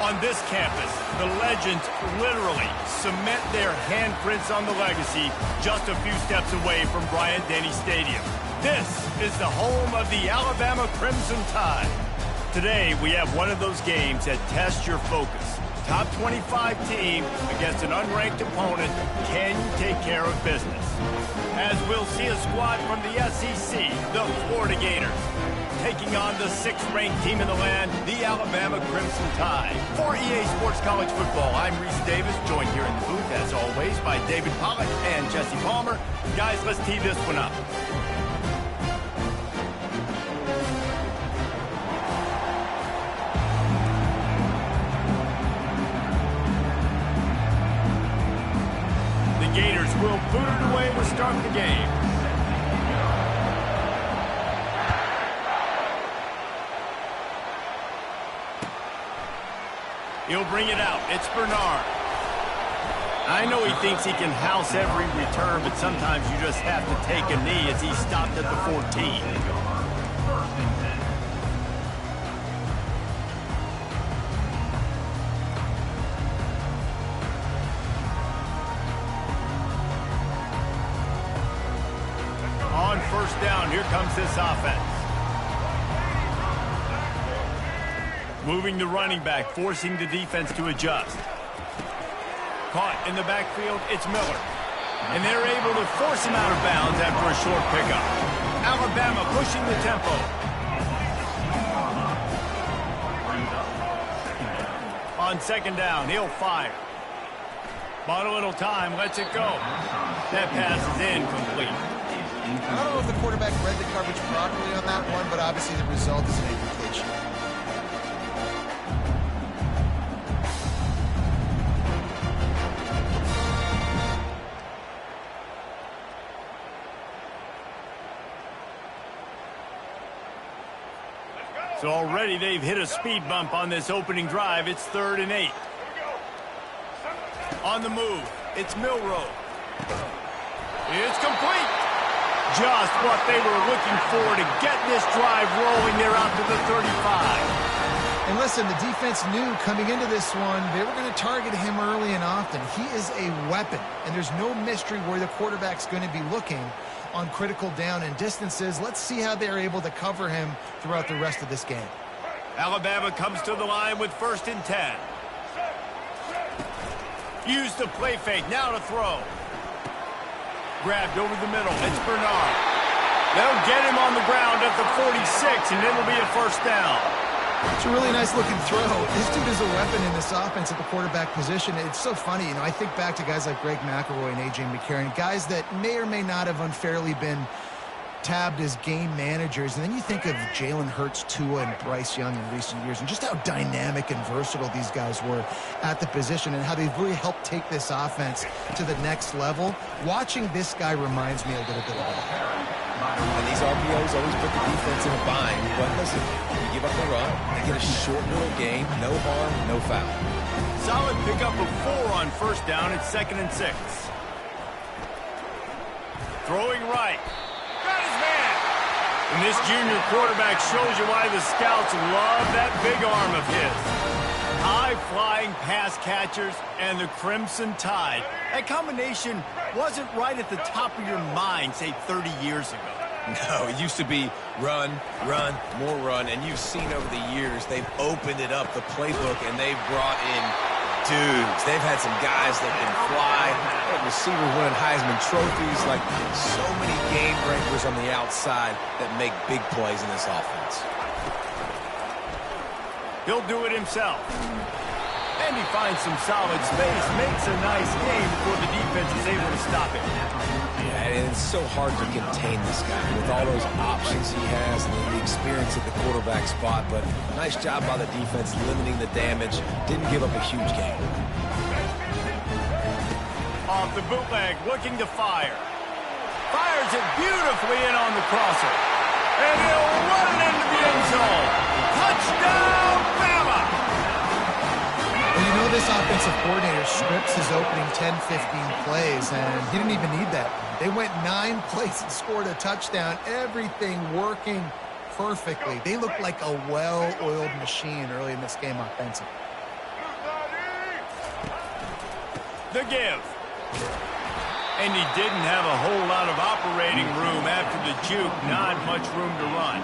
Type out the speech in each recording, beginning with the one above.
On this campus, the legends literally cement their handprints on the legacy just a few steps away from Bryant-Denny Stadium. This is the home of the Alabama Crimson Tide. Today, we have one of those games that tests your focus. Top 25 team against an unranked opponent. Can you take care of business? As we'll see a squad from the SEC, the Florida Gators, taking on the 6th-ranked team in the land, the Alabama Crimson Tide. For EA Sports College Football, I'm Reese Davis, joined here in the booth, as always, by David Pollack and Jesse Palmer. Guys, let's tee this one up. The Gators will boot it away to start the game. He'll bring it out. It's Bernard. I know he thinks he can house every return, but sometimes you just have to take a knee as he stopped at the 14. On first down, here comes this offense. Moving the running back, forcing the defense to adjust. Caught in the backfield, it's Miller. And they're able to force him out of bounds after a short pickup. Alabama pushing the tempo. On second down, he'll fire. Bought a little time, lets it go. That pass is incomplete. I don't know if the quarterback read the coverage properly on that one, but obviously the result is an incompletion. So already they've hit a speed bump on this opening drive. It's 3rd and 8. On the move, it's Milroe. It's complete. Just what they were looking for to get this drive rolling. They're out to the 35. And listen, the defense knew coming into this one, they were going to target him early and often. He is a weapon, and there's no mystery where the quarterback's going to be looking on critical down and distances. Let's see how they're able to cover him throughout the rest of this game. Alabama comes to the line with 1st and 10. Use the play fake, now to throw. Grabbed over the middle, it's Bernard. They'll get him on the ground at the 46, and it'll be a first down. It's a really nice looking throw. This dude is a weapon in this offense at the quarterback position. It's so funny, you know, I think back to guys like Greg McElroy and A.J. McCarron, guys that may or may not have unfairly been tabbed as game managers. And then you think of Jalen Hurts, Tua, and Bryce Young in recent years, and just how dynamic and versatile these guys were at the position and how they've really helped take this offense to the next level. Watching this guy reminds me a little bit of that. And these RPOs always put the defense in a bind. But listen, you give up the run, they get a short little game, no harm, no foul. Solid pickup of 4 on first down. It's 2nd and 6. Throwing right. Got his man. And this junior quarterback shows you why the scouts love that big arm of his. High-flying pass catchers and the Crimson Tide. That combination wasn't right at the top of your mind, say, 30 years ago. No, it used to be run, run, more run, and you've seen over the years they've opened it up, the playbook, and they've brought in dudes. They've had some guys that can fly, receivers winning Heisman trophies, like so many game breakers on the outside that make big plays in this offense. He'll do it himself. And he finds some solid space, makes a nice game before the defense is able to stop him. Yeah, and it's so hard to contain this guy with all those options he has and the experience at the quarterback spot. But nice job by the defense limiting the damage. Didn't give up a huge game. Off the bootleg, looking to fire. Fires it beautifully in on the crosser. And he'll run it into the end zone. Touchdown, Bama! Well, you know this offensive coordinator scripts his opening 10, 15 plays, and he didn't even need that. They went 9 plays and scored a touchdown. Everything working perfectly. They looked like a well-oiled machine early in this game offensively. The give. And he didn't have a whole lot of operating room after the juke. Not much room to run.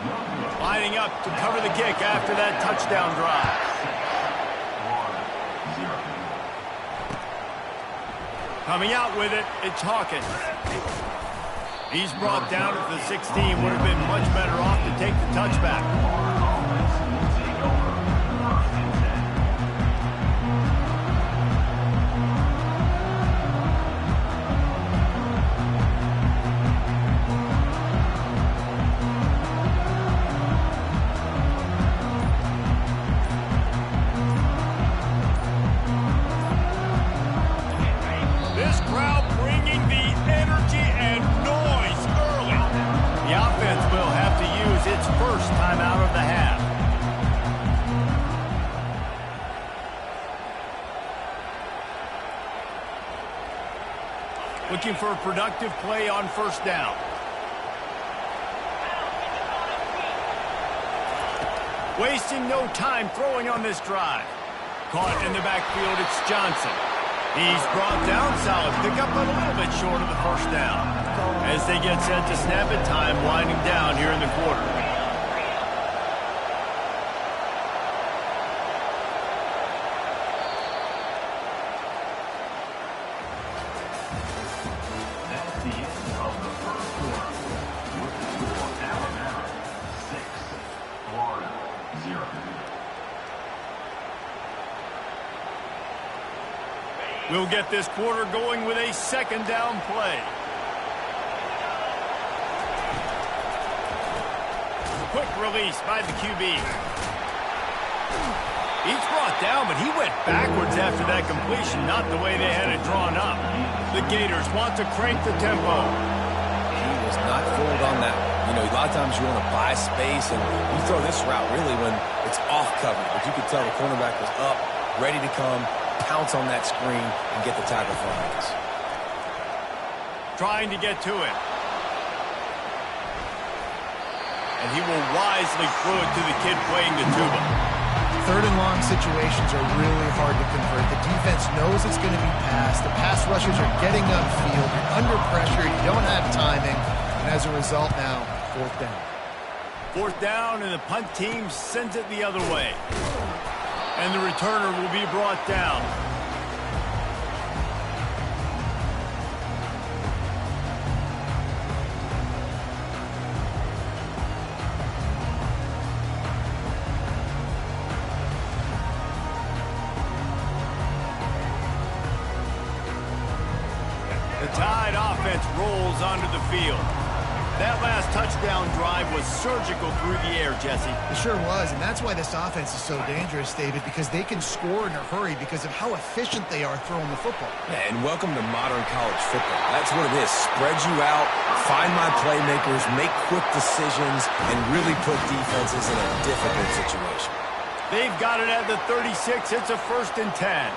Lining up to cover the kick after that touchdown drive. Coming out with it, it's Hawkins. He's brought down at the 16. Would have been much better off to take the touchback. This crowd bringing the energy and noise early. The offense will have to use its first time out of the half. Looking for a productive play on first down. Wasting no time throwing on this drive. Caught in the backfield, it's Johnson. He's brought down, solid pickup, but a little bit short of the first down. As they get set to snap it, time winding down here in the quarter. That's the end of the first quarter. With the score, Alabama 6, Florida 0. We'll get this quarter going with a second down play. Quick release by the QB. He's brought down, but he went backwards after that completion, not the way they had it drawn up. The Gators want to crank the tempo. He was not fooled on that. You know, a lot of times you want to buy space, and you throw this route really when it's off cover. But you could tell the cornerback was up, ready to come, pounce on that screen, and get the tackle for Hawkins. Trying to get to it. And he will wisely throw it to the kid playing the tuba. Third and long situations are really hard to convert. The defense knows it's going to be passed. The pass rushers are getting upfield. You're under pressure. You don't have timing. And as a result now, fourth down. Fourth down, and the punt team sends it the other way. And the returner will be brought down. The Tide offense rolls onto the field. That last touchdown drive was surgical through the air, Jesse. It sure was, and that's why this offense is so dangerous, David, because they can score in a hurry because of how efficient they are throwing the football. Yeah, and welcome to modern college football. That's what it is. Spread you out, find my playmakers, make quick decisions, and really put defenses in a difficult situation. They've got it at the 36. It's a 1st and 10.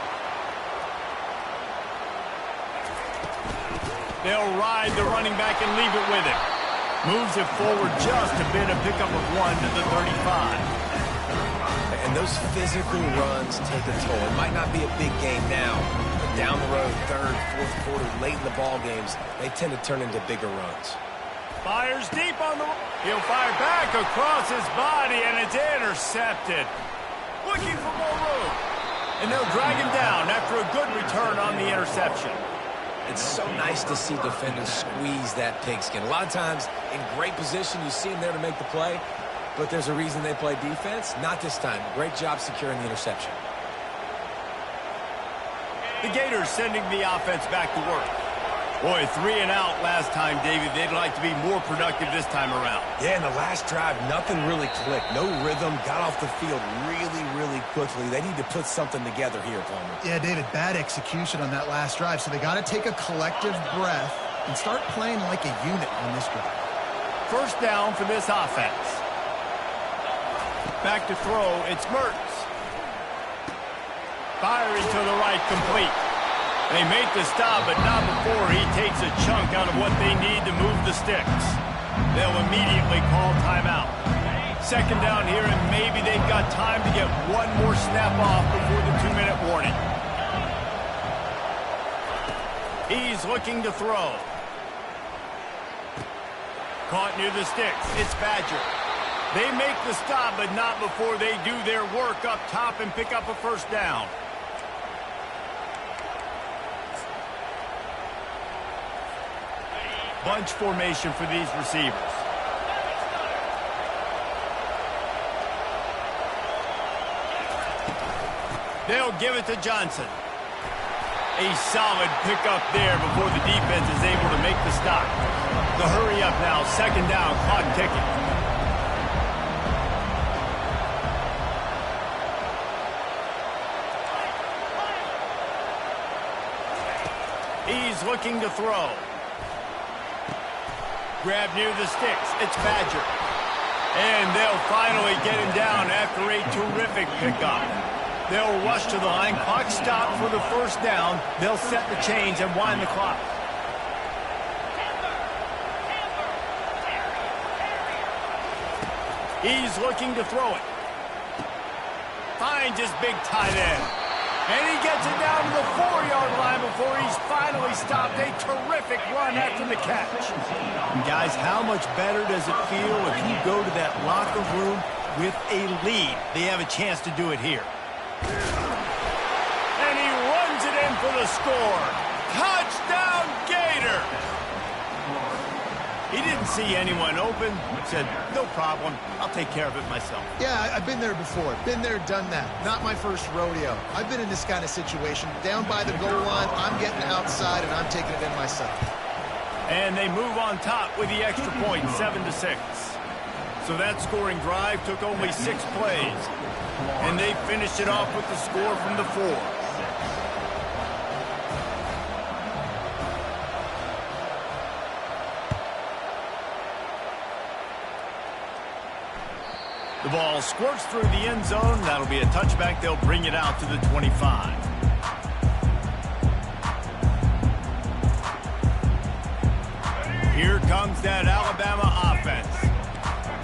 They'll ride the running back and leave it with him. Moves it forward just a bit, a pickup of 1 to the 35. And those physical runs take a toll. It might not be a big game now, but down the road, third, fourth quarter, late in the ball games, they tend to turn into bigger runs. Fires deep on the... He'll fire back across his body, and it's intercepted. Looking for more room. And they'll drag him down after a good return on the interception. It's so nice to see defenders squeeze that pigskin. A lot of times, in great position, you see them there to make the play, but there's a reason they play defense. Not this time. Great job securing the interception. The Gators sending the offense back to work. Boy, 3 and out last time, David. They'd like to be more productive this time around. Yeah, in the last drive, nothing really clicked. No rhythm, got off the field really, really quickly. They need to put something together here, Palmer. Yeah, David, bad execution on that last drive, so they got to take a collective breath and start playing like a unit on this drive. First down for this offense. Back to throw, it's Mertz. Firing to the right, complete. They make the stop, but not before he takes a chunk out of what they need to move the sticks. They'll immediately call timeout. Second down here, and maybe they've got time to get one more snap off before the 2-minute warning. He's looking to throw. Caught near the sticks. It's Badger. They make the stop, but not before they do their work up top and pick up a first down. Bunch formation for these receivers. They'll give it to Johnson. A solid pickup there before the defense is able to make the stop. The hurry up now, second down, clock ticking. He's looking to throw. Grab near the sticks. It's Badger. And they'll finally get him down after a terrific pickup. They'll rush to the line. Clock stop for the first down. They'll set the chains and wind the clock. He's looking to throw it. Finds his big tight end. And he gets it down to the 4-yard line before he's finally stopped. A terrific run after the catch. And guys, how much better does it feel if you go to that locker room with a lead? They have a chance to do it here. And he runs it in for the score. Touchdown, Gator! He didn't see anyone open. Said, no problem. I'll take care of it myself. Yeah, I've been there before. Been there, done that. Not my first rodeo. I've been in this kind of situation. Down by the goal line, I'm getting outside, and I'm taking it in myself. And they move on top with the extra point, 7-6. So that scoring drive took only 6 plays. And they finished it off with the score from the 4. The ball squirts through the end zone. That'll be a touchback. They'll bring it out to the 25. Here comes that Alabama offense.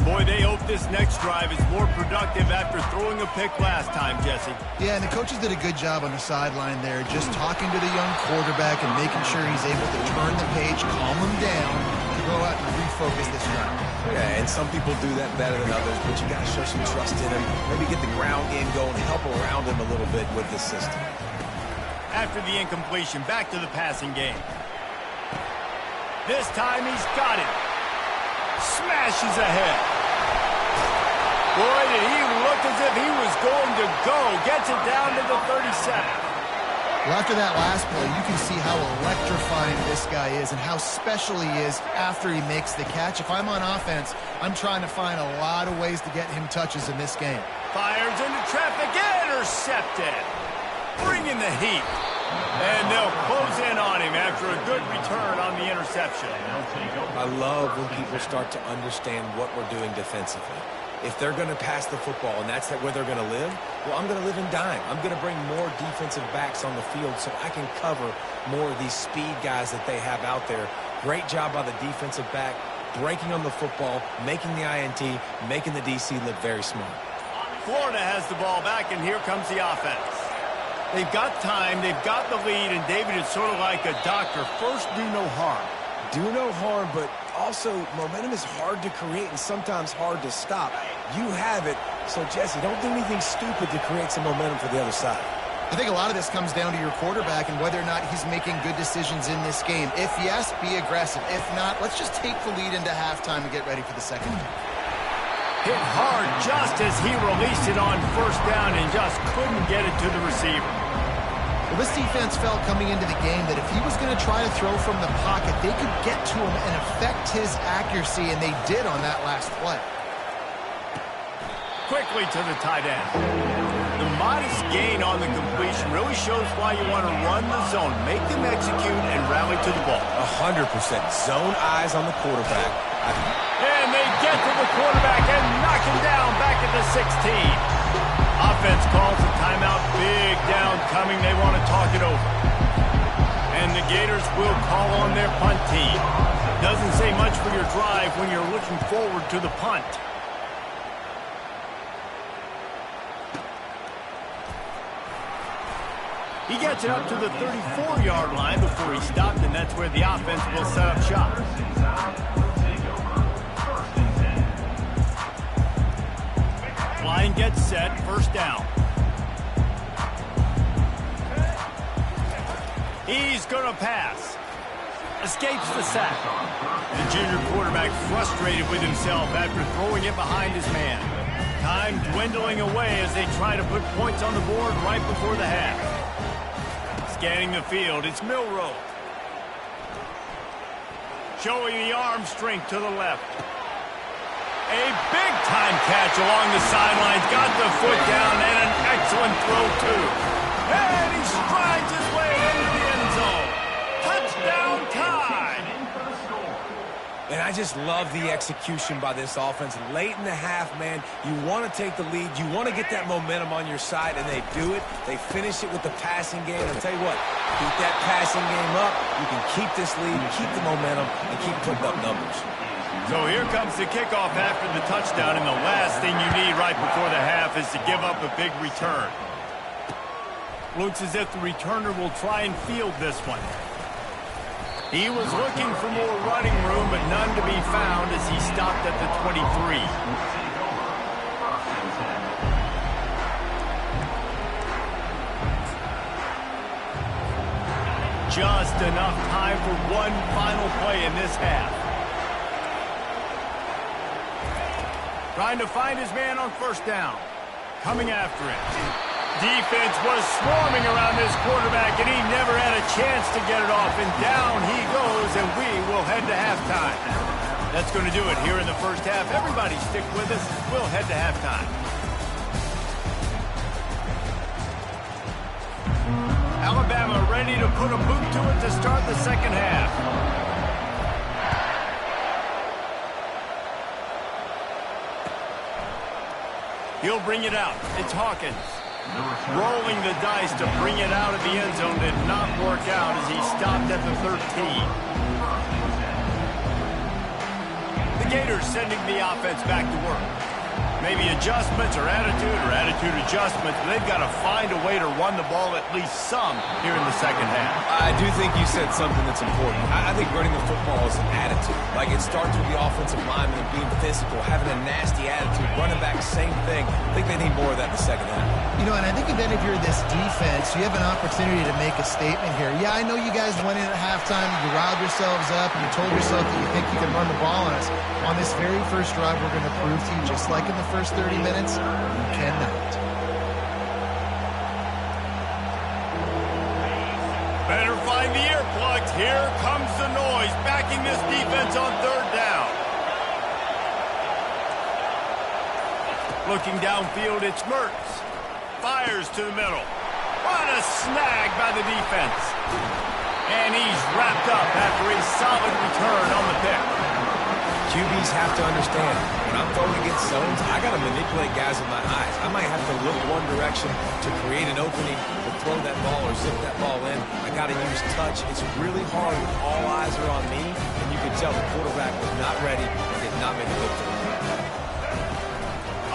Boy, they hope this next drive is more productive after throwing a pick last time, Jesse. Yeah, and the coaches did a good job on the sideline there, just talking to the young quarterback and making sure he's able to turn the page, calm him down, to go out and refocus this drive. Yeah, and some people do that better than others, but you got to show some trust in him. Maybe get the ground game going, help around him a little bit with the system. After the incompletion, back to the passing game. This time he's got it. Smashes ahead. Boy, did he look as if he was going to go. Gets it down to the 37. Well, after that last play, you can see how electrifying this guy is and how special he is after he makes the catch. If I'm on offense, I'm trying to find a lot of ways to get him touches in this game. Fires into traffic, intercepted. Bringing the heat. And they'll close in on him after a good return on the interception. I love when people start to understand what we're doing defensively. If they're going to pass the football and that's where they're going to live, well, I'm going to live in dime. I'm going to bring more defensive backs on the field so I can cover more of these speed guys that they have out there. Great job by the defensive back, breaking on the football, making the INT, making the DC look very smart. Florida has the ball back, and here comes the offense. They've got time, they've got the lead, and David is sort of like a doctor. First, do no harm. Do no harm, but also momentum is hard to create and sometimes hard to stop. You have it, so Jesse, don't do anything stupid to create some momentum for the other side. I think a lot of this comes down to your quarterback and whether or not he's making good decisions in this game. If yes, be aggressive. If not, let's just take the lead into halftime and get ready for the second. Hit hard just as he released it on first down and just couldn't get it to the receiver. Well, this defense felt coming into the game that if he was going to try to throw from the pocket, they could get to him and affect his accuracy, and they did on that last play. Quickly to the tight end. The modest gain on the completion really shows why you want to run the zone, make them execute, and rally to the ball. 100%. Zone eyes on the quarterback. And they get to the quarterback and knock him down back at the 16. Offense calls a timeout. Big down coming. They want to talk it over. And the Gators will call on their punt team. Doesn't say much for your drive when you're looking forward to the punt. He gets it up to the 34-yard line before he stopped, and that's where the offense will set up shop. Line gets set, first down. He's going to pass. Escapes the sack. The junior quarterback frustrated with himself after throwing it behind his man. Time dwindling away as they try to put points on the board right before the half. Scanning the field, it's Milroe. Showing the arm strength to the left. A big-time catch along the sidelines. Got the foot down and an excellent throw, too. And he strides his way into the end zone. Touchdown time. And I just love the execution by this offense. Late in the half, man, you want to take the lead. You want to get that momentum on your side, and they do it. They finish it with the passing game. I'll tell you what, keep that passing game up. You can keep this lead, keep the momentum, and keep putting up numbers. So here comes the kickoff after the touchdown, and the last thing you need right before the half is to give up a big return. Looks as if the returner will try and field this one. He was looking for more running room, but none to be found as he stopped at the 23. Just enough time for one final play in this half. Trying to find his man on first down. Coming after it. Defense was swarming around this quarterback, and he never had a chance to get it off. And down he goes, and we will head to halftime. That's going to do it here in the first half. Everybody stick with us. We'll head to halftime. Alabama ready to put a boot to it to start the second half. He'll bring it out. It's Hawkins. Rolling the dice to bring it out of the end zone did not work out as he stopped at the 13. The Gators sending the offense back to work. Maybe adjustments or attitude adjustments, but they've got to find a way to run the ball at least some here in the second half. I do think you said something that's important. I think running the football is an attitude. Like, it starts with the offensive lineman and being physical, having a nasty attitude. Running back, same thing. I think they need more of that in the second half. You know, and I think then if you're this defense, you have an opportunity to make a statement here. Yeah, I know you guys went in at halftime, you riled yourselves up, and you told yourself that you think you can run the ball on us. On this very first drive, we're going to prove to you, just like in the first 30 minutes, you cannot. Better find the earplugs. Here comes the noise, backing this defense on third down. Looking downfield, it's Mertz. Fires to the middle. What a snag by the defense. And he's wrapped up after a solid return on the pick. QBs have to understand, when I'm throwing against zones, I got to manipulate guys with my eyes. I might have to look one direction to create an opening to throw that ball or zip that ball in. I got to use touch. It's really hard when all eyes are on me, and you can tell the quarterback was not ready and did not make a good throw.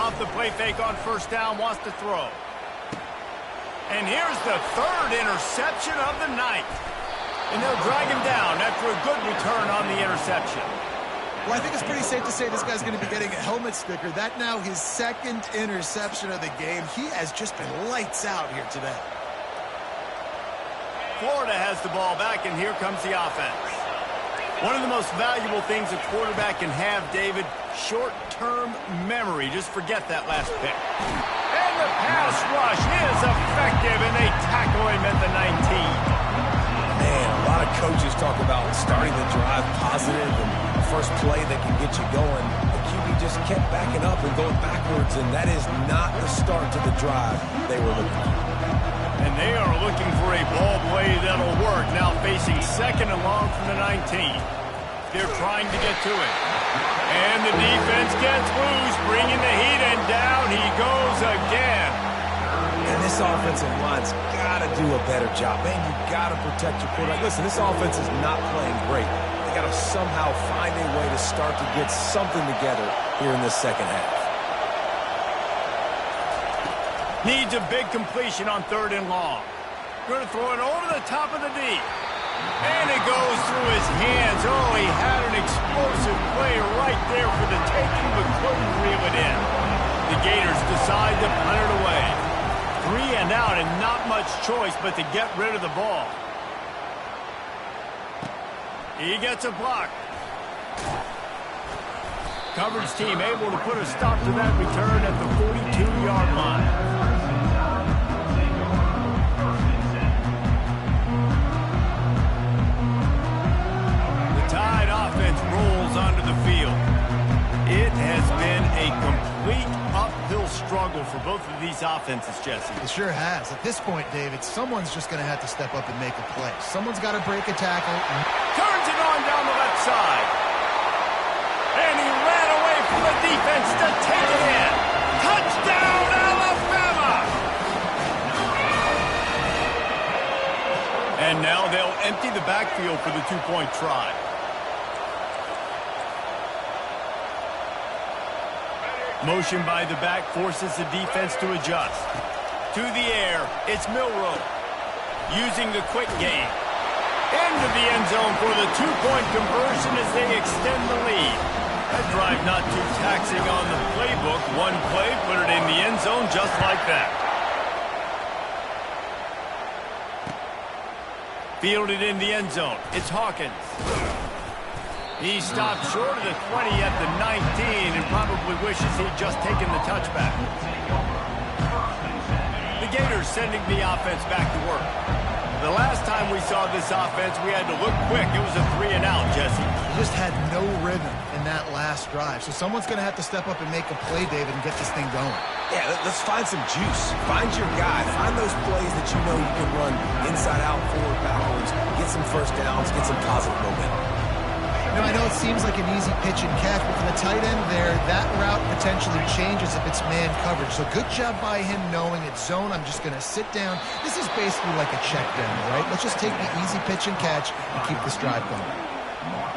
Off the play fake on first down, wants to throw. And here's the third interception of the night. And they'll drag him down after a good return on the interception. Well, I think it's pretty safe to say this guy's going to be getting a helmet sticker. That now his second interception of the game. He has just been lights out here today. Florida has the ball back, and here comes the offense. One of the most valuable things a quarterback can have, David, short-term memory. Just forget that last pick. And the pass rush is effective, and they tackle him at the 19. Man, a lot of coaches talk about starting the drive positive and first play that can get you going. The QB just kept backing up and going backwards, and that is not the start to the drive they were looking for. And they are looking for a ball play that'll work. Now facing second and long from the 19. They're trying to get to it. And the defense gets loose, bringing the heat, and down he goes again. And this offensive line's got to do a better job. Man, you got to protect your quarterback. Listen, this offense is not playing great. They got to somehow find a way to start to get something together here in this second half. Needs a big completion on third and long. Going to throw it over the top of the D. And it goes through his hands. Oh, he had an explosive play right there for the taking, but couldn't reel it in. The Gators decide to punt it away. 3 and out, and not much choice but to get rid of the ball. He gets a block. Coverage team able to put a stop to that return at the 42-yard line. Rolls onto the field. It has been a complete uphill struggle for both of these offenses, Jesse. It sure has. At this point, David, someone's just going to have to step up and make a play. Someone's got to break a tackle. Turns it on down the left side. And he ran away from the defense to take it in. Touchdown, Alabama! And now they'll empty the backfield for the two-point try. Motion by the back forces the defense to adjust. To the air, it's Milroe. Using the quick game. Into the end zone for the two-point conversion as they extend the lead. That drive not too taxing on the playbook. One play, put it in the end zone just like that. Fielded in the end zone. It's Hawkins. He stopped short of the 20 at the 19 and probably wishes he'd just taken the touchback. The Gators sending the offense back to work. The last time we saw this offense, we had to look quick. It was a 3 and out, Jesse. He just had no rhythm in that last drive. So someone's going to have to step up and make a play, David, and get this thing going. Yeah, let's find some juice. Find your guy. Find those plays that you know you can run inside out, forward, backwards, get some first downs, get some positive momentum. Now, I know it seems like an easy pitch and catch, but for the tight end there, that route potentially changes if it's man coverage. So good job by him knowing it's zone. I'm just going to sit down. This is basically like a check down, right? Let's just take the easy pitch and catch and keep this drive going.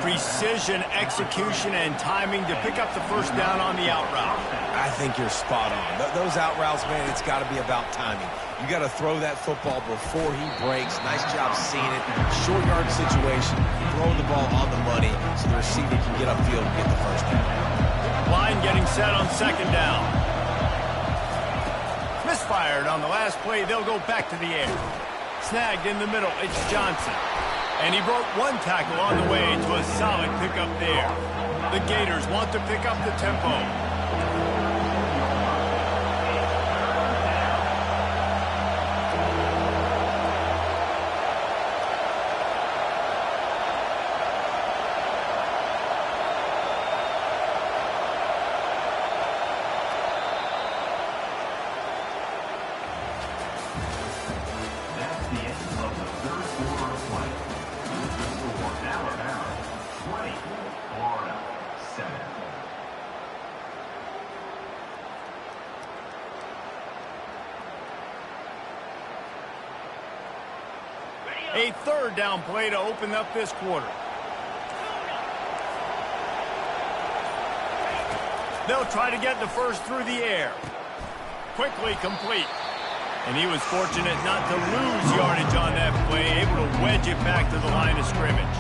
Precision, execution, and timing to pick up the first down on the out route. I think you're spot on. Those out routes, man, it's got to be about timing. You got to throw that football before he breaks. Nice job seeing it. Short yard situation, throwing the ball on the money so the receiver can get upfield and get the first down. Line getting set on second down. Misfired on the last play. They'll go back to the air. Snagged in the middle. It's Johnson. And he broke one tackle on the way to a solid pickup there. The Gators want to pick up the tempo. That's the end of the third quarter of play. With the score, Alabama 20, Florida 7. A third down play to open up this quarter. They'll try to get the first through the air. Quickly complete. And he was fortunate not to lose yardage on that play, able to wedge it back to the line of scrimmage.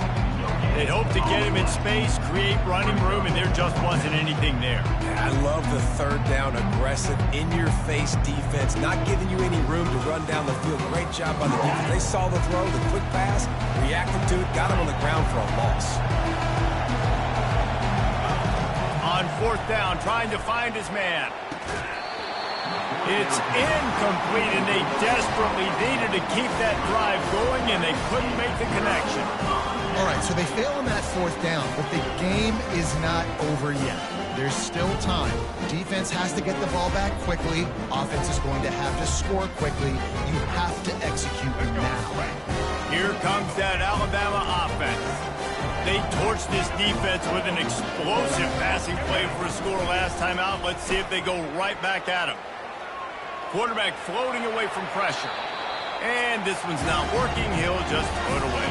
They'd hoped to get him in space, create running room, and there just wasn't anything there. I love the third down, aggressive, in-your-face defense, not giving you any room to run down the field. Great job by the defense. They saw the throw, the quick pass, reacted to it, got him on the ground for a loss. On fourth down, trying to find his man. It's incomplete, and they desperately needed to keep that drive going, and they couldn't make the connection. All right, so they fail on that fourth down, but the game is not over yet. There's still time. Defense has to get the ball back quickly. Offense is going to have to score quickly. You have to execute now. Here comes that Alabama offense. They torched this defense with an explosive passing play for a score last time out. Let's see if they go right back at him. Quarterback floating away from pressure. And this one's not working. He'll just throw it away.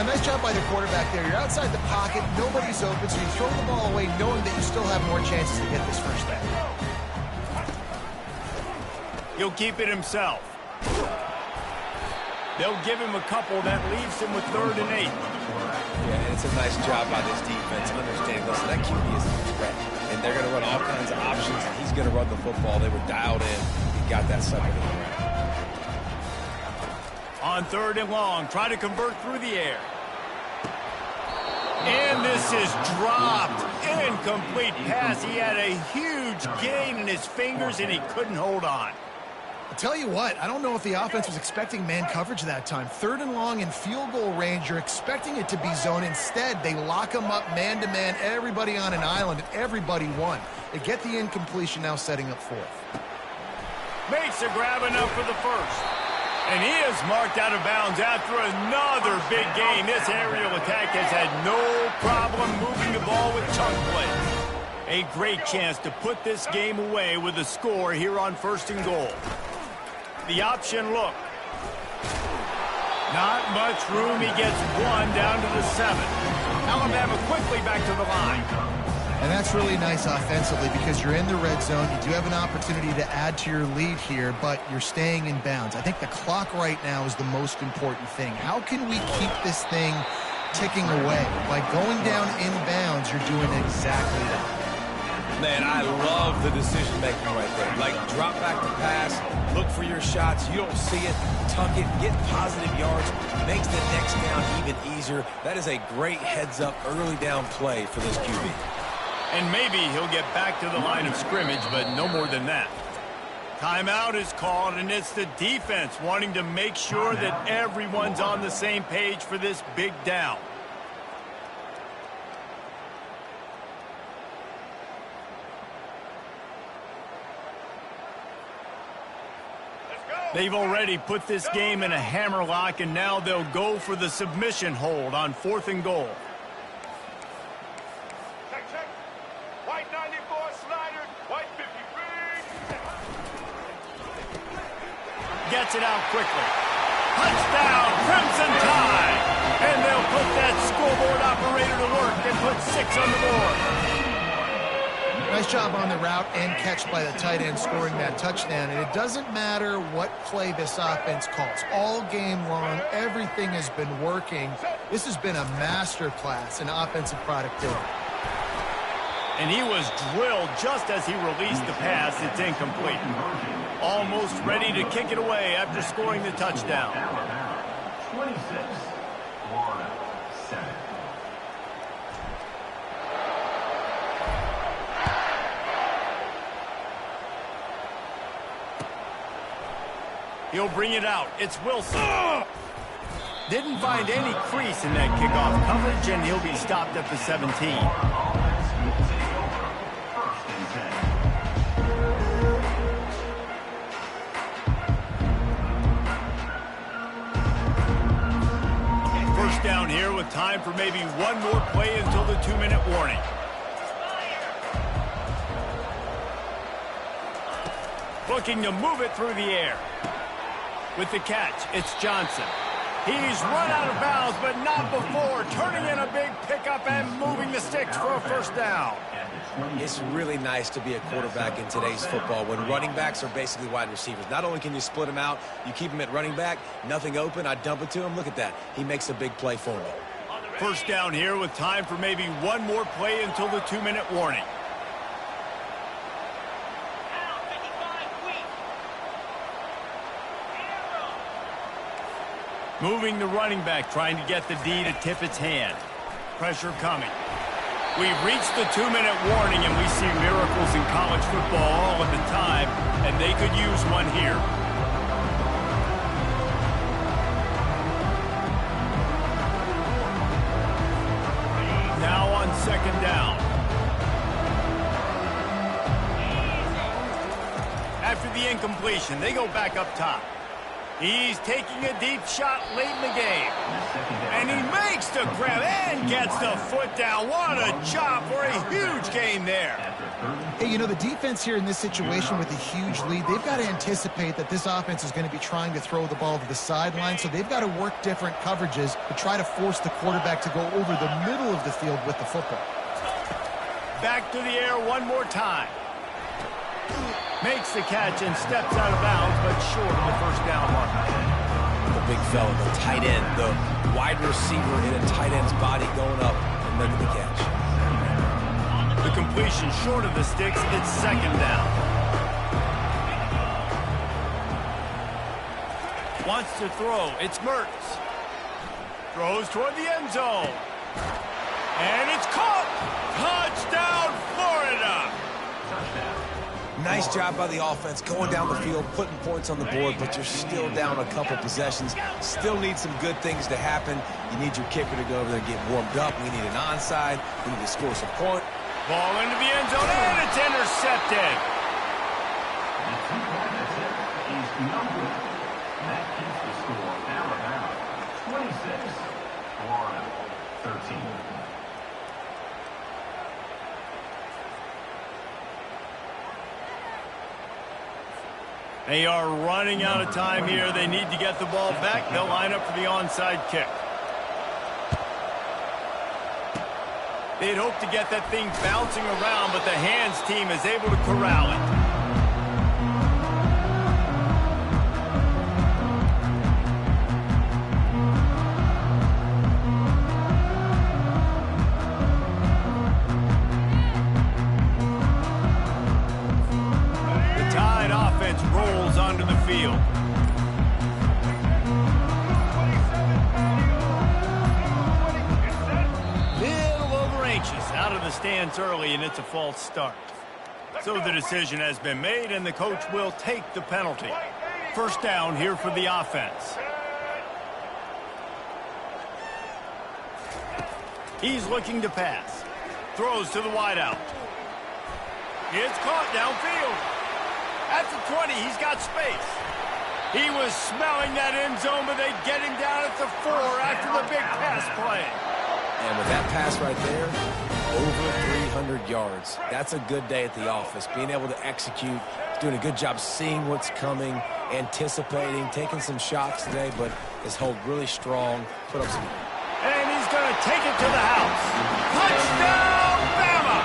A nice job by the quarterback there. You're outside the pocket. Nobody's open, so you throw the ball away knowing that you still have more chances to get this first down. He'll keep it himself. They'll give him a couple. That leaves him with 3rd and 8. Yeah, and it's a nice job by this defense understanding, listen, that QB is a threat, and they're going to run all kinds of options, and he's going to run the football. They were dialed in. He got that sucker to the ground. On 3rd and long, try to convert through the air. And this is dropped. Incomplete pass. He had a huge gain in his fingers, and he couldn't hold on. I'll tell you what, I don't know if the offense was expecting man coverage that time. 3rd and long in field goal range, you're expecting it to be zone. Instead, they lock him up man-to-man, everybody on an island, and everybody won. They get the incompletion, now setting up 4th. Makes a grab enough for the 1st. And he is marked out of bounds after another big gain. This aerial attack has had no problem moving the ball with chunk plays. A great chance to put this game away with a score here on 1st and goal. The option look. Not much room. He gets 1 down to the 7. Alabama quickly back to the line. And that's really nice offensively because you're in the red zone. You do have an opportunity to add to your lead here, but you're staying in bounds. I think the clock right now is the most important thing. How can we keep this thing ticking away? By going down in bounds, you're doing exactly that. Man, I love the decision-making right there. Like, drop back to pass, look for your shots. You don't see it, tuck it, get positive yards, makes the next down even easier. That is a great heads-up early down play for this QB. And maybe he'll get back to the line of scrimmage, but no more than that. Timeout is called, and it's the defense wanting to make sure that everyone's on the same page for this big down. They've already put this game in a hammerlock, and now they'll go for the submission hold on 4th and goal. Gets it out quickly. Touchdown, Crimson Tide! And they'll put that scoreboard operator to work and put 6 on the board. Nice job on the route and catch by the tight end scoring that touchdown. And it doesn't matter what play this offense calls. All game long, everything has been working. This has been a masterclass in offensive productivity. And he was drilled just as he released the pass. It's incomplete. Almost ready to kick it away after scoring the touchdown. 26, Florida 7. He'll bring it out. It's Wilson. Didn't find any crease in that kickoff coverage, and he'll be stopped at the 17. Down here with time for maybe one more play until the 2-minute warning. Looking to move it through the air. With the catch, it's Johnson. He's run out of bounds, but not before turning in a big pickup and moving the sticks for a 1st down. It's really nice to be a quarterback in today's football when running backs are basically wide receivers. Not only can you split them out, you keep them at running back, nothing open, I dump it to him. Look at that. He makes a big play for me. 1st down here with time for maybe one more play until the 2-minute warning. Moving the running back, trying to get the D to tip its hand. Pressure coming. We've reached the 2-minute warning, and we see miracles in college football all of the time, and they could use one here. Now on 2nd down. After the incompletion, they go back up top. He's taking a deep shot late in the game. And he makes the grab and gets the foot down. What a job for a huge gain there. Hey, you know, the defense here in this situation with a huge lead, they've got to anticipate that this offense is going to be trying to throw the ball to the sideline, so they've got to work different coverages to try to force the quarterback to go over the middle of the field with the football. Back to the air one more time. Makes the catch and steps out of bounds, but short of the 1st down mark. The big fella, the tight end, the wide receiver in a tight end's body going up and making the catch. The completion short of the sticks. It's second down. Wants to throw. It's Mertz. Throws toward the end zone. And it's caught. Touchdown, Florida. Nice job by the offense going down the field, putting points on the board, but you're still down a couple possessions. Still need some good things to happen. You need your kicker to go over there and get warmed up. We need an onside. We need to score some point. Ball into the end zone, and it's intercepted. The 2-point attempt is no good. That keeps the score Alabama 26, Florida 13. They are running out of time here. They need to get the ball back. They'll line up for the onside kick. They'd hoped to get that thing bouncing around, but the hands team is able to corral it. Rolls onto the field. Little over anxious, out of the stands early, and it's a false start. So the decision has been made, and the coach will take the penalty. First down here for the offense. He's looking to pass. Throws to the wideout. It's caught downfield. At the 20, he's got space. He was smelling that end zone, but they get him down at the 4 after the big pass play. And with that pass right there, over 300 yards. That's a good day at the office. Being able to execute, doing a good job seeing what's coming, anticipating, taking some shots today, but has held really strong, put up some. And he's going to take it to the house. Touchdown, Bama!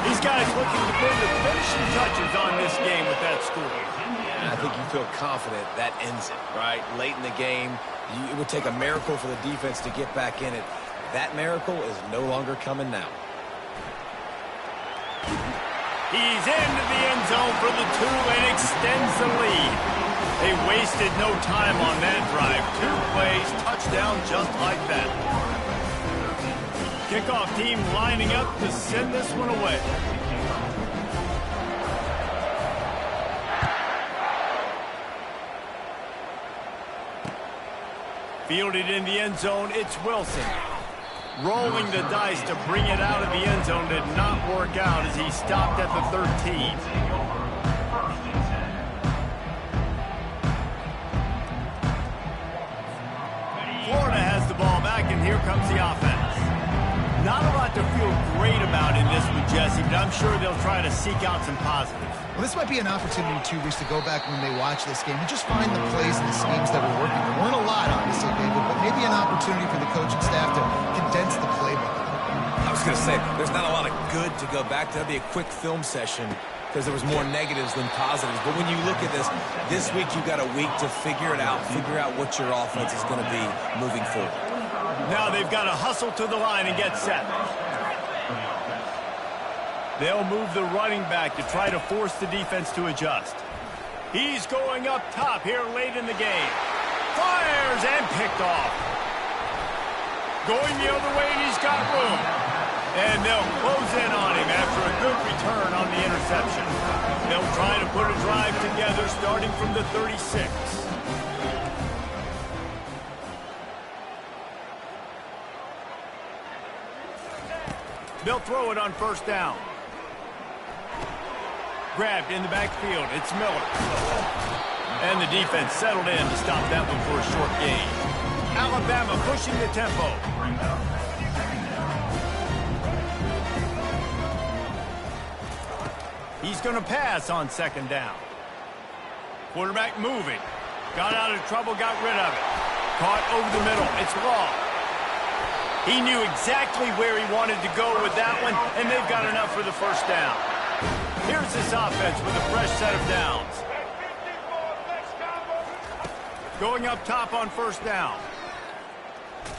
These guys looking to put the finishing touches on this game with that score. I think you feel confident that ends it, right? Late in the game, it would take a miracle for the defense to get back in it. That miracle is no longer coming now. He's into the end zone for the 2 and extends the lead. They wasted no time on that drive. 2 plays, touchdown just like that. Kickoff team lining up to send this one away. Fielded in the end zone, it's Wilson. Rolling the dice to bring it out of the end zone did not work out as he stopped at the 13. Florida has the ball back, and here comes the offense. Not a lot to feel great about in this one, Jesse, but I'm sure they'll try to seek out some positives. Well, this might be an opportunity, too, Reese, to go back when they watch this game and just find the plays and the schemes that were working. There weren't a lot, obviously, David, but maybe an opportunity for the coaching staff to condense the playbook. I was going to say, there's not a lot of good to go back to. That'd be a quick film session because there was more negatives than positives. But when you look at this week you've got a week to figure it out, figure out what your offense is going to be moving forward. Now they've got to hustle to the line and get set. They'll move the running back to try to force the defense to adjust. He's going up top here late in the game. Fires and picked off. Going the other way, and he's got room. And they'll close in on him after a good return on the interception. They'll try to put a drive together starting from the 36. They'll throw it on first down. Grabbed in the backfield. It's Miller. And the defense settled in to stop that one for a short gain. Alabama pushing the tempo. He's going to pass on second down. Quarterback moving. Got out of trouble, got rid of it. Caught over the middle. It's Law. He knew exactly where he wanted to go with that one, and they've got enough for the first down. Here's this offense with a fresh set of downs. Going up top on first down.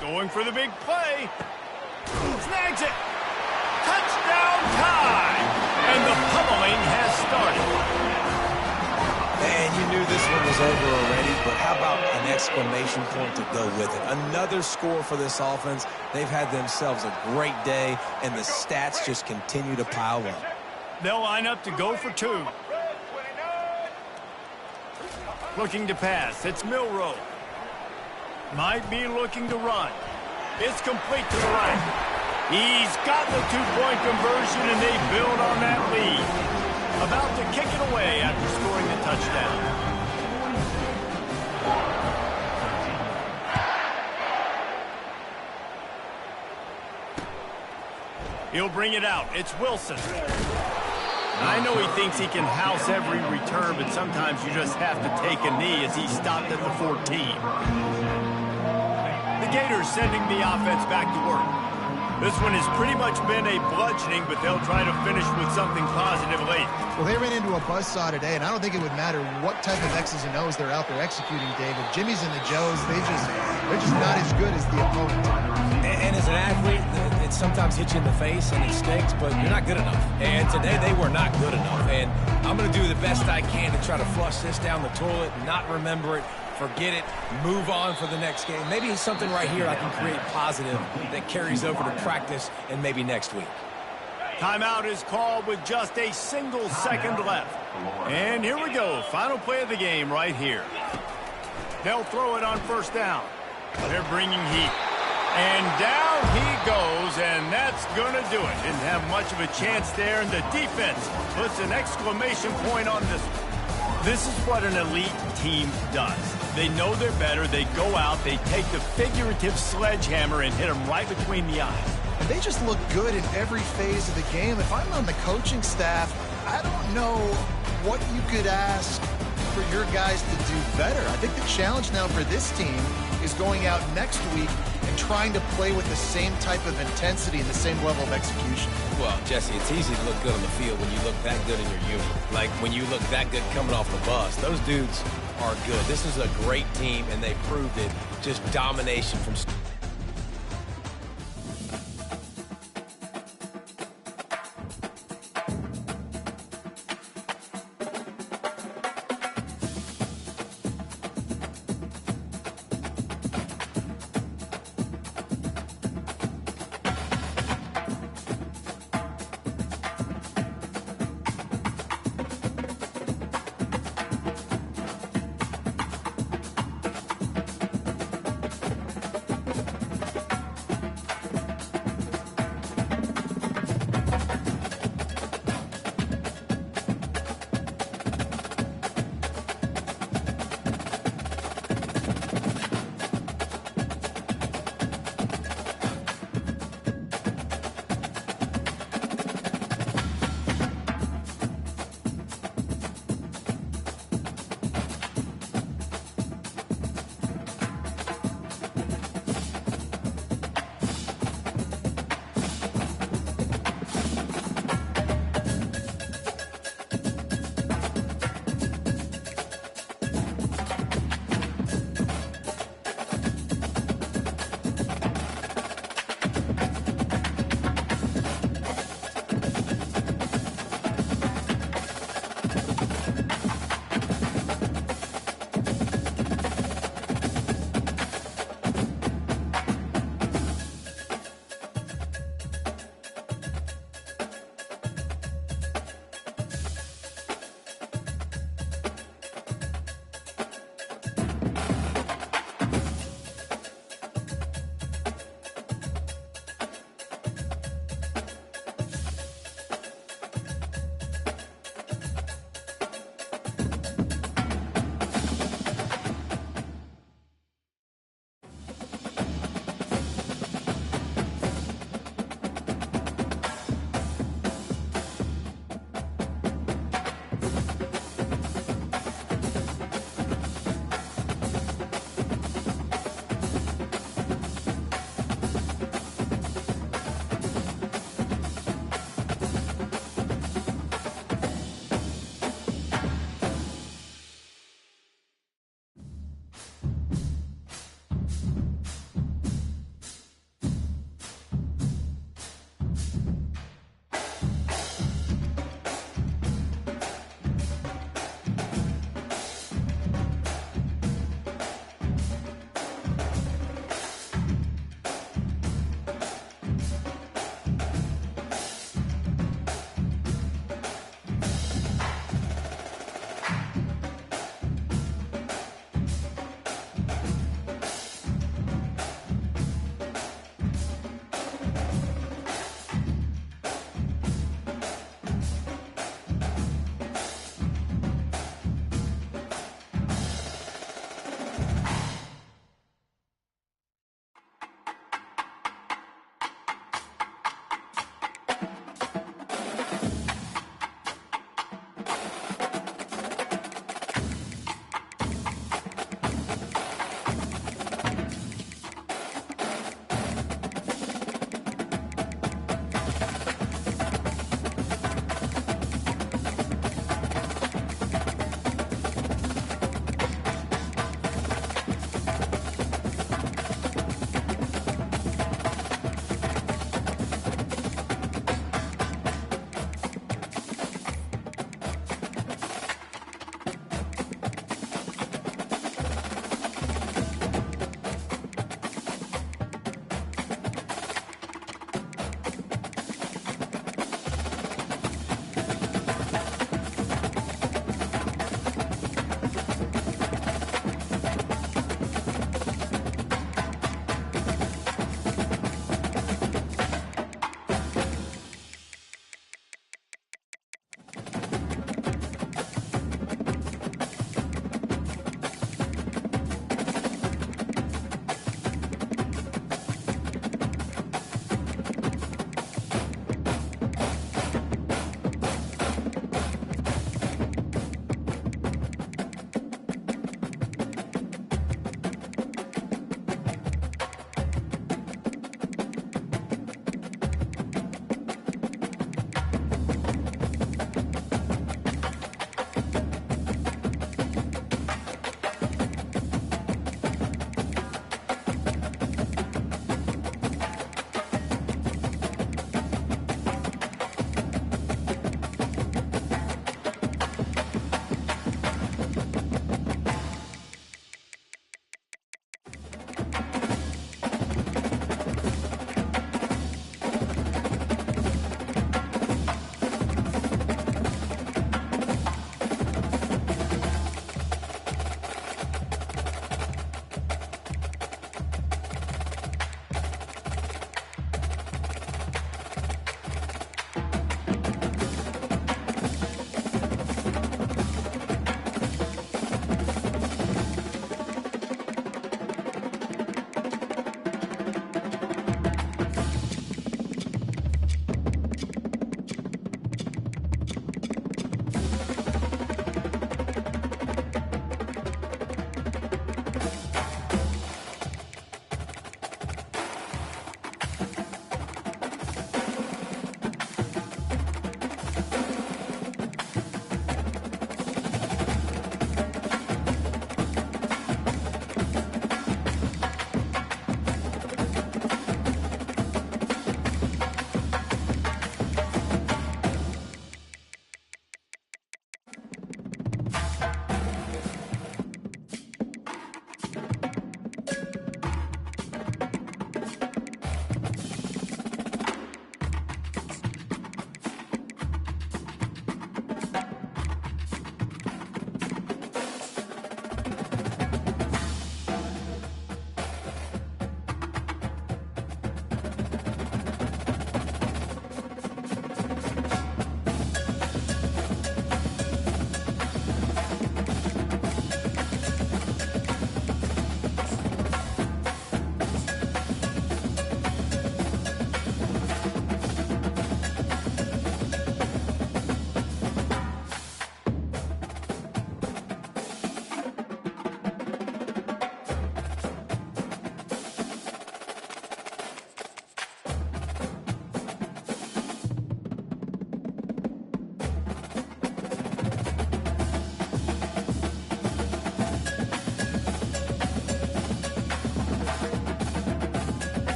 Going for the big play. Snags it. Touchdown time. And the pummeling has started. Man, you knew this one was over already, but how about an exclamation point to go with it? Another score for this offense. They've had themselves a great day, and the stats just continue to pile up. They'll line up to go for 2. Looking to pass. It's Milroe. Might be looking to run. It's complete to the right. He's got the 2-point conversion, and they build on that lead. About to kick it away after scoring the touchdown. He'll bring it out. It's Wilson. I know he thinks he can house every return, but sometimes you just have to take a knee as he stopped at the 14. The Gators sending the offense back to work. This one has pretty much been a bludgeoning, but they'll try to finish with something positive late. Well, they ran into a buzzsaw today, and I don't think it would matter what type of X's and O's they're out there executing, David. Jimmy's and the Joes, they're just not as good as the opponent. And as an athlete, it sometimes hits you in the face and it stinks, but you're not good enough. And today they were not good enough. And I'm going to do the best I can to try to flush this down the toilet, not remember it, forget it, move on for the next game. Maybe it's something right here I can create positive that carries over to practice and maybe next week. Timeout is called with just a single second left. And here we go. Final play of the game right here. They'll throw it on first down. They're bringing heat. And down he goes, and that's going to do it. Didn't have much of a chance there, and the defense puts an exclamation point on this one. This is what an elite team does. They know they're better. They go out. They take the figurative sledgehammer and hit them right between the eyes. And they just look good in every phase of the game. If I'm on the coaching staff, I don't know what you could ask for your guys to do better. I think the challenge now for this team is going out next week and trying to play with the same type of intensity and the same level of execution. Well, Jesse, it's easy to look good on the field when you look that good in your unit. Like when you look that good coming off the bus. Those dudes are good. This is a great team, and they proved it. Just domination from...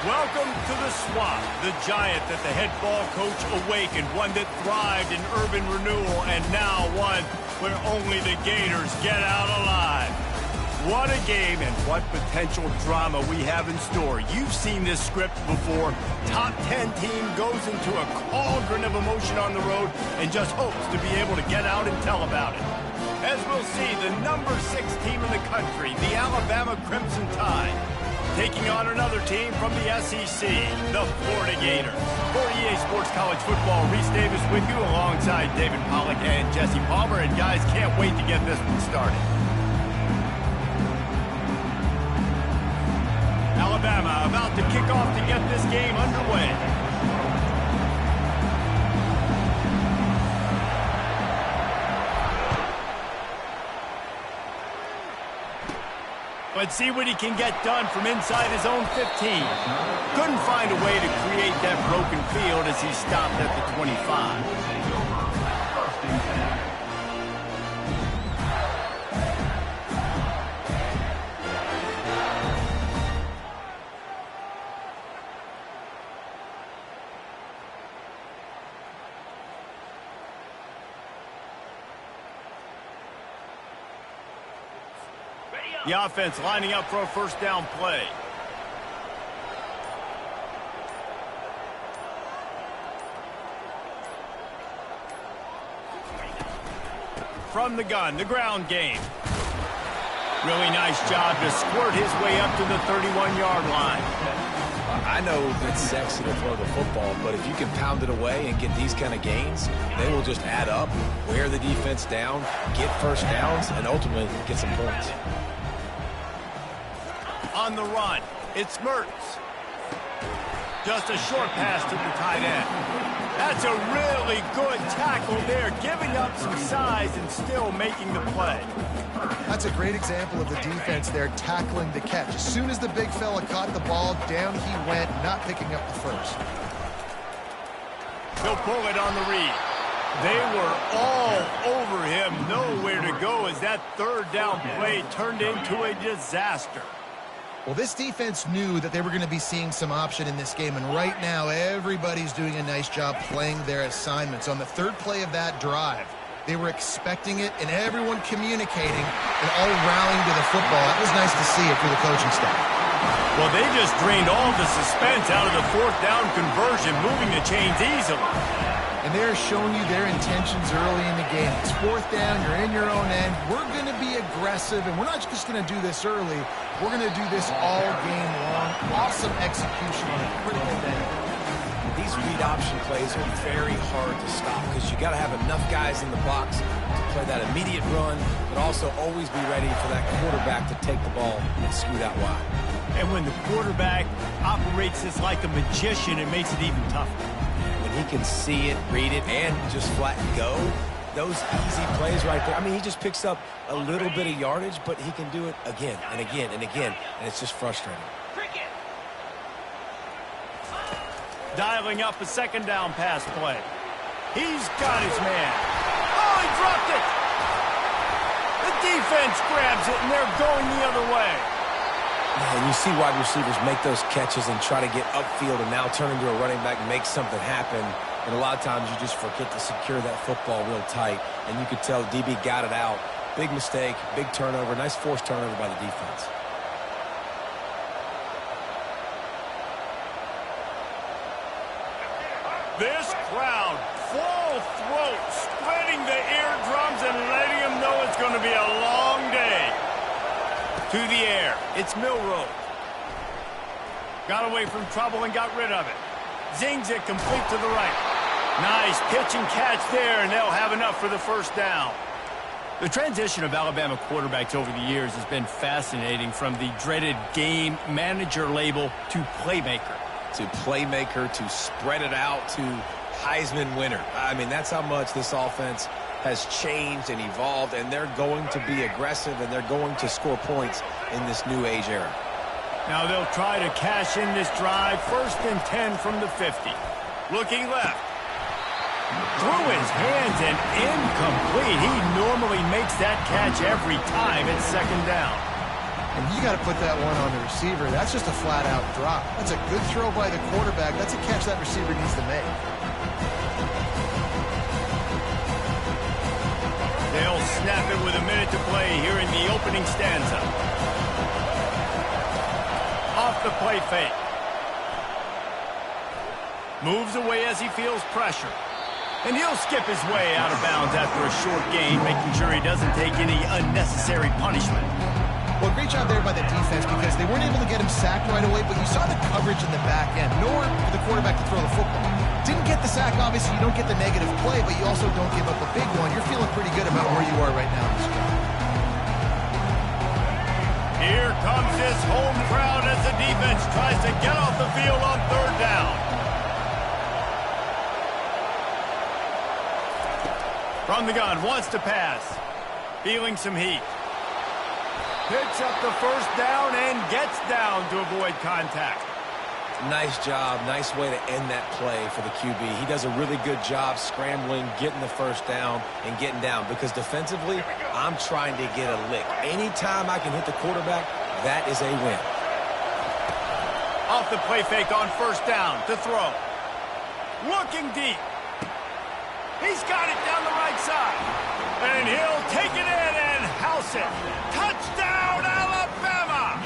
Welcome to the Swamp, the giant that the head ball coach awakened, one that thrived in urban renewal, and now one where only the Gators get out alive. What a game and what potential drama we have in store. You've seen this script before. Top 10 team goes into a cauldron of emotion on the road and just hopes to be able to get out and tell about it. As we'll see, the number 6 team in the country, the Alabama Crimson Tide, taking on another team from the SEC, the Florida Gators. For EA Sports College Football, Reese Davis with you alongside David Pollack and Jesse Palmer. And guys, can't wait to get this one started. Alabama about to kick off to get this game underway. Let's see what he can get done from inside his own 15. Couldn't find a way to create that broken field as he stopped at the 25. The offense lining up for a first down play. From the gun, the ground game. Really nice job to squirt his way up to the 31-yard line. I know it's sexy to throw the football, but if you can pound it away and get these kind of gains, they will just add up, wear the defense down, get first downs, and ultimately get some points. On the run, it's Mertz. Just a short pass to the tight end. That's a really good tackle there, giving up some size and still making the play. That's a great example of the defense there tackling the catch. As soon as the big fella caught the ball, down he went, not picking up the first. He'll pull it on the read. They were all over him, nowhere to go as that third down play turned into a disaster. Well, this defense knew that they were going to be seeing some option in this game, and right now everybody's doing a nice job playing their assignments. On the third play of that drive, they were expecting it, and everyone communicating and all rallying to the football. That was nice to see it for the coaching staff. Well, they just drained all the suspense out of the fourth down conversion, moving the chains easily. And they're showing you their intentions early in the game. It's fourth down, you're in your own end. We're going to be aggressive, and we're not just going to do this early. We're going to do this all game long. Awesome execution on a critical day. These read option plays are very hard to stop because you got to have enough guys in the box to play that immediate run, but also always be ready for that quarterback to take the ball and scoot out wide. And when the quarterback operates this like a magician, it makes it even tougher. He can see it, read it, and just flat go. Those easy plays right there. I mean, he just picks up a little bit of yardage, but he can do it again and again and again, and it's just frustrating. Dialing up a second down pass play. He's got his man. Oh, he dropped it! The defense grabs it, and they're going the other way. And you see wide receivers make those catches and try to get upfield and now turn into a running back and make something happen. And a lot of times you just forget to secure that football real tight. And you could tell DB got it out. Big mistake, big turnover, nice forced turnover by the defense. This crowd, full throat, splitting the eardrums and letting them know it's going to be a long day. To the air, it's Milroe. Got away from trouble and got rid of it. Zings it complete to the right. Nice pitch and catch there, and they'll have enough for the first down. The transition of Alabama quarterbacks over the years has been fascinating, from the dreaded game manager label to playmaker. To playmaker, to spread it out, to Heisman winner. I mean, that's how much this offense has changed and evolved, and they're going to be aggressive, and they're going to score points in this new age era. Now they'll try to cash in this drive. 1st and 10 from the 50. Looking left. Through his hands and incomplete. He normally makes that catch every time. It's 2nd down. And you got to put that one on the receiver. That's just a flat-out drop. That's a good throw by the quarterback. That's a catch that receiver needs to make. They'll snap it with a minute to play here in the opening stanza. Off the play fake. Moves away as he feels pressure. And he'll skip his way out of bounds after a short gain, making sure he doesn't take any unnecessary punishment. Well, great job there by the defense because they weren't able to get him sacked right away, but you saw the coverage in the back end, nor for the quarterback to throw the football. Didn't get the sack, obviously you don't get the negative play, but you also don't give up a big one. You're feeling pretty good about where you are right now in this game. Here comes this home crowd as the defense tries to get off the field on third down. From the gun, wants to pass. Feeling some heat. Picks up the first down and gets down to avoid contact. Nice job. Nice way to end that play for the QB. He does a really good job scrambling, getting the first down, and getting down. Because defensively, I'm trying to get a lick. Anytime I can hit the quarterback, that is a win. Off the play fake on first down to throw. Looking deep. He's got it down the right side. And he'll take it in and house it. Touchdown, Alabama!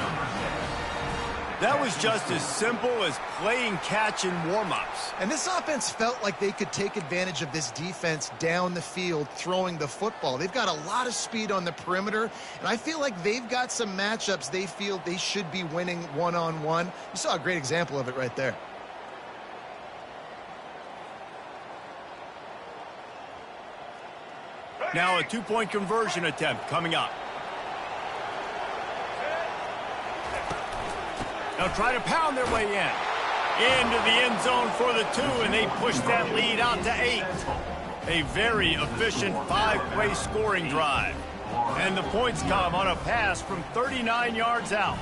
That was just as simple as playing catch in warm-ups. And this offense felt like they could take advantage of this defense down the field throwing the football. They've got a lot of speed on the perimeter, and I feel like they've got some matchups they feel they should be winning one-on-one. You saw a great example of it right there. Now a two-point conversion attempt coming up. They'll try to pound their way in. Into the end zone for the 2, and they push that lead out to 8. A very efficient 5-play scoring drive. And the points come on a pass from 39 yards out.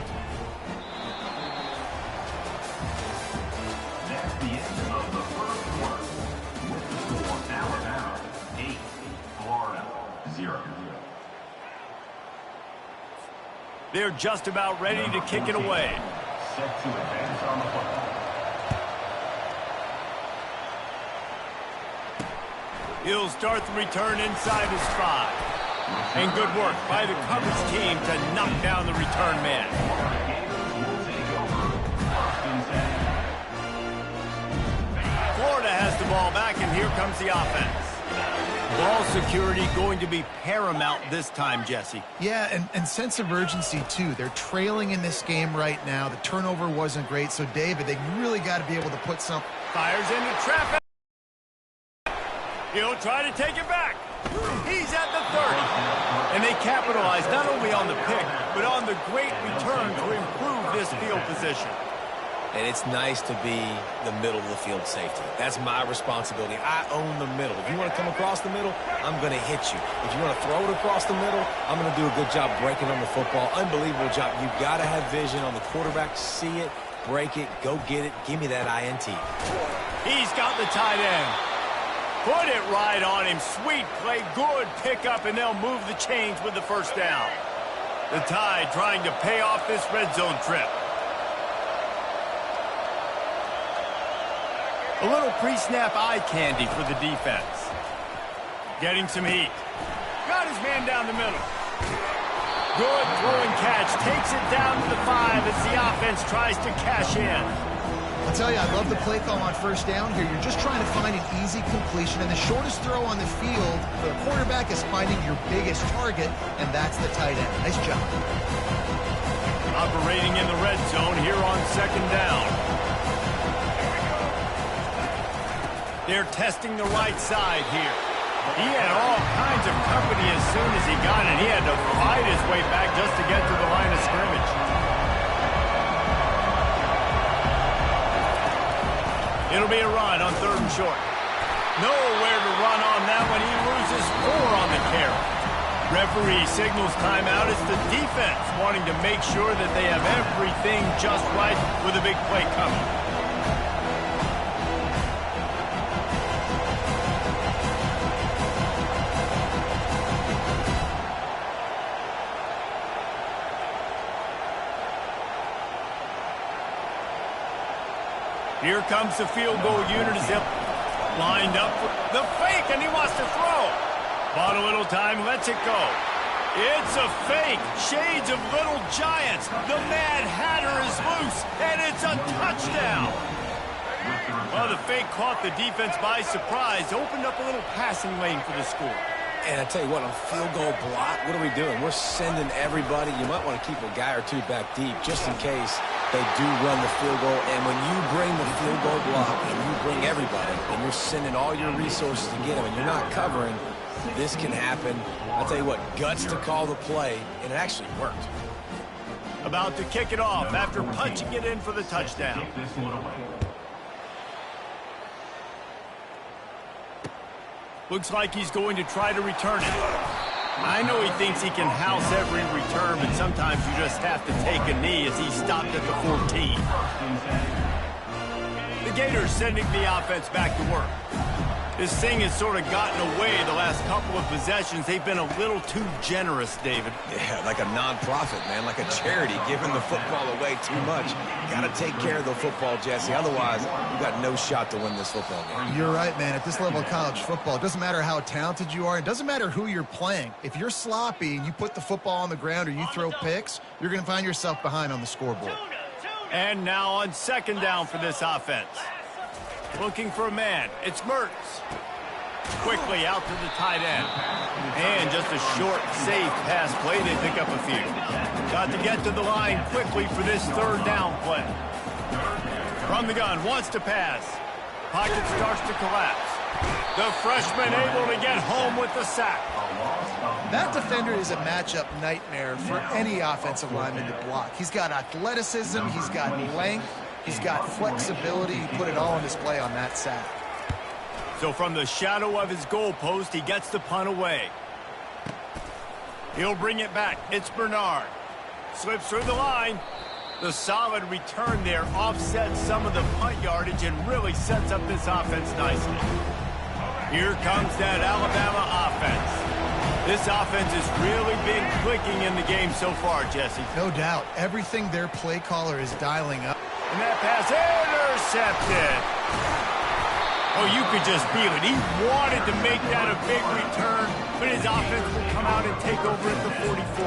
That's the end of the first quarter. With the score, Alabama 8, Florida 0. They're just about ready to kick it away. Set to advance on the football. He'll start the return inside his 5. And good work by the coverage team to knock down the return man. Florida has the ball back, and here comes the offense. Ball security going to be paramount this time, Jesse. Yeah, and sense of urgency, too. They're trailing in this game right now. The turnover wasn't great, so, David, they really got to be able to put some... Fires into traffic. He'll try to take it back. He's at the 30. And they capitalize not only on the pick, but on the great return to improve this field position. And it's nice to be the middle of the field safety. That's my responsibility. I own the middle. If you want to come across the middle, I'm going to hit you. If you want to throw it across the middle, I'm going to do a good job breaking on the football. Unbelievable job. You've got to have vision on the quarterback. See it, break it, go get it. Give me that INT. He's got the tight end. Put it right on him. Sweet play, good pickup, and they'll move the chains with the first down. The Tide trying to pay off this red zone trip. A little pre-snap eye candy for the defense. Getting some heat. Got his man down the middle. Good throw and catch. Takes it down to the 5 as the offense tries to cash in. I'll tell you, I love the play call on first down here. You're just trying to find an easy completion, and the shortest throw on the field, the quarterback is finding your biggest target, and that's the tight end. Nice job. Operating in the red zone here on second down. They're testing the right side here. He had all kinds of company as soon as he got it. He had to fight his way back just to get to the line of scrimmage. It'll be a run on third and short. Nowhere to run on that one. He loses 4 on the carry. Referee signals timeout. It's the defense wanting to make sure that they have everything just right with a big play coming. Here comes the field goal unit as they're lined up for the fake, and he wants to throw. Bought a little time, lets it go. It's a fake. Shades of Little Giants. The Mad Hatter is loose, and it's a touchdown. Well, the fake caught the defense by surprise, opened up a little passing lane for the score. And I tell you what, on field goal block, what are we doing? We're sending everybody. You might want to keep a guy or two back deep just in case they do run the field goal. And when you bring the field goal block and you bring everybody and you're sending all your resources to get them and you're not covering, this can happen. I'll tell you what, guts to call the play, and it actually worked. About to kick it off after punching it in for the touchdown. Looks like he's going to try to return it. I know he thinks he can house every return, but sometimes you just have to take a knee as he stopped at the 14. The Gators sending the offense back to work. This thing has sort of gotten away the last couple of possessions. They've been a little too generous, David. Yeah, like a nonprofit, man, like a charity, giving the football away too much. You got to take care of the football, Jesse. Otherwise, you got no shot to win this football game. You're right, man. At this level of college football, it doesn't matter how talented you are. It doesn't matter who you're playing. If you're sloppy and you put the football on the ground or you throw picks, you're going to find yourself behind on the scoreboard. And now on second down for this offense. Looking for a man. It's Mertz. Quickly out to the tight end. And just a short, safe pass play. They pick up a few. Got to get to the line quickly for this third down play. From the gun, wants to pass. Pocket starts to collapse. The freshman able to get home with the sack. That defender is a matchup nightmare for any offensive lineman to block. He's got athleticism. He's got length. He's got flexibility. He put it all on display on that sack. So from the shadow of his goalpost, he gets the punt away. He'll bring it back. It's Bernard. Slips through the line. The solid return there offsets some of the punt yardage and really sets up this offense nicely. Here comes that Alabama offense. This offense has really been clicking in the game so far, Jesse. No doubt. Everything their play caller is dialing up. And that pass intercepted. Oh, you could just feel it. He wanted to make that a big return, but his offense will come out and take over at the 44.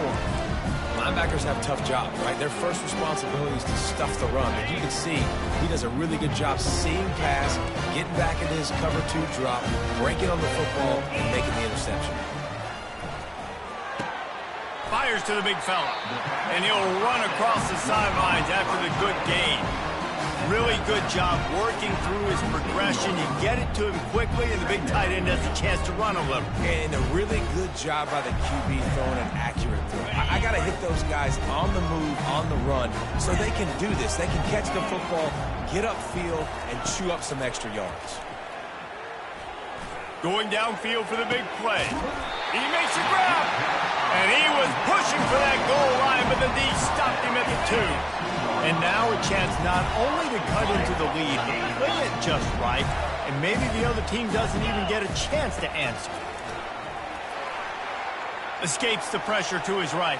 Linebackers have tough jobs, right? Their first responsibility is to stuff the run. But you can see he does a really good job seeing pass, getting back into his cover two drop, breaking on the football, and making the interception. Fires to the big fella, and he'll run across the sidelines after the good gain. Really good job working through his progression. You get it to him quickly, and the big tight end has a chance to run a little. And a really good job by the QB throwing an accurate throw. I got to hit those guys on the move, on the run, so they can do this. They can catch the football, get upfield, and chew up some extra yards. Going downfield for the big play. He makes a grab. And he was pushing for that goal line, but the D stopped him at the 2. And now a chance not only to cut into the lead, but play it just right, and maybe the other team doesn't even get a chance to answer. Escapes the pressure to his right.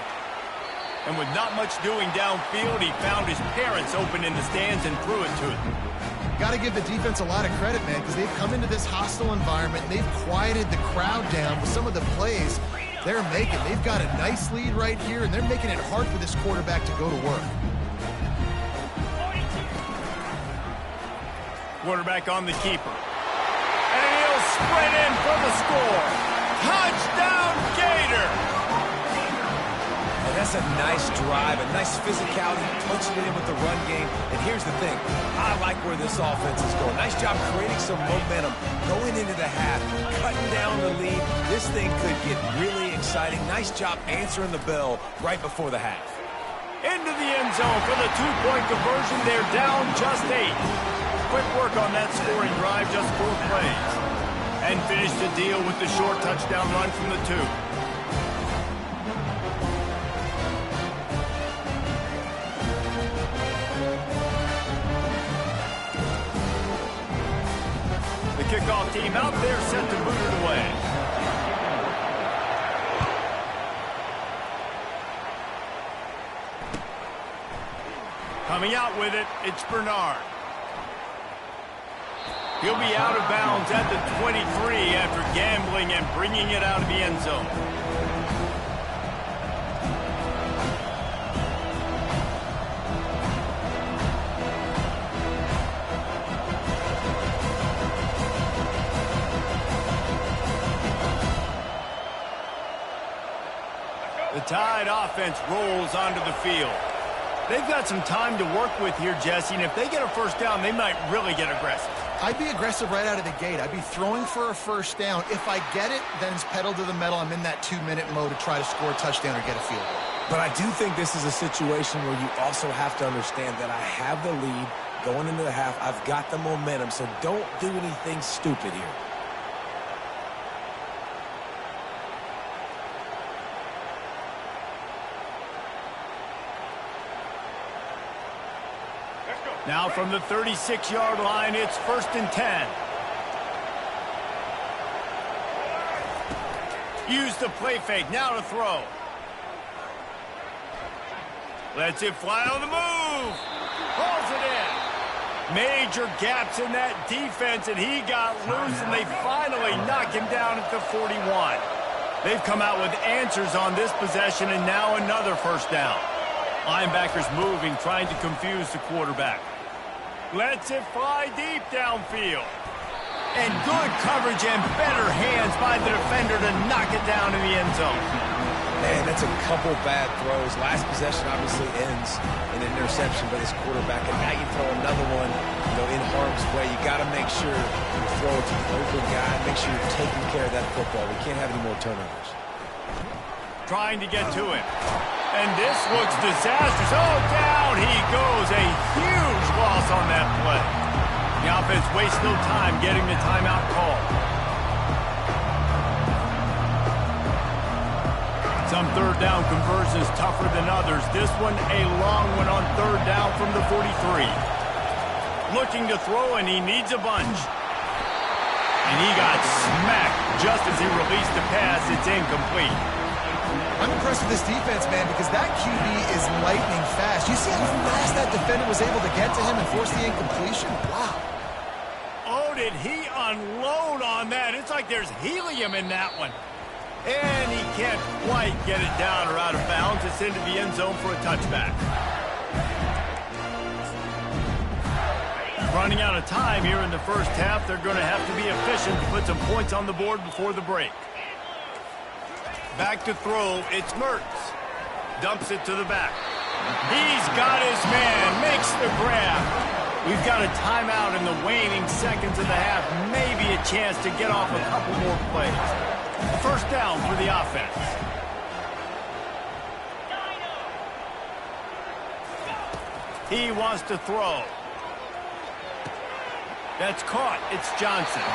And with not much doing downfield, he found his parents open in the stands and threw it to him. Got to give the defense a lot of credit, man, because they've come into this hostile environment, and they've quieted the crowd down with some of the plays they're making. They've got a nice lead right here, and they're making it hard for this quarterback to go to work. Quarterback on the keeper. And he'll sprint in for the score. Touchdown, Gator! And that's a nice drive, a nice physicality, punching it in with the run game. And here's the thing. I like where this offense is going. Nice job creating some momentum going into the half, cutting down the lead. This thing could get really exciting. Nice job answering the bell right before the half. Into the end zone for the two-point conversion. They're down just 8. Quick work on that scoring drive, just 4 plays. And finish the deal with the short touchdown run from the 2. The kickoff team out there set to boot it away. Coming out with it, it's Bernard. He'll be out of bounds at the 23 after gambling and bringing it out of the end zone. The Tide offense rolls onto the field. They've got some time to work with here, Jesse, and if they get a first down, they might really get aggressive. I'd be aggressive right out of the gate. I'd be throwing for a first down. If I get it, then it's pedal to the metal. I'm in that 2-minute mode to try to score a touchdown or get a field goal. But I do think this is a situation where you also have to understand that I have the lead going into the half. I've got the momentum, so don't do anything stupid here. Now from the 36-yard line, it's 1st and 10. Use the play fake, now to throw. Lets it fly on the move. Pulls it in. Major gaps in that defense, and he got loose, and they finally knock him down at the 41. They've come out with answers on this possession, and now another first down. Linebackers moving, trying to confuse the quarterback. Lets it fly deep downfield. And good coverage and better hands by the defender to knock it down in the end zone. Man, that's a couple bad throws. Last possession obviously ends in an interception by this quarterback, and now you throw another one, in harm's way. You got to make sure you throw it to the open guy. Make sure you're taking care of that football. We can't have any more turnovers. Trying to get to him. And this looks disastrous. Oh, down he goes. A huge loss on that play. The offense wastes no time getting the timeout call. Some third down conversions tougher than others. This one a long one on third down from the 43. Looking to throw, and he needs a bunch. And he got smacked just as he released the pass. It's incomplete. I'm impressed with this defense, man, because that QB is lightning fast. You see how fast that defender was able to get to him and force the incompletion? Wow. Oh, did he unload on that? It's like there's helium in that one. And he can't quite get it down or out of bounds. It's into the end zone for a touchback. Running out of time here in the first half. They're going to have to be efficient to put some points on the board before the break. Back to throw, it's Mertz. Dumps it to the back. He's got his man, makes the grab. We've got a timeout in the waning seconds of the half. Maybe a chance to get off a couple more plays. First down for the offense. He wants to throw. That's caught. It's Johnson.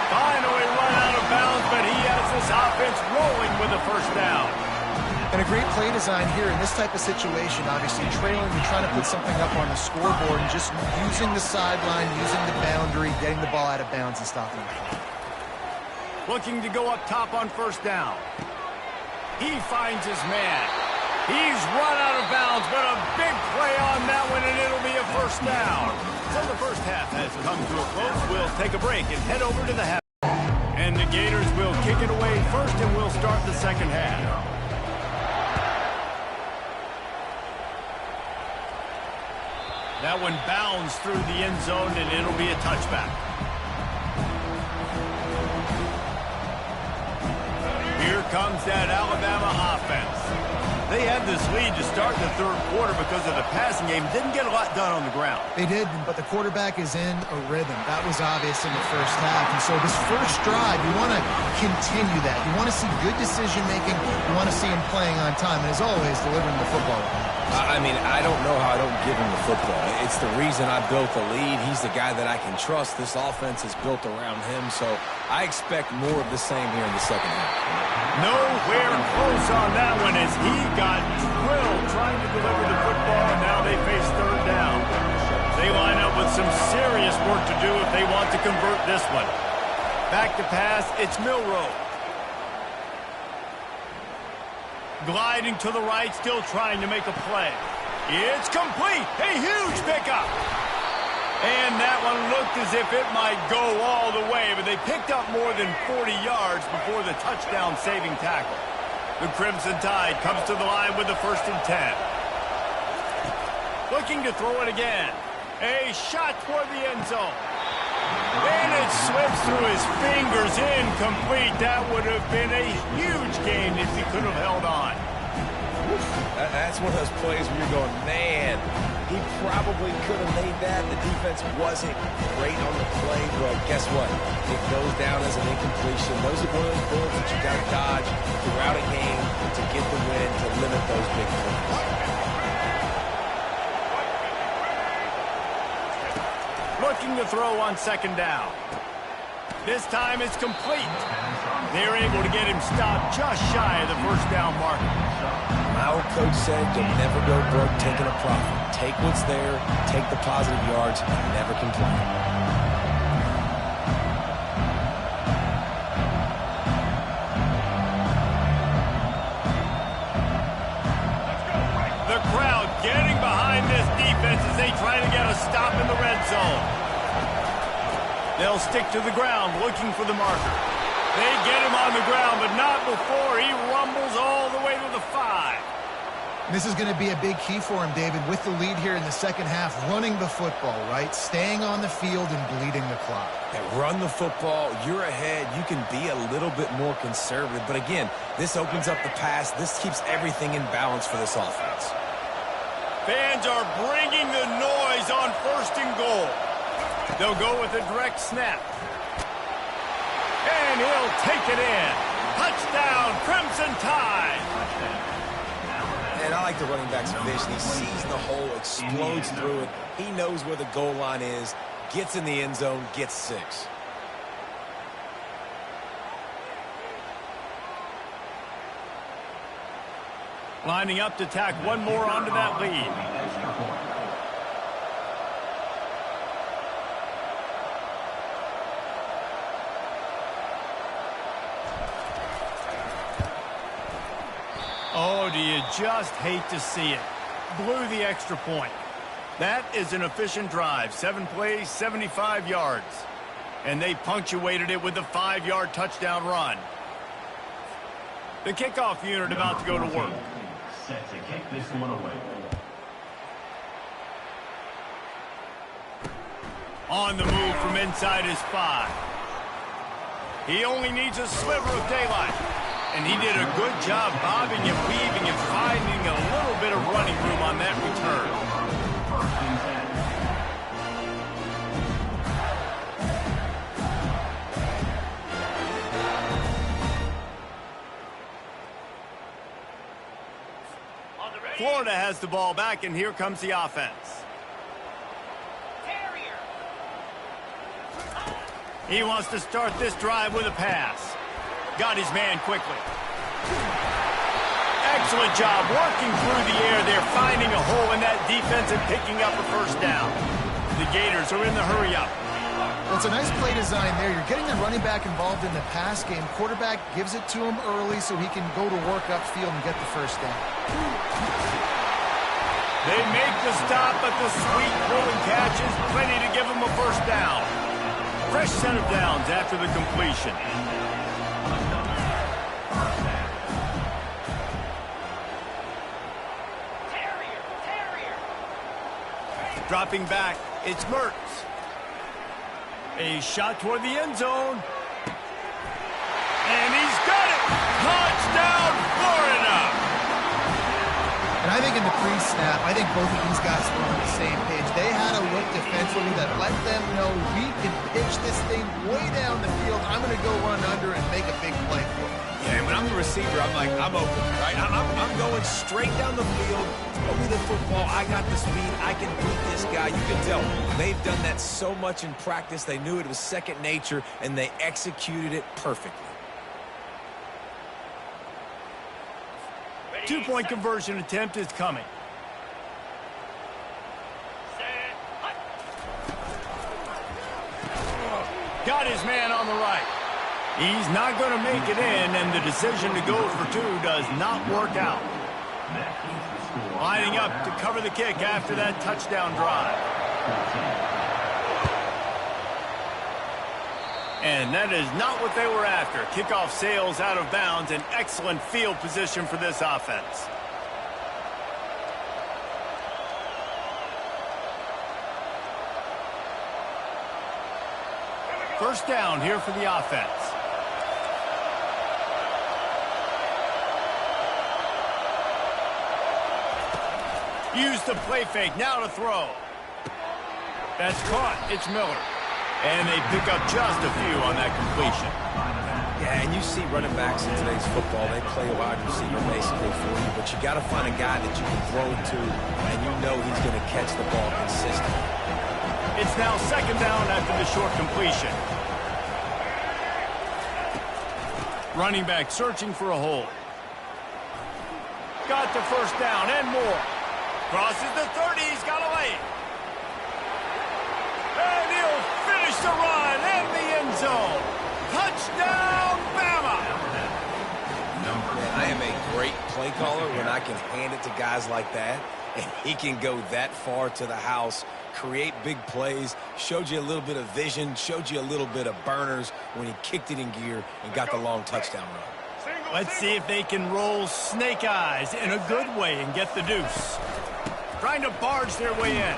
Finally run out of bounds, but he has this offense rolling with a first down. And a great play design here in this type of situation. Obviously trailing and trying to put something up on the scoreboard and just using the sideline, using the boundary, getting the ball out of bounds and stopping the clock. Looking to go up top on first down. He finds his man. He's run out of bounds, but a big play on that one, and it'll be a first down. So the first half has come to a close. We'll take a break and head over to the half. And the Gators will kick it away first, and we'll start the second half. That one bounds through the end zone, and it'll be a touchback. Here comes that Alabama offense. They had this lead to start the third quarter because of the passing game. Didn't get a lot done on the ground. They did, but the quarterback is in a rhythm. That was obvious in the first half. And so this first drive, you want to continue that. You want to see good decision-making. You want to see him playing on time. And as always, delivering the football. I mean, I don't know how I don't give him the football. It's the reason I built the lead. He's the guy that I can trust. This offense is built around him, so I expect more of the same here in the second half. Nowhere close on that one as he got drilled trying to deliver the football, and now they face third down. They line up with some serious work to do if they want to convert this one. Back to pass, it's Milroe. Gliding to the right, still trying to make a play. It's complete. A huge pickup. And that one looked as if it might go all the way, but they picked up more than 40 yards before the touchdown-saving tackle. The Crimson Tide comes to the line with the 1st and 10. Looking to throw it again. A shot toward the end zone. And it slips through his fingers, incomplete. That would have been a huge gain if he could have held on. That's one of those plays where you're going, man, he probably could have made that. The defense wasn't great on the play, but guess what? It goes down as an incompletion. Those are one of those bullets that you got to dodge throughout a game to get the win, to limit those big plays. Looking to throw on 2nd down. This time it's complete. They're able to get him stopped just shy of the 1st down marker. My old coach said you'll never go broke taking a profit. Take what's there, take the positive yards, and never complain. The crowd getting behind this defense as they try to get a stop in the red zone. They'll stick to the ground looking for the marker. They get him on the ground, but not before he rumbles all the way to the 5. This is going to be a big key for him, David, with the lead here in the 2nd half, running the football, right? Staying on the field and bleeding the clock. Yeah, run the football. You're ahead. You can be a little bit more conservative. But again, this opens up the pass. This keeps everything in balance for this offense. Fans are bringing the noise on 1st and goal. They'll go with a direct snap. And he'll take it in. Touchdown, Crimson Tide. And I like the running back's vision. He sees the hole, explodes through it. He knows where the goal line is, gets in the end zone, gets 6. Lining up to tack one more onto that lead. Oh, do you just hate to see it? Blew the extra point. That is an efficient drive. 7 plays, 75 yards. And they punctuated it with a 5-yard touchdown run. The kickoff unit about to go to work. Set to kick this one away. On the move from inside his 5. He only needs a sliver of daylight. And he did a good job bobbing and weaving and finding a little bit of running room on that return. Florida has the ball back, and here comes the offense. He wants to start this drive with a pass. Got his man quickly. Excellent job working through the air. They're finding a hole in that defense and picking up a 1st down. The Gators are in the hurry-up. Well, it's a nice play design there. You're getting the running back involved in the pass game. Quarterback gives it to him early so he can go to work upfield and get the 1st down. They make the stop, but the sweet throwing catch is plenty to give them a 1st down. Fresh set of downs after the completion. Dropping back, it's Mertz. A shot toward the end zone. And he's got it! Touchdown, Florida! And I think in the pre-snap, I think both of these guys were on the same page. They had a look defensively that let them know we can pitch this thing way down the field. I'm going to go run under and make a big play for it. Yeah, when I'm the receiver, I'm like, I'm open, right? I'm going straight down the field. Throw me the football. I got the speed. I can beat this guy. You can tell they've done that so much in practice. They knew it was second nature, and they executed it perfectly. 2-point conversion attempt is coming. Got his man on the right. He's not going to make it in, and the decision to go for 2 does not work out. Lining up to cover the kick after that touchdown drive. And that is not what they were after. Kickoff sails out of bounds, an excellent field position for this offense. First down here for the offense. Use the play fake, now to throw. That's caught, it's Miller. And they pick up just a few on that completion. Yeah, and you see running backs in today's football, they play a wide receiver basically for you, but you got to find a guy that you can throw to, and you know he's going to catch the ball consistently. It's now second down after the short completion. Running back searching for a hole. Got the first down and more. Crosses the 30, he's got a lane. And he'll finish the run in the end zone. Touchdown, Bama! Man, I am a great play caller when I can hand it to guys like that, and he can go that far to the house, create big plays, showed you a little bit of vision, showed you a little bit of burners when he kicked it in gear and got the long touchdown run. Let's see if they can roll snake eyes in a good way and get the deuce. Trying to barge their way in.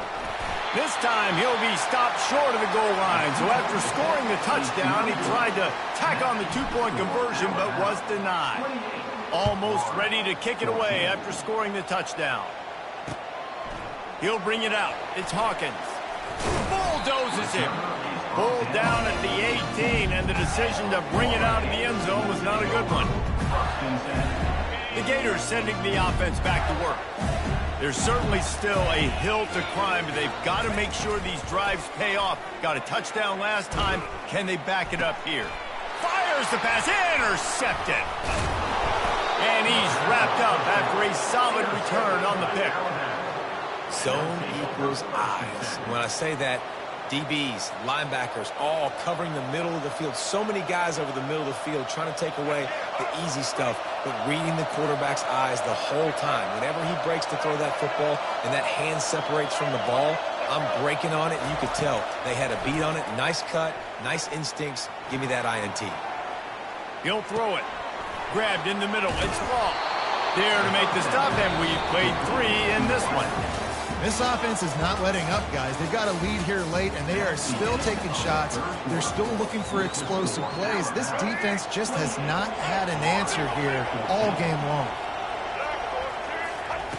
This time he'll be stopped short of the goal line. So after scoring the touchdown, he tried to tack on the two-point conversion but was denied. Almost ready to kick it away after scoring the touchdown. He'll bring it out. It's Hawkins. Bulldozes him. Pulled down at the 18, and the decision to bring it out of the end zone was not a good one. The Gators sending the offense back to work. There's certainly still a hill to climb, but they've got to make sure these drives pay off. Got a touchdown last time. Can they back it up here? Fires the pass. Intercepted. And he's wrapped up after a solid return on the pick. Zone equals eyes. When I say that, DBs, linebackers, all covering the middle of the field. So many guys over the middle of the field trying to take away the easy stuff, but reading the quarterback's eyes the whole time. Whenever he breaks to throw that football and that hand separates from the ball, I'm breaking on it, and you could tell they had a beat on it. Nice cut, nice instincts. Give me that INT. He'll throw it. Grabbed in the middle. It's Law. There to make the stop, and we've played 3 in this one. This offense is not letting up, guys. They've got a lead here late, and they are still taking shots. They're still looking for explosive plays. This defense just has not had an answer here all game long.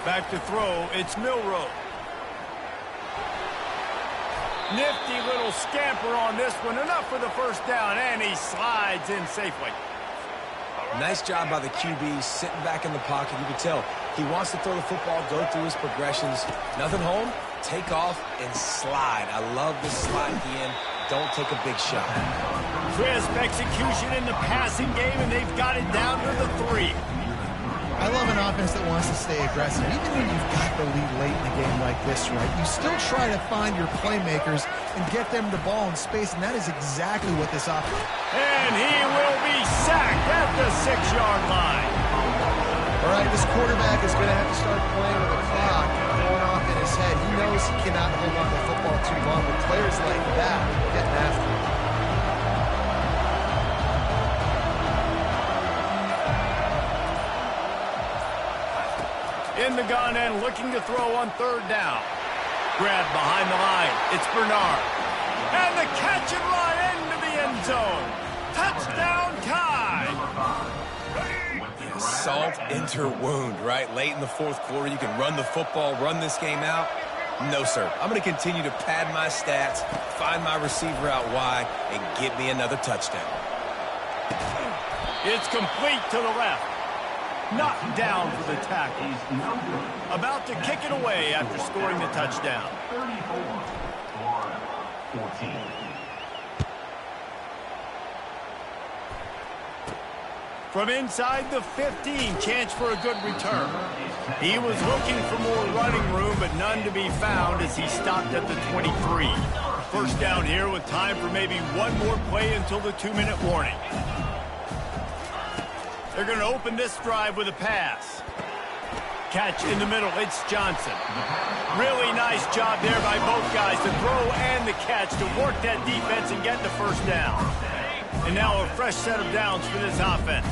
Back to throw. It's Milroe. Nifty little scamper on this one. Enough for the first down, and he slides in safely. Nice job by the QB, sitting back in the pocket. You can tell he wants to throw the football, go through his progressions. Nothing home, take off, and slide. I love this slide at the end. Don't take a big shot. Crisp execution in the passing game, and they've got it down to the 3. I love an offense that wants to stay aggressive. Even when you've got the lead late in a game like this, right, you still try to find your playmakers and get them the ball in space, and that is exactly what this offense. And he will be sacked at the 6-yard line. All right, this quarterback is going to have to start playing with the clock going off in his head. He knows he cannot hold on to the football too long, but players like that getting after him. In the gun and looking to throw on 3rd down. Grabbed behind the line. It's Bernard. And the catch and run into the end zone. Touchdown Tide. Salt into wound, right? Late in the 4th quarter, you can run the football, run this game out. No, sir. I'm going to continue to pad my stats, find my receiver out wide, and get me another touchdown. It's complete to the left. Knocked down for the tackle. About to kick it away after scoring the touchdown. 14. From inside the 15, chance for a good return. He was looking for more running room, but none to be found as he stopped at the 23. First down here with time for maybe one more play until the 2-minute warning. They're going to open this drive with a pass. Catch in the middle, it's Johnson. Really nice job there by both guys, the throw and the catch, to work that defense and get the first down. And now a fresh set of downs for this offense.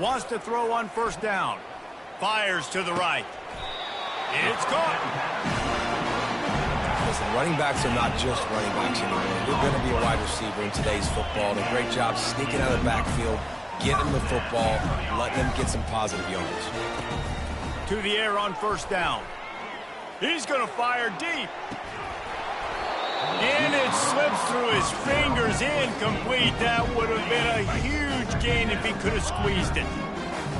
Wants to throw on first down. Fires to the right. It's caught. Listen, running backs are not just running backs anymore. They're going to be a wide receiver in today's football. And a great job sneaking out of the backfield, getting the football, letting them get some positive yards. To the air on first down. He's going to fire deep. And it slips through his fingers, incomplete. That would have been a huge gain if he could have squeezed it.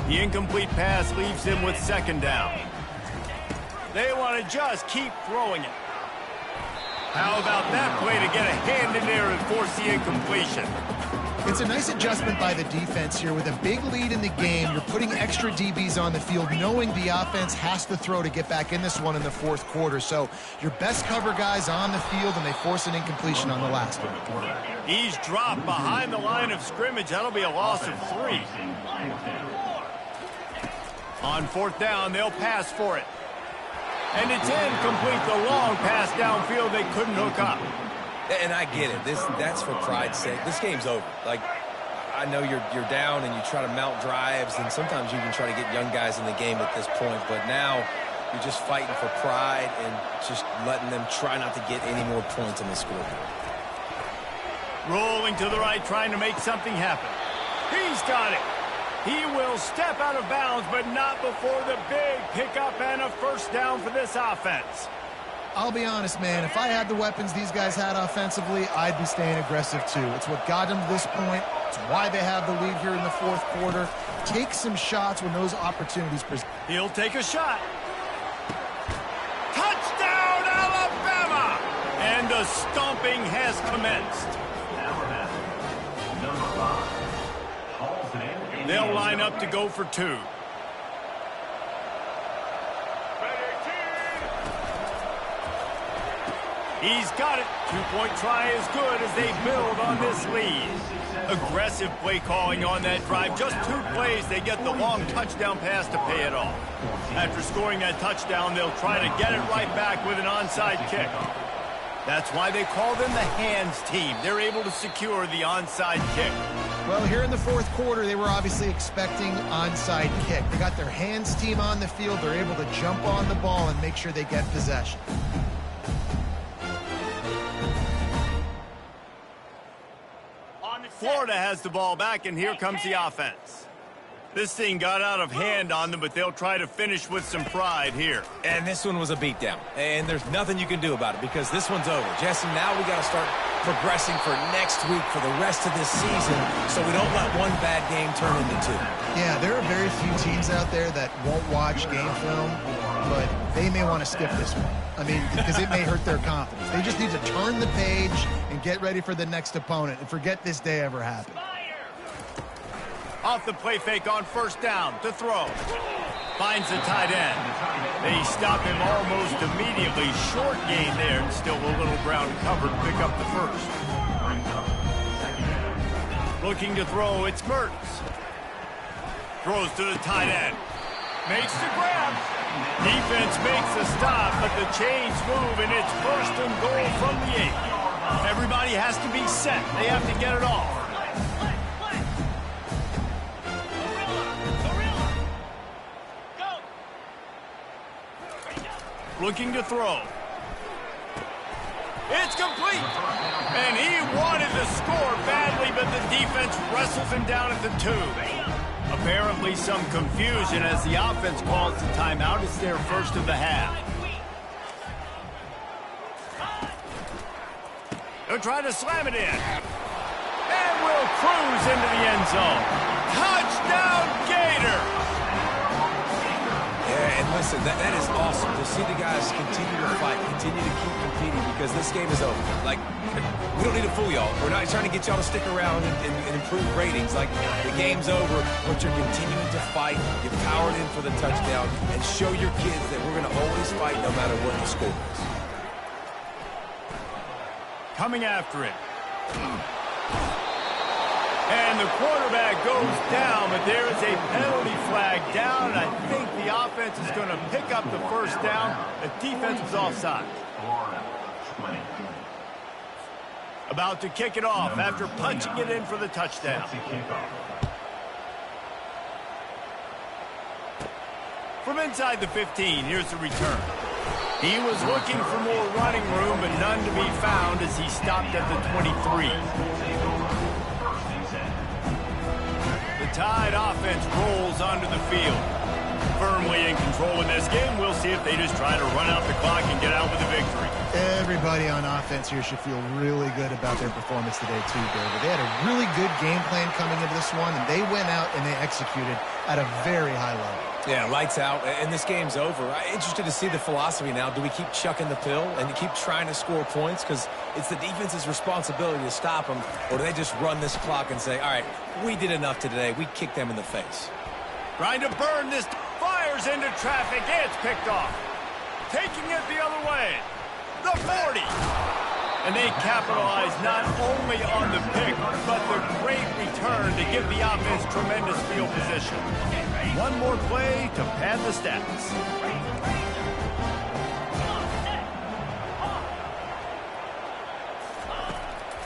The incomplete pass leaves him with second down. They want to just keep throwing it. How about that play to get a hand in there and force the incompletion? It's a nice adjustment by the defense here. With a big lead in the game, you're putting extra DBs on the field, knowing the offense has to throw to get back in this one in the fourth quarter. So your best cover guys on the field, and they force an incompletion on the last one. He's dropped behind the line of scrimmage. That'll be a loss of 3. On fourth down, they'll pass for it. And it's incomplete. The long pass downfield they couldn't hook up. And I get it. That's for pride's sake. This game's over. Like, I know you're down and you try to mount drives, and sometimes you can try to get young guys in the game at this point. But now you're just fighting for pride and just letting them try not to get any more points on the scoreboard. Rolling to the right, trying to make something happen. He's got it. He will step out of bounds, but not before the big pickup and a first down for this offense. I'll be honest, man, if I had the weapons these guys had offensively, I'd be staying aggressive too. It's what got them to this point. It's why they have the lead here in the fourth quarter. Take some shots when those opportunities present. He'll take a shot. Touchdown, Alabama! And the stomping has commenced. They'll line up to go for 2. He's got it. 2-point try is good as they build on this lead. Aggressive play calling on that drive. Just 2 plays, they get the long touchdown pass to pay it off. After scoring that touchdown, they'll try to get it right back with an onside kick. That's why they call them the hands team. They're able to secure the onside kick. Well, here in the fourth quarter, they were obviously expecting onside kick. They got their hands team on the field. They're able to jump on the ball and make sure they get possession. Florida has the ball back, and here comes the offense. This thing got out of hand on them, but they'll try to finish with some pride here. And this one was a beatdown. And there's nothing you can do about it because this one's over. Jesse, now we got to start progressing for next week for the rest of this season so we don't let one bad game turn into 2. Yeah, there are very few teams out there that won't watch game film, but they may want to skip this one. I mean, because it may hurt their confidence. They just need to turn the page and get ready for the next opponent and forget this day ever happened. Off the play fake on first down to throw. Finds the tight end. They stop him almost immediately. Short gain there and still a little ground covered. Pick up the first. Looking to throw, it's Mertens. Throws to the tight end. Makes the grab. Defense makes the stop, but the chains move, and it's first and goal from the 8. Everybody has to be set. They have to get it off. Looking to throw. It's complete. And he wanted to score badly, but the defense wrestles him down at the 2. Apparently some confusion as the offense calls the timeout. It's their first of the half. They'll try to slam it in. And will cruise into the end zone. Touchdown, Gator! Yeah, and listen, that is awesome to see the guys continue to fight, continue to keep competing because this game is over. Like, we don't need to fool y'all. We're not trying to get y'all to stick around and improve ratings. Like, the game's over, but you're continuing to fight. You powered in for the touchdown and show your kids that we're going to always fight no matter what the score is. Coming after it. And the quarterback goes down, but there is a penalty flag down, and I think the offense is going to pick up the first down. The defense was offside. About to kick it off after punching it in for the touchdown. From inside the 15, here's the return. He was looking for more running room, but none to be found as he stopped at the 23. The Tide offense rolls onto the field. Firmly in control in this game. We'll see if they just try to run out the clock and get out with a victory. Everybody on offense here should feel really good about their performance today too, David. They had a really good game plan coming into this one, and they went out and they executed at a very high level. Yeah, lights out, and this game's over. I'm interested to see the philosophy now. Do we keep chucking the pill and keep trying to score points because it's the defense's responsibility to stop them, or do they just run this clock and say, all right, we did enough today. We kicked them in the face. Trying to burn this, fires into traffic. It's picked off. Taking it the other way. The 40. And they capitalize not only on the pick, but the great return to give the offense tremendous field position. One more play to pad the stats.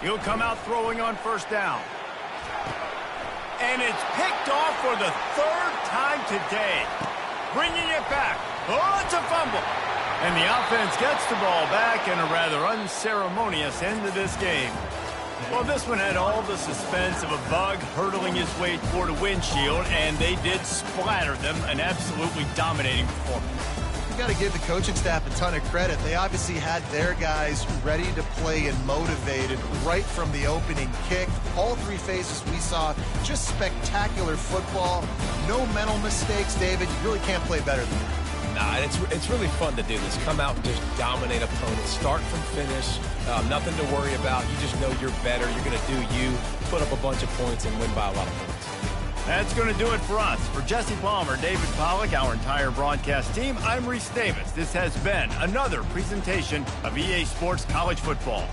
He'll come out throwing on first down. And it's picked off for the third time today. Bringing it back. Oh, it's a fumble. And the offense gets the ball back in a rather unceremonious end to this game. Well, this one had all the suspense of a bug hurtling his way toward a windshield, and they did splatter them, an absolutely dominating performance. You got to give the coaching staff a ton of credit. They obviously had their guys ready to play and motivated right from the opening kick. All three phases we saw, just spectacular football. No mental mistakes, David. You really can't play better than that. Nah, it's really fun to do this. Come out and just dominate opponents. Start from finish. Nothing to worry about. You just know you're better. You're going to do you. Put up a bunch of points and win by a lot of points. That's going to do it for us. For Jesse Palmer, David Pollack, our entire broadcast team, I'm Reese Davis. This has been another presentation of EA Sports College Football.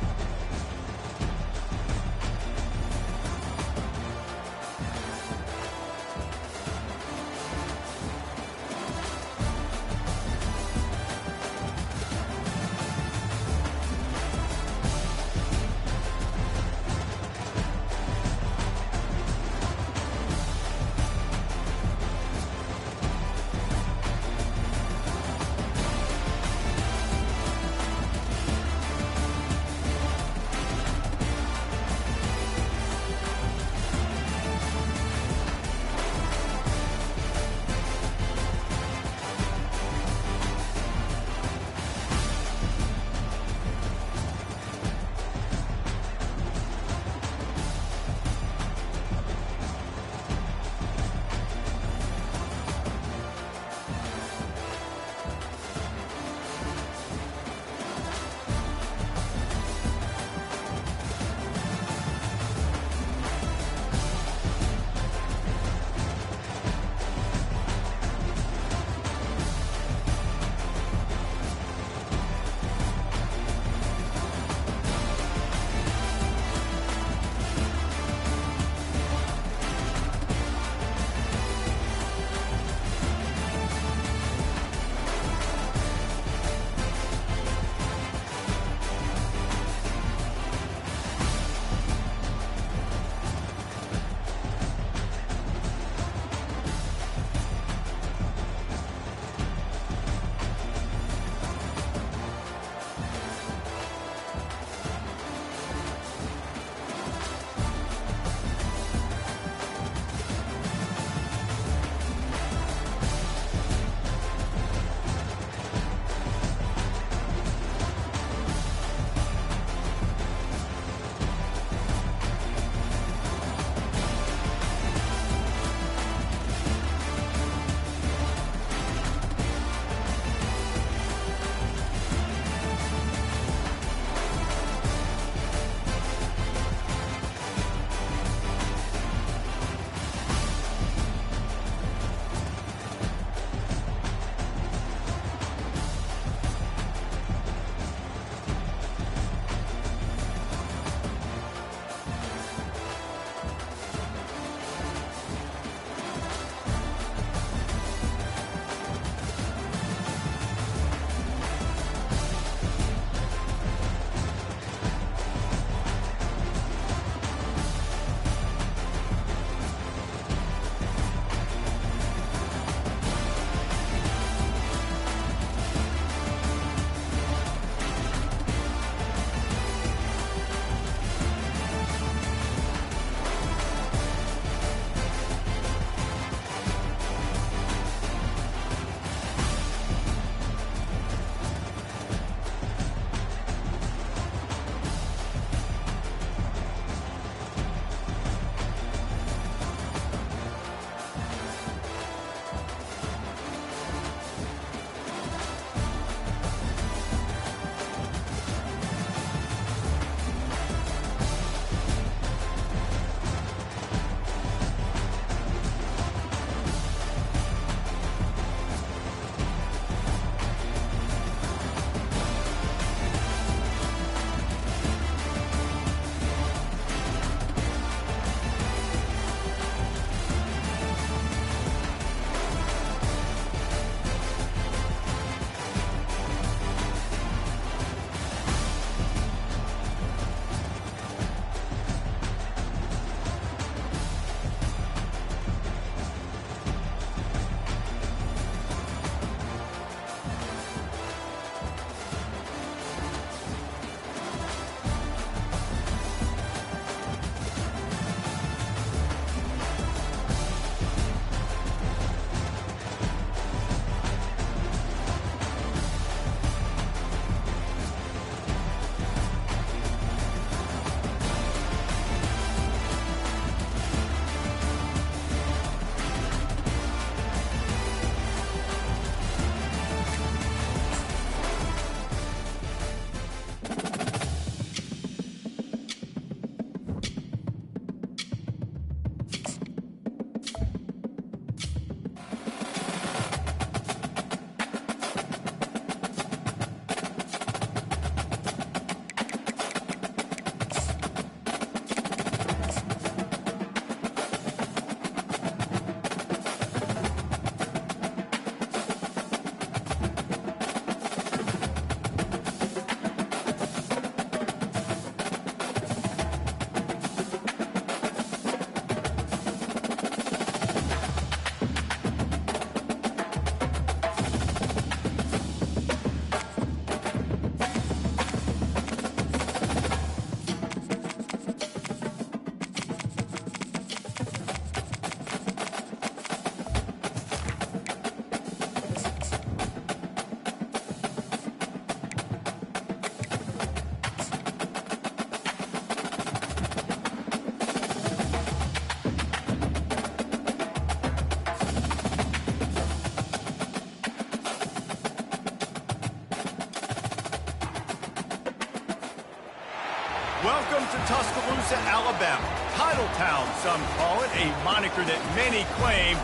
Welcome to Tuscaloosa, Alabama. Title Town, some call it, a moniker that many claim,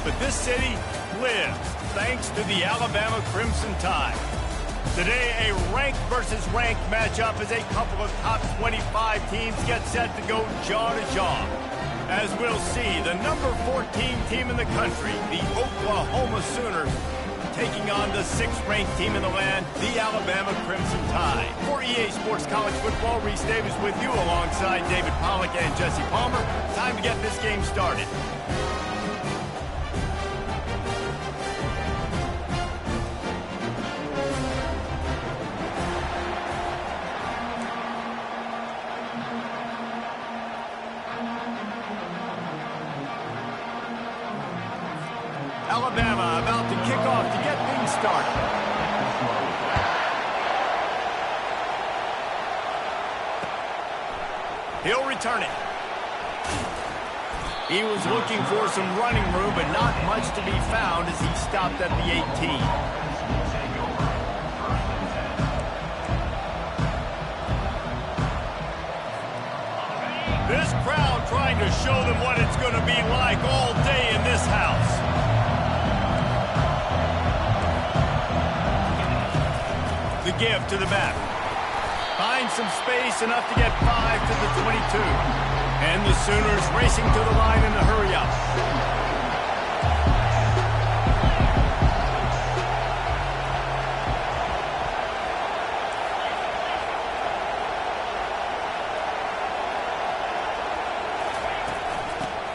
but this city lives thanks to the Alabama Crimson Tide. Today, a ranked versus ranked matchup as a couple of top 25 teams get set to go jaw to jaw. As we'll see, the number 14 team in the country, the Oklahoma Sooners, taking on the 6th-ranked team in the land, the Alabama Crimson Tide. For EA Sports College Football, Reese Davis with you alongside David Pollack and Jesse Palmer. Time to get this game started. Alabama about to kick off to get things started. He'll return it. He was looking for some running room, but not much to be found as he stopped at the 18. This crowd trying to show them what it's going to be like all day in this house. The give to the back. Finds some space, enough to get 5 to the 22. And the Sooners racing to the line in a hurry up.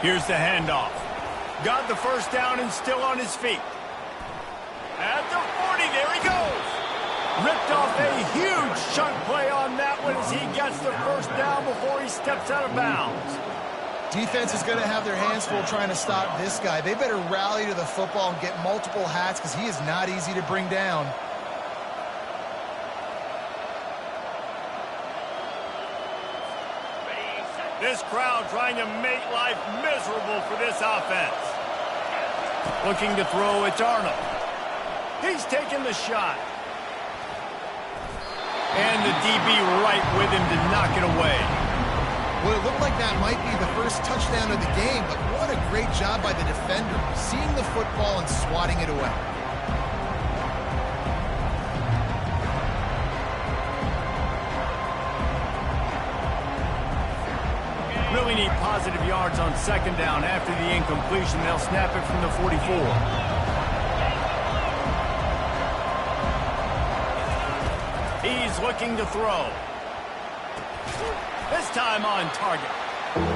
Here's the handoff. Got the first down and still on his feet. At the 40, there he goes. Ripped off a huge chunk play on that one as he gets the first down before he steps out of bounds. Defense is going to have their hands full trying to stop this guy. They better rally to the football and get multiple hats because he is not easy to bring down. This crowd trying to make life miserable for this offense. Looking to throw, it's Arnold. He's taking the shot. And the DB right with him to knock it away. Well, it looked like that might be the first touchdown of the game, but what a great job by the defender, seeing the football and swatting it away. Really need positive yards on second down after the incompletion. They'll snap it from the 44. He's looking to throw. This time on target.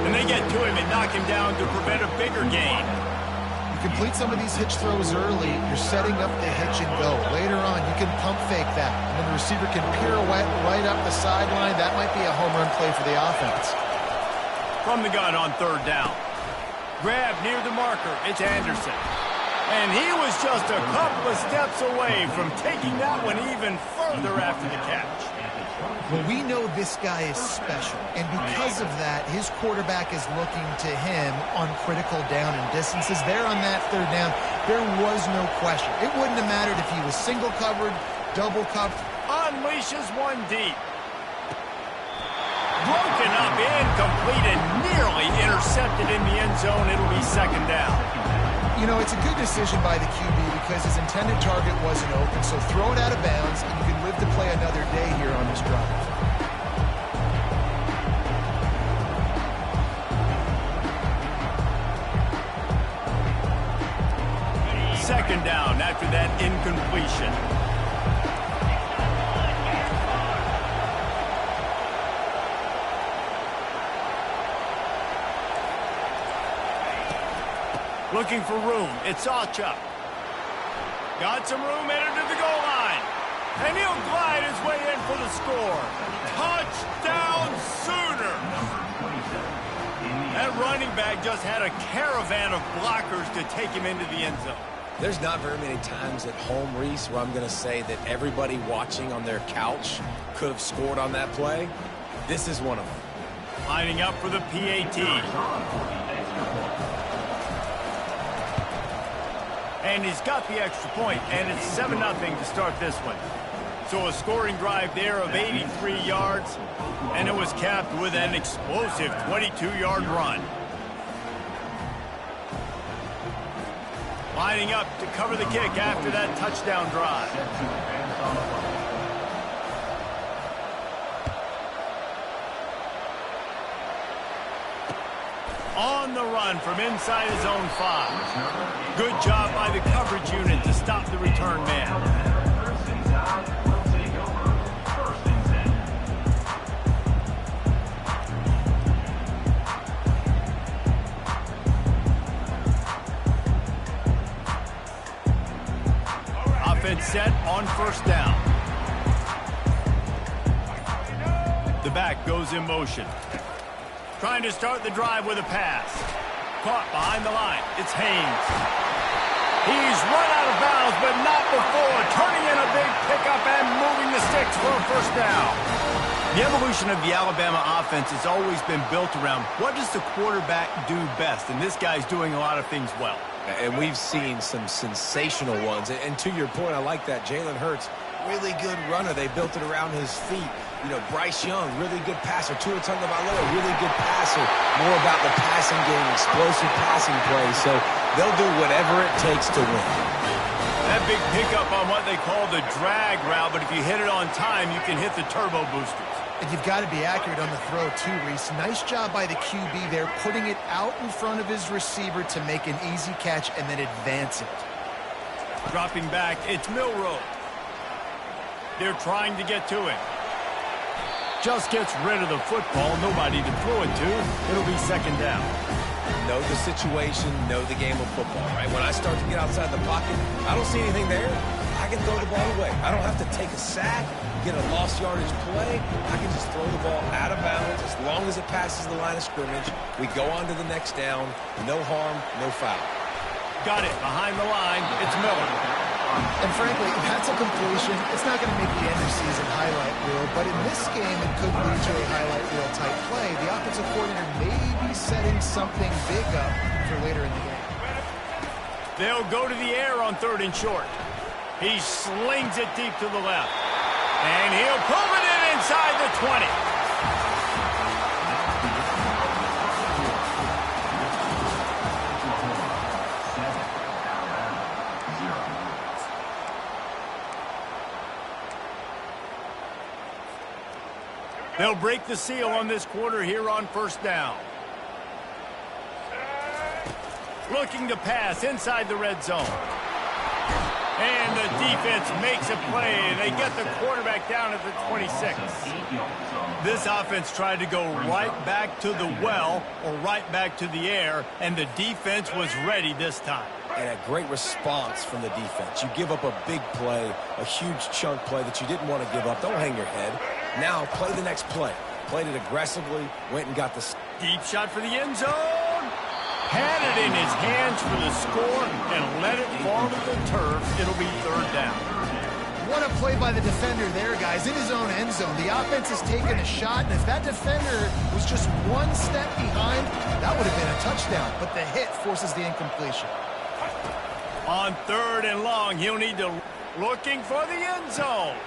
And they get to him and knock him down to prevent a bigger gain. You complete some of these hitch throws early, you're setting up the hitch and go. Later on, you can pump fake that. And then the receiver can pirouette right up the sideline. That might be a home run play for the offense. From the gun on third down. Grab near the marker. It's Anderson. And he was just a couple of steps away from taking that one even further after the catch. Well, we know this guy is special, and because of that, his quarterback is looking to him on critical down and distances. There on that third down, there was no question. It wouldn't have mattered if he was single covered, double covered. Unleashes one deep. Broken up, incomplete, and nearly intercepted in the end zone. It'll be second down. You know, it's a good decision by the QB because his intended target wasn't open, so throw it out of bounds, and you can live to play another day here on this drive. Second down after that incompletion. Looking for room. It's Sawchuk. Got some room, entered to the goal line. And he'll glide his way in for the score. Touchdown, Sooner! That running back just had a caravan of blockers to take him into the end zone. There's not very many times at home, Reese, where I'm going to say that everybody watching on their couch could have scored on that play. This is one of them. Lining up for the PAT. And he's got the extra point, and it's 7-0 to start this one. So a scoring drive there of 83 yards, and it was capped with an explosive 22-yard run. Lining up to cover the kick after that touchdown drive. On the run from inside his own 5. Good job by the coverage unit to stop the return man. Offense set on first down. The back goes in motion. Trying to start the drive with a pass. Caught behind the line. It's Haynes. He's run out of bounds, but not before. Turning in a big pickup and moving the sticks for a first down. The evolution of the Alabama offense has always been built around what does the quarterback do best, and this guy's doing a lot of things well. And we've seen some sensational ones. And to your point, I like that. Jalen Hurts, really good runner. They built it around his feet. You know, Bryce Young, really good passer. Tua Tagovailoa, really good passer. More about the passing game, explosive passing plays. So they'll do whatever it takes to win. That big pickup on what they call the drag route, but if you hit it on time, you can hit the turbo boosters. And you've got to be accurate on the throw, too, Reese. Nice job by the QB there, putting it out in front of his receiver to make an easy catch and then advance it. Dropping back, it's Milroe. They're trying to get to it. Just gets rid of the football. Nobody to throw it to. It'll be second down. Know the situation, know the game of football, right? When I start to get outside the pocket, I don't see anything there. I can throw the ball away. I don't have to take a sack, get a lost yardage play. I can just throw the ball out of bounds as long as it passes the line of scrimmage. We go on to the next down. No harm, no foul. Got it behind the line. It's Miller. And frankly, if that's a completion, it's not going to make the end-of-season highlight reel, but in this game, it could lead to a highlight reel type play. The offensive coordinator may be setting something big up for later in the game. They'll go to the air on 3rd and short. He slings it deep to the left. And he'll pull it in inside the 20. They'll break the seal on this quarter here on first down. Looking to pass inside the red zone. And the defense makes a play. They get the quarterback down at the 26. This offense tried to go right back to the well or right back to the air, and the defense was ready this time. And a great response from the defense. You give up a big play, a huge chunk play that you didn't want to give up. Don't hang your head. Now play the next play. Played it aggressively, went and got the... Deep shot for the end zone. Had it in his hands for the score and let it fall to the turf. It'll be 3rd down. What a play by the defender there, guys. In his own end zone, the offense has taken a shot, and if that defender was just one step behind, that would have been a touchdown. But the hit forces the incompletion. On 3rd and long, he'll need to looking for the end zone.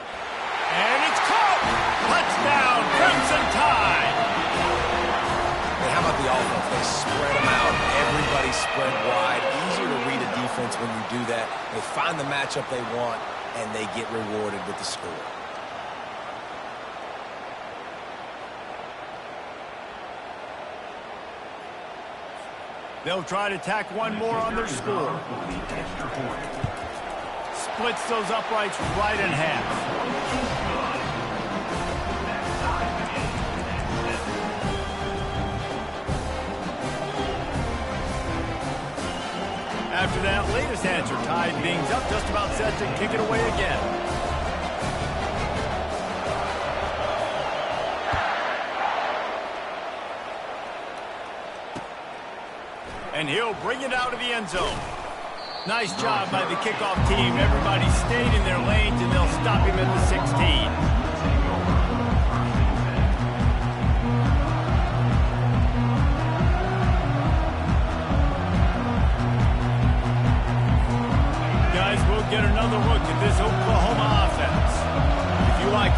And it's caught! Touchdown, Crimson Tide! And how about the offense? They spread them out. Everybody spread wide. Easier to read a defense when you do that. They find the matchup they want, and they get rewarded with the score. They'll try to tack one more on their score. Splits those uprights right in half. After that latest answer, tied things up, just about set to kick it away again. And he'll bring it out of the end zone. Nice job by the kickoff team. Everybody stayed in their lanes, and they'll stop him at the 16. Get another look at this Oklahoma offense.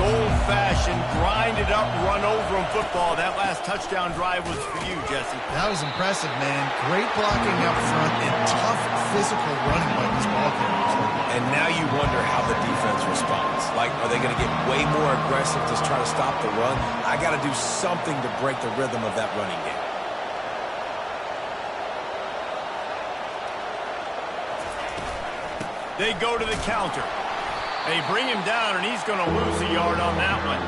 old-fashioned, grind-it-up, run-over-him football. That last touchdown drive was for you, Jesse. That was impressive, man. Great blocking up front and tough physical running by these ball carriers. And now you wonder how the defense responds. Like, are they going to get way more aggressive to try to stop the run? I got to do something to break the rhythm of that running game. They go to the counter. They bring him down, and he's going to lose a yard on that one.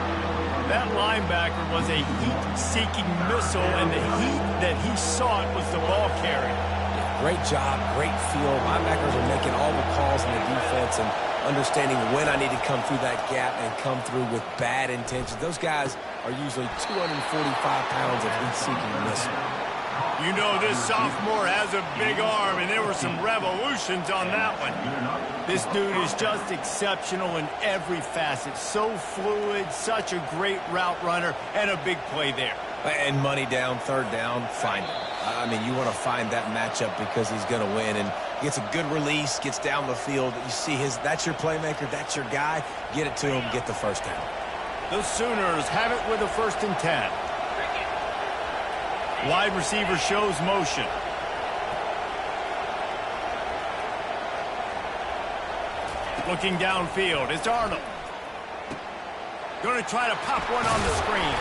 That linebacker was a heat-seeking missile, and the heat that he sought was the ball carrier. Great job, great feel. Linebackers are making all the calls in the defense and understanding when I need to come through that gap and come through with bad intentions. Those guys are usually 245 pounds of heat-seeking missile. You know this sophomore has a big arm, and there were some revolutions on that one. This dude is just exceptional in every facet. So fluid, such a great route runner, and a big play there. And money down, third down, find him. I mean, you want to find that matchup because he's going to win. And gets a good release, gets down the field. You see that's your playmaker, that's your guy. Get it to him, get the first down. The Sooners have it with a 1st and 10. Wide receiver shows motion. Looking downfield, it's Arnold. Going to try to pop one on the screen.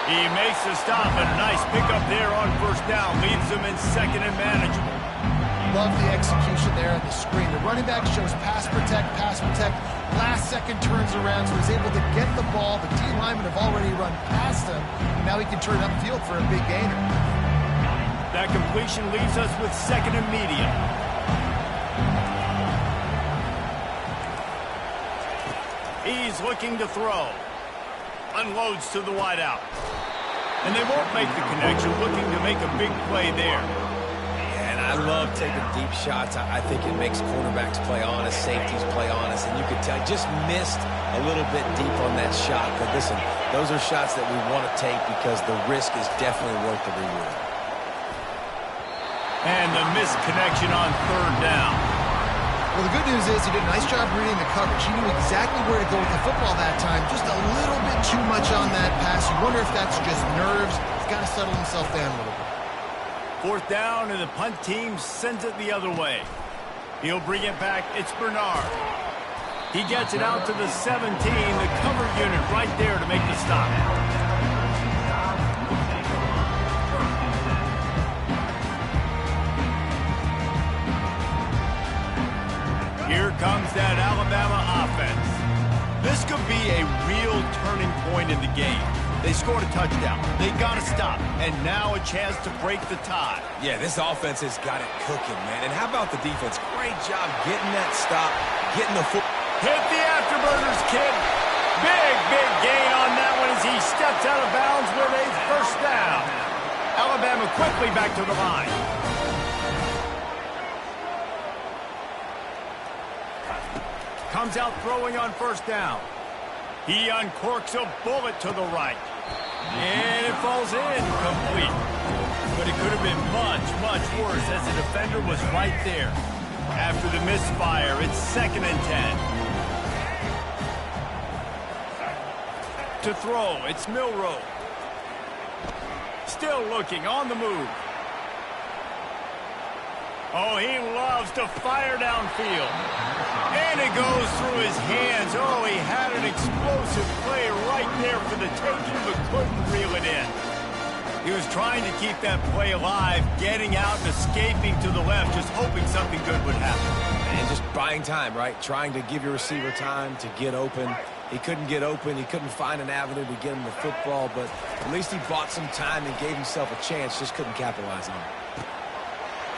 He makes the stop, and a nice pickup there on 1st down. Leaves him in 2nd and manageable. Love the execution there on the screen. The running back shows pass protect. Last second turns around, so he's able to get the ball. The D linemen have already run past him. And now he can turn upfield for a big gainer. That completion leaves us with 2nd and medium. He's looking to throw. Unloads to the wideout. And they won't make the connection, looking to make a big play there. And I love taking deep shots. I think it makes cornerbacks play honest, safeties play honest, and you could tell just missed a little bit deep on that shot. But listen, those are shots that we want to take because the risk is definitely worth the reward. And the missed connection on 3rd down. Well, the good news is he did a nice job reading the coverage. He knew exactly where to go with the football that time. Just a little bit too much on that pass. You wonder if that's just nerves. He's got to settle himself down a little bit. 4th down, and the punt team sends it the other way. He'll bring it back. It's Bernard. He gets it out to the 17. The cover unit right there to make the stop. Here comes that Alabama offense. This could be a real turning point in the game. They scored a touchdown. They got to stop. And now a chance to break the tie. Yeah, this offense has got it cooking, man. And how about the defense? Great job getting that stop, getting the foot. Hit the afterburners, kid. Big gain on that one as he steps out of bounds with a 1st down. Alabama quickly back to the line. Comes out throwing on 1st down. He uncorks a bullet to the right. And it falls in complete. But it could have been much worse as the defender was right there. After the misfire, it's 2nd and 10. To throw, it's Milroe. Still looking on the move. Oh, he loves to fire downfield. And it goes through his hands. Oh, he had an explosive play right there for the taking, but couldn't reel it in. He was trying to keep that play alive, getting out and escaping to the left, just hoping something good would happen. And just buying time, right? Trying to give your receiver time to get open. He couldn't get open. He couldn't find an avenue to get him the football, but at least he bought some time and gave himself a chance, just couldn't capitalize on it.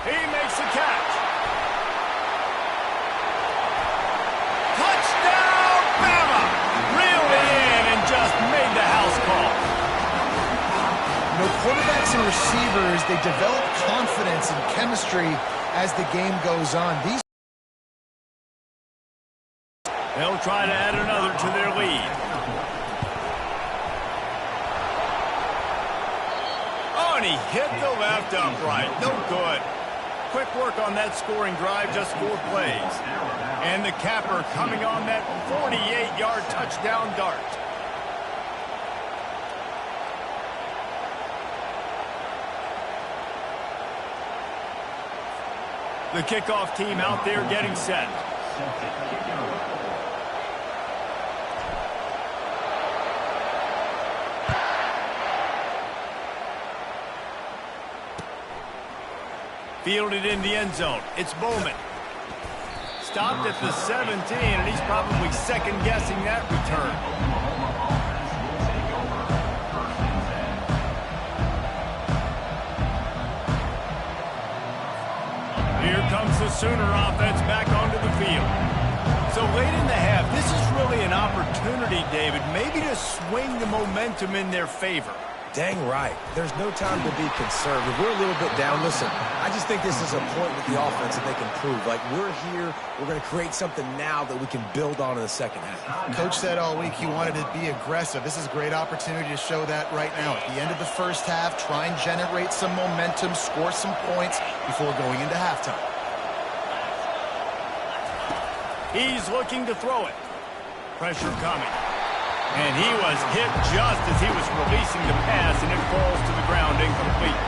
He makes the catch. Touchdown, Bama! Reeled it in and just made the house call. You know, quarterbacks and receivers, they develop confidence and chemistry as the game goes on. They'll try to add another to their lead. Oh, and he hit the left upright. No good. Quick work on that scoring drive, just 4 plays. And the capper coming on that 48-yard touchdown dart. The kickoff team out there getting set. Fielded in the end zone. It's Bowman. Stopped at the 17, and he's probably second-guessing that return. Here comes the Sooner offense back onto the field. So late in the half, this is really an opportunity, David, maybe to swing the momentum in their favor. Dang right. There's no time to be conservative. We're a little bit down. Listen, I just think this is a point with the offense that they can prove. Like, we're here, we're going to create something now that we can build on in the second half. Coach said all week he wanted to be aggressive. This is a great opportunity to show that right now. At the end of the first half, try and generate some momentum, score some points before going into halftime. He's looking to throw it. Pressure coming. And he was hit just as he was releasing the pass, and it falls to the ground incomplete.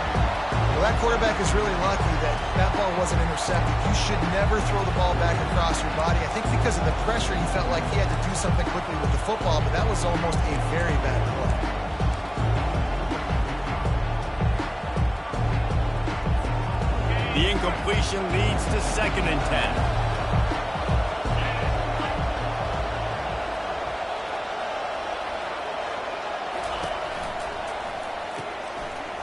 Well, that quarterback is really lucky that that ball wasn't intercepted. You should never throw the ball back across your body. I think because of the pressure, he felt like he had to do something quickly with the football, but that was almost a very bad play. The incompletion leads to 2nd and 10.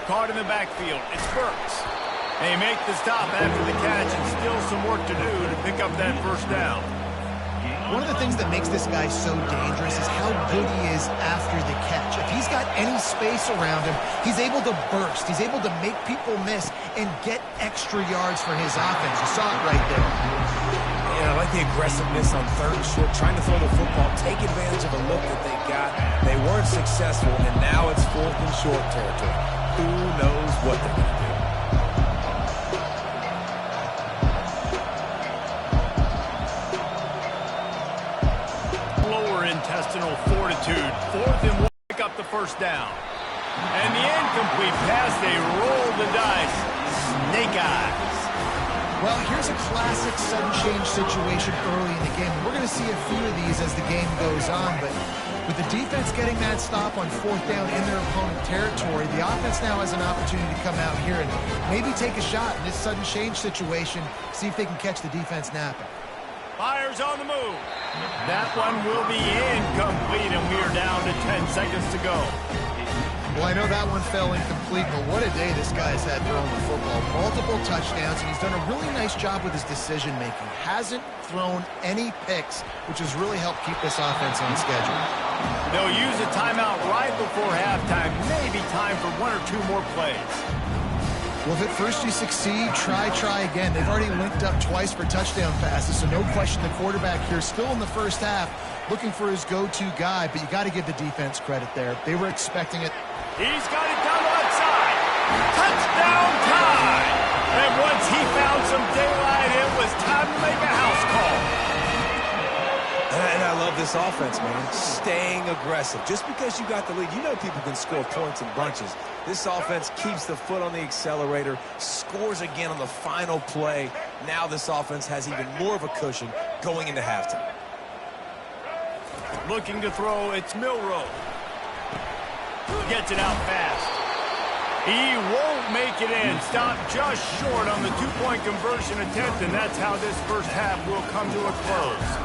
Caught in the backfield. It's Burks. They make the stop after the catch, and still some work to do to pick up that first down. One of the things that makes this guy so dangerous is how good he is after the catch. If he's got any space around him, he's able to burst. He's able to make people miss and get extra yards for his offense. You saw it right there. Yeah, I like the aggressiveness on 3rd and short, trying to throw the football, take advantage of a look that they got. They weren't successful, and now it's 4th and short territory. Who knows what they're going to do? Lower intestinal fortitude. 4th and 1. Pick up the first down. And the incomplete pass, they roll the dice. Snake eyes. Well, here's a classic sudden change situation early in the game. We're going to see a few of these as the game goes on, but with the defense getting that stop on 4th down in their opponent territory, the offense now has an opportunity to come out here and maybe take a shot in this sudden change situation, see if they can catch the defense napping. Fires on the move. That one will be incomplete, and we are down to 10 seconds to go. Well, I know that one fell incomplete, but what a day this guy's had throwing the football. Multiple touchdowns, and he's done a really nice job with his decision-making. Hasn't thrown any picks, which has really helped keep this offense on schedule. They'll use a timeout right before halftime. Maybe time for 1 or 2 more plays. Well, if at first you succeed, try again. They've already linked up twice for touchdown passes, so no question the quarterback here still in the first half looking for his go-to guy, but you got to give the defense credit there. They were expecting it. He's got it down the left side. Touchdown time! And once he found some daylight, it was time to make a house call. And I love this offense, man. Staying aggressive. Just because you got the lead, you know people can score points in bunches. This offense keeps the foot on the accelerator, scores again on the final play. Now this offense has even more of a cushion going into halftime. Looking to throw, it's Milroe. Gets it out fast. He won't make it in. Stopped just short on the 2-point conversion attempt, and that's how this first half will come to a close.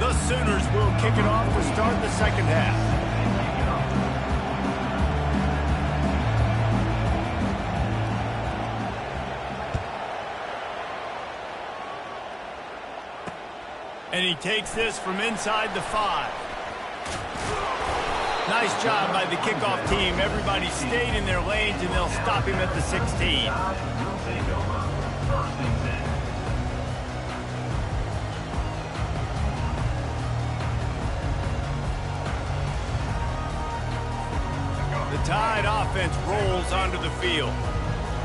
The Sooners will kick it off to start the second half. And he takes this from inside the 5. Nice job by the kickoff team. Everybody stayed in their lanes, and they'll stop him at the 16. The Tide offense rolls onto the field.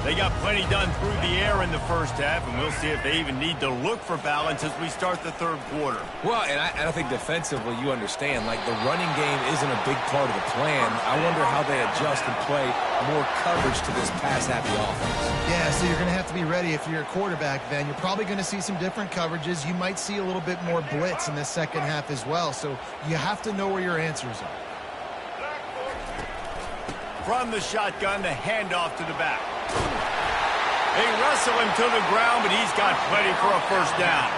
They got plenty done through the air in the first half, and we'll see if they even need to look for balance as we start the third quarter. Well, and I think defensively, you understand, like the running game isn't a big part of the plan. I wonder how they adjust and play more coverage to this pass-happy offense. Yeah, so you're going to have to be ready if you're a quarterback then. You're probably going to see some different coverages. You might see a little bit more blitz in the second half as well, so you have to know where your answers are. From the shotgun, the handoff to the back. They wrestle him to the ground, but he's got plenty for a first down.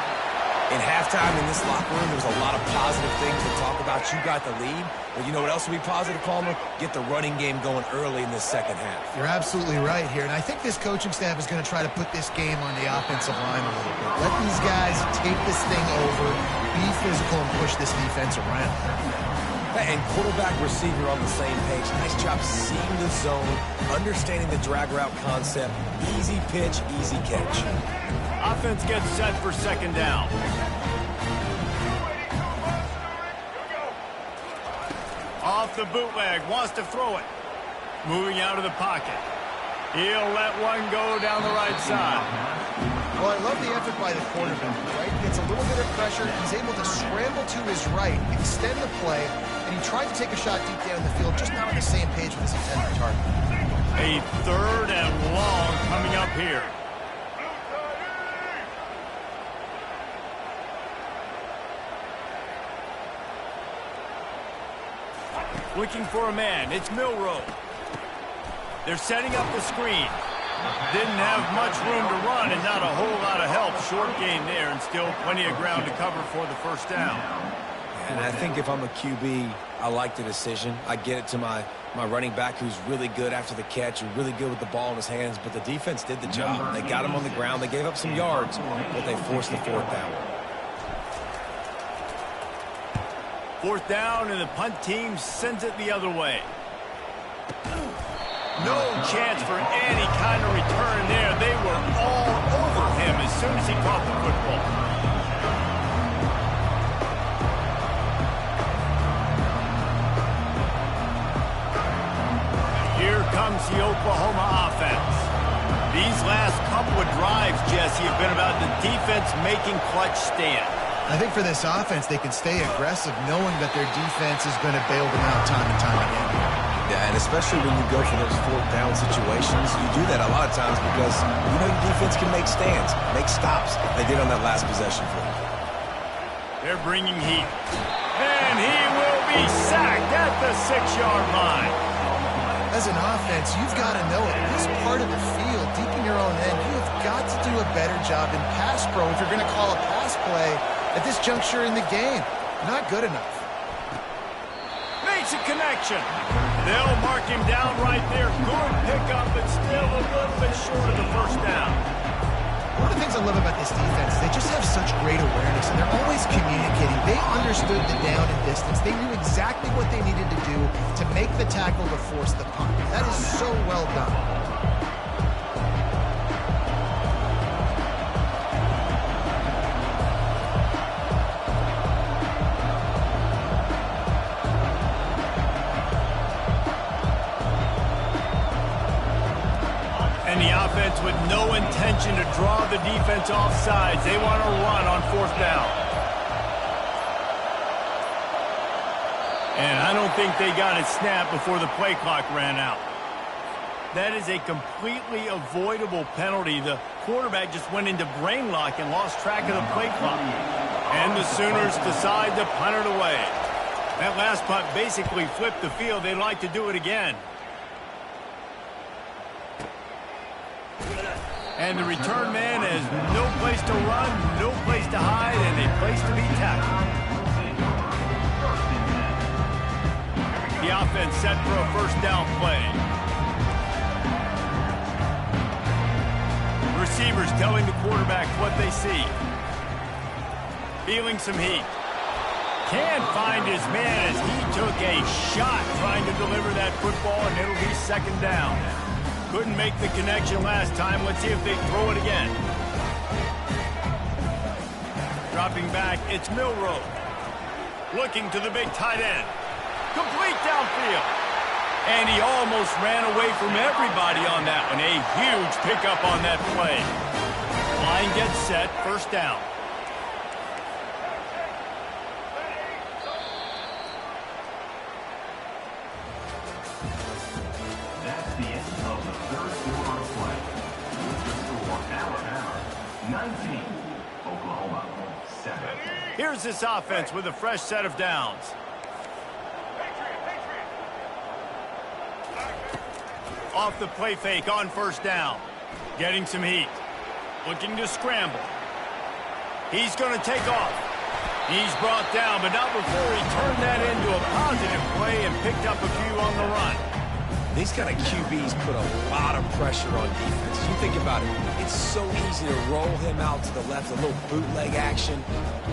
In halftime in this locker room, there's a lot of positive things to talk about. You got the lead, but you know what else will be positive, Palmer? Get the running game going early in this second half. You're absolutely right here, and I think this coaching staff is going to try to put this game on the offensive line a little bit. Let these guys take this thing over, be physical, and push this defense around. And quarterback, receiver on the same page. Nice job seeing the zone, understanding the drag route concept. Easy pitch, easy catch. Offense gets set for second down. Off the bootleg, wants to throw it. Moving out of the pocket. He'll let one go down the right side. Well, I love the effort by the quarterback, right? He gets a little bit of pressure. He's able to scramble to his right, extend the play, and he tried to take a shot deep down the field, just not on the same page with his intended target. A third and long coming up here. Looking for a man. It's Milroe. They're setting up the screen. Didn't have much room to run and not a whole lot of help. Short gain there and still plenty of ground to cover for the first down. And I think if I'm a QB, I like the decision. I get it to my running back who's really good after the catch and really good with the ball in his hands, but the defense did the job. They got him on the ground. They gave up some yards, but they forced the fourth down. Fourth down, and the punt team sends it the other way. No chance for any kind of return there. They were all over him as soon as he caught the football. Here comes the Oklahoma offense. These last couple of drives, Jesse, have been about the defense making clutch stands. I think for this offense, they can stay aggressive knowing that their defense is going to bail them out time and time again. Yeah, and especially when you go for those fourth down situations, you do that a lot of times because you know your defense can make stands, make stops. They did on that last possession for them. They're bringing heat. And he will be sacked at the 6-yard line. As an offense, you've got to know it. This part of the field, deep in your own end, you have got to do a better job in pass pro if you're going to call a pass play at this juncture in the game. Not good enough. Makes a connection. They'll mark him down right there. Good pickup, but still a little bit short of the first down. One of the things I love about this defense is they just have such great awareness, and they're always communicating. They understood the down and distance. They knew exactly what they needed to do to make the tackle to force the punt. That is so well done. With no intention to draw the defense off sides. They want to run on fourth down. And I don't think they got it snapped before the play clock ran out. That is a completely avoidable penalty. The quarterback just went into brain lock and lost track of the play clock. And the Sooners decide to punt it away. That last punt basically flipped the field. They'd like to do it again. And the return man has no place to run, no place to hide, and a place to be tackled. The offense set for a first down play. Receivers telling the quarterback what they see. Feeling some heat. Can't find his man as he took a shot trying to deliver that football, and it'll be second down. Couldn't make the connection last time. Let's see if they throw it again. Dropping back, it's Milroe. Looking to the big tight end. Complete downfield. And he almost ran away from everybody on that one. A huge pickup on that play. Line gets set, first down. That's the end of the third quarter of play. With the score, Alabama 19, Oklahoma 7. Here's this offense with a fresh set of downs. Off the play fake on first down. Getting some heat. Looking to scramble. He's going to take off. He's brought down, but not before he turned that into a positive play and picked up a few on the run. These kind of QBs put a lot of pressure on defense. You think about it, it's so easy to roll him out to the left, a little bootleg action.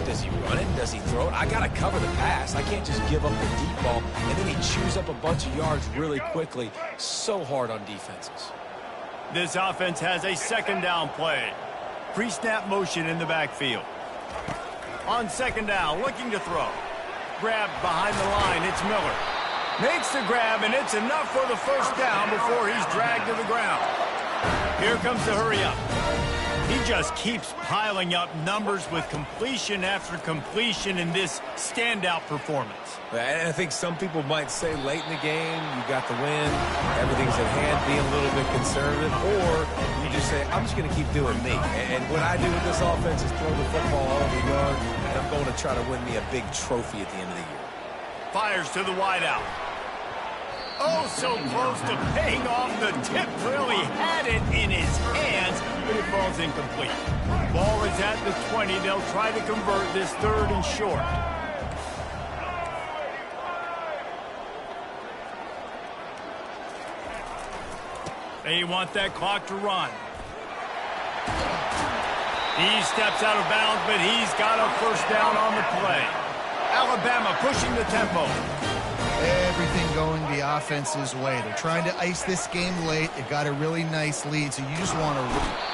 Does he run it? Does he throw it? I got to cover the pass. I can't just give up the deep ball, and then he chews up a bunch of yards really quickly. So hard on defenses. This offense has a second down play. Pre-snap motion in the backfield. On second down, looking to throw. Grabbed behind the line, it's Miller. Makes the grab, and it's enough for the first down before he's dragged to the ground. Here comes the hurry up. He just keeps piling up numbers with completion after completion in this standout performance. And I think some people might say late in the game, you got the win, everything's at hand, being a little bit conservative, or you just say, I'm just going to keep doing me. And what I do with this offense is throw the football all over the yard, and I'm going to try to win me a big trophy at the end of the year. Fires to the wideout. Oh, so close to paying off the tip drill. He had it in his hands, but it falls incomplete. Ball is at the 20. They'll try to convert this third and short. They want that clock to run. He steps out of bounds, but he's got a first down on the play. Alabama pushing the tempo. Everything going the offense's way. They're trying to ice this game late. They got a really nice lead, so you just want to...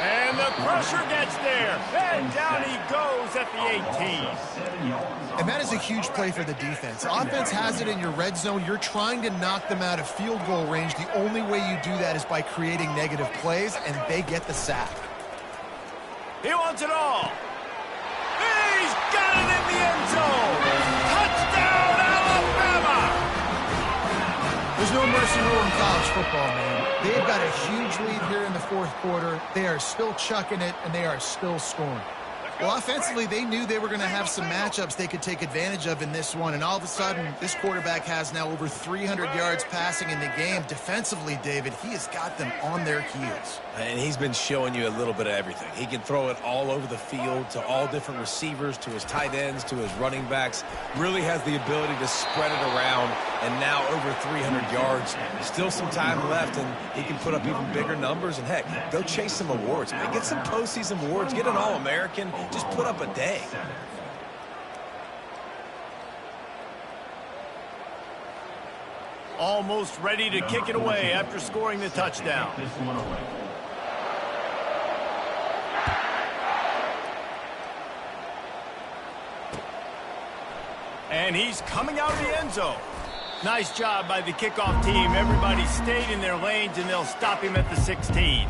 And the pressure gets there. And down he goes at the 18. And that is a huge play for the defense. Offense has it in your red zone. You're trying to knock them out of field goal range. The only way you do that is by creating negative plays, and they get the sack. He wants it all. He's got it in the end zone. Touchdown, Alabama! There's no mercy rule in college football, man. They've got a huge lead here in the fourth quarter. They are still chucking it, and they are still scoring. Well, offensively, they knew they were going to have some matchups they could take advantage of in this one, and all of a sudden, this quarterback has now over 300 yards passing in the game. Defensively, David, he has got them on their heels. And he's been showing you a little bit of everything. He can throw it all over the field to all different receivers, to his tight ends, to his running backs. Really has the ability to spread it around, and now over 300 yards. Still some time left, and he can put up even bigger numbers. And, heck, go chase some awards, man. Get some postseason awards. Get an All-American. Just put up a day. Almost ready to kick it away after scoring the touchdown. And he's coming out of the end zone. Nice job by the kickoff team. Everybody stayed in their lanes, and they'll stop him at the 16.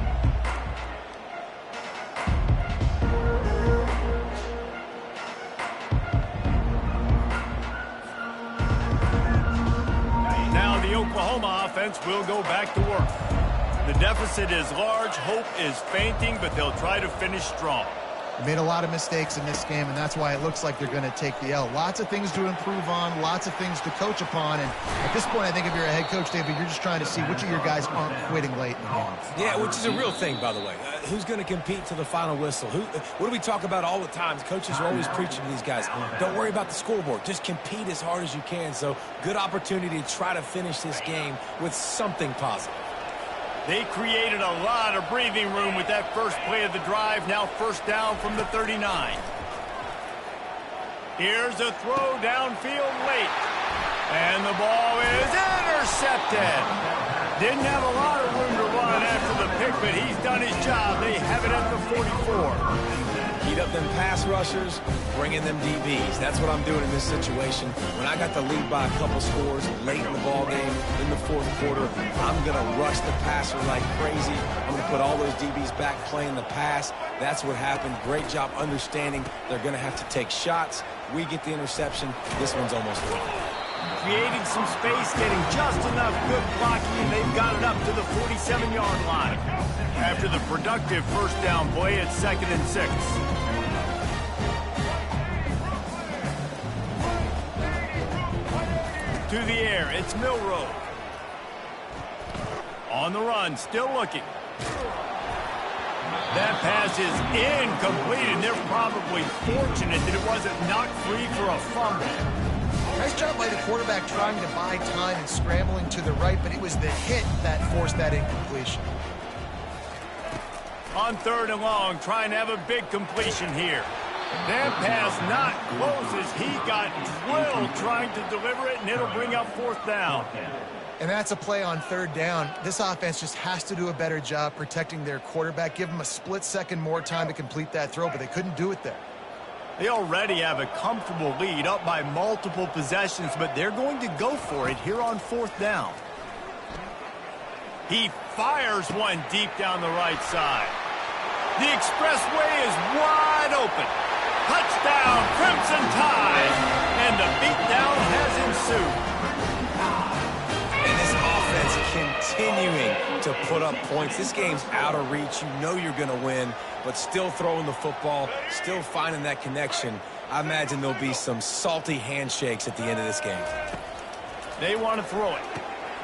Now the Oklahoma offense will go back to work. The deficit is large. Hope is fainting, but they'll try to finish strong. They made a lot of mistakes in this game, and that's why it looks like they're going to take the L. Lots of things to improve on, lots of things to coach upon, and at this point, I think if you're a head coach, David, you're just trying to see which of your guys aren't quitting late in the game. Yeah, which is a real thing, by the way. Who's going to compete to the final whistle? What do we talk about all the time? Coaches are always preaching to these guys. Don't worry about the scoreboard. Just compete as hard as you can. So, good opportunity to try to finish this game with something positive. They created a lot of breathing room with that first play of the drive. Now first down from the 39. Here's a throw downfield late. And the ball is intercepted. Didn't have a lot of room to run after the pick, but he's done his job. They have it at the 44. Heat up them pass rushers, bring in them DBs. That's what I'm doing in this situation. When I got the lead by a couple scores late in the ball game, in the fourth quarter, I'm going to rush the passer like crazy. I'm going to put all those DBs back playing the pass. That's what happened. Great job understanding they're going to have to take shots. We get the interception. This one's almost won. Creating some space, getting just enough good blocking, and they've got it up to the 47-yard line. After the productive first down play, it's 2nd and 6. To the air, it's Milroe. On the run, still looking. That pass is incomplete, and they're probably fortunate that it wasn't knocked free for a fumble. Nice job by the quarterback trying to buy time and scrambling to the right, but it was the hit that forced that incompletion. On 3rd and long, trying to have a big completion here. That pass not close as he got drilled trying to deliver it, and it'll bring up 4th down. And that's a play on 3rd down. This offense just has to do a better job protecting their quarterback. Give them a split second more time to complete that throw, but they couldn't do it there. They already have a comfortable lead up by multiple possessions, but they're going to go for it here on 4th down. He fires one deep down the right side. The expressway is wide open. Touchdown, Crimson Tide, and the beatdown has ensued. And this offense continuing to put up points. This game's out of reach. You know you're going to win, but still throwing the football, still finding that connection. I imagine there'll be some salty handshakes at the end of this game. They want to throw it.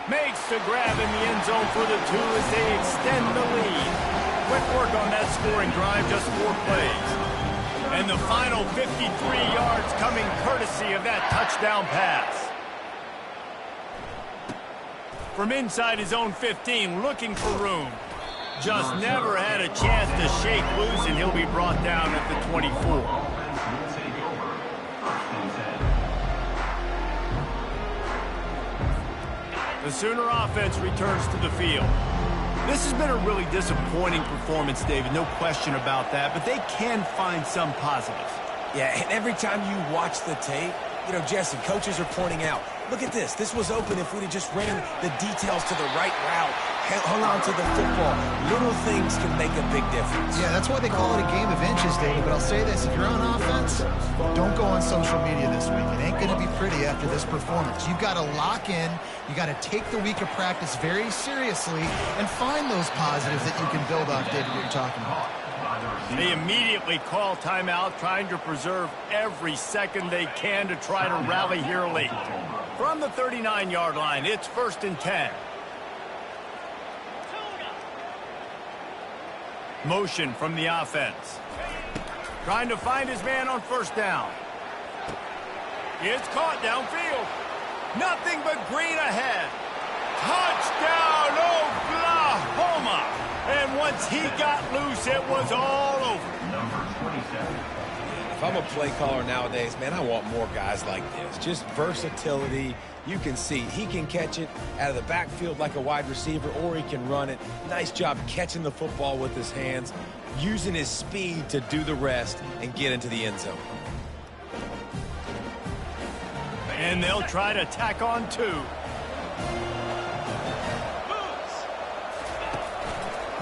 Makes the grab in the end zone for the 2 as they extend the lead. Quick work on that scoring drive, just 4 plays. And the final 53 yards coming courtesy of that touchdown pass. From inside his own 15, looking for room. Just never had a chance to shake loose, and he'll be brought down at the 24. The Sooner offense returns to the field. This has been a really disappointing performance, David, no question about that, but they can find some positives. Yeah, and every time you watch the tape, you know, Jesse, coaches are pointing out, look at this. This was open if we'd have just ran the details to the right route, hung on to the football. Little things can make a big difference. Yeah, that's why they call it a game of inches, David. But I'll say this, if you're on offense, don't go on social media this week. It ain't going to be pretty after this performance. You've got to lock in. You got to take the week of practice very seriously and find those positives that you can build off, David, what you're talking about. They immediately call timeout, trying to preserve every second they can to try to rally here late. From the 39-yard line, it's 1st and 10. Motion from the offense. Trying to find his man on 1st down. It's caught downfield. Nothing but green ahead. Touchdown, Oklahoma! And once he got loose, it was all over. If I'm a play caller nowadays, man, I want more guys like this. Just versatility. You can see he can catch it out of the backfield like a wide receiver, or he can run it. Nice job catching the football with his hands, using his speed to do the rest and get into the end zone. And they'll try to tack on 2.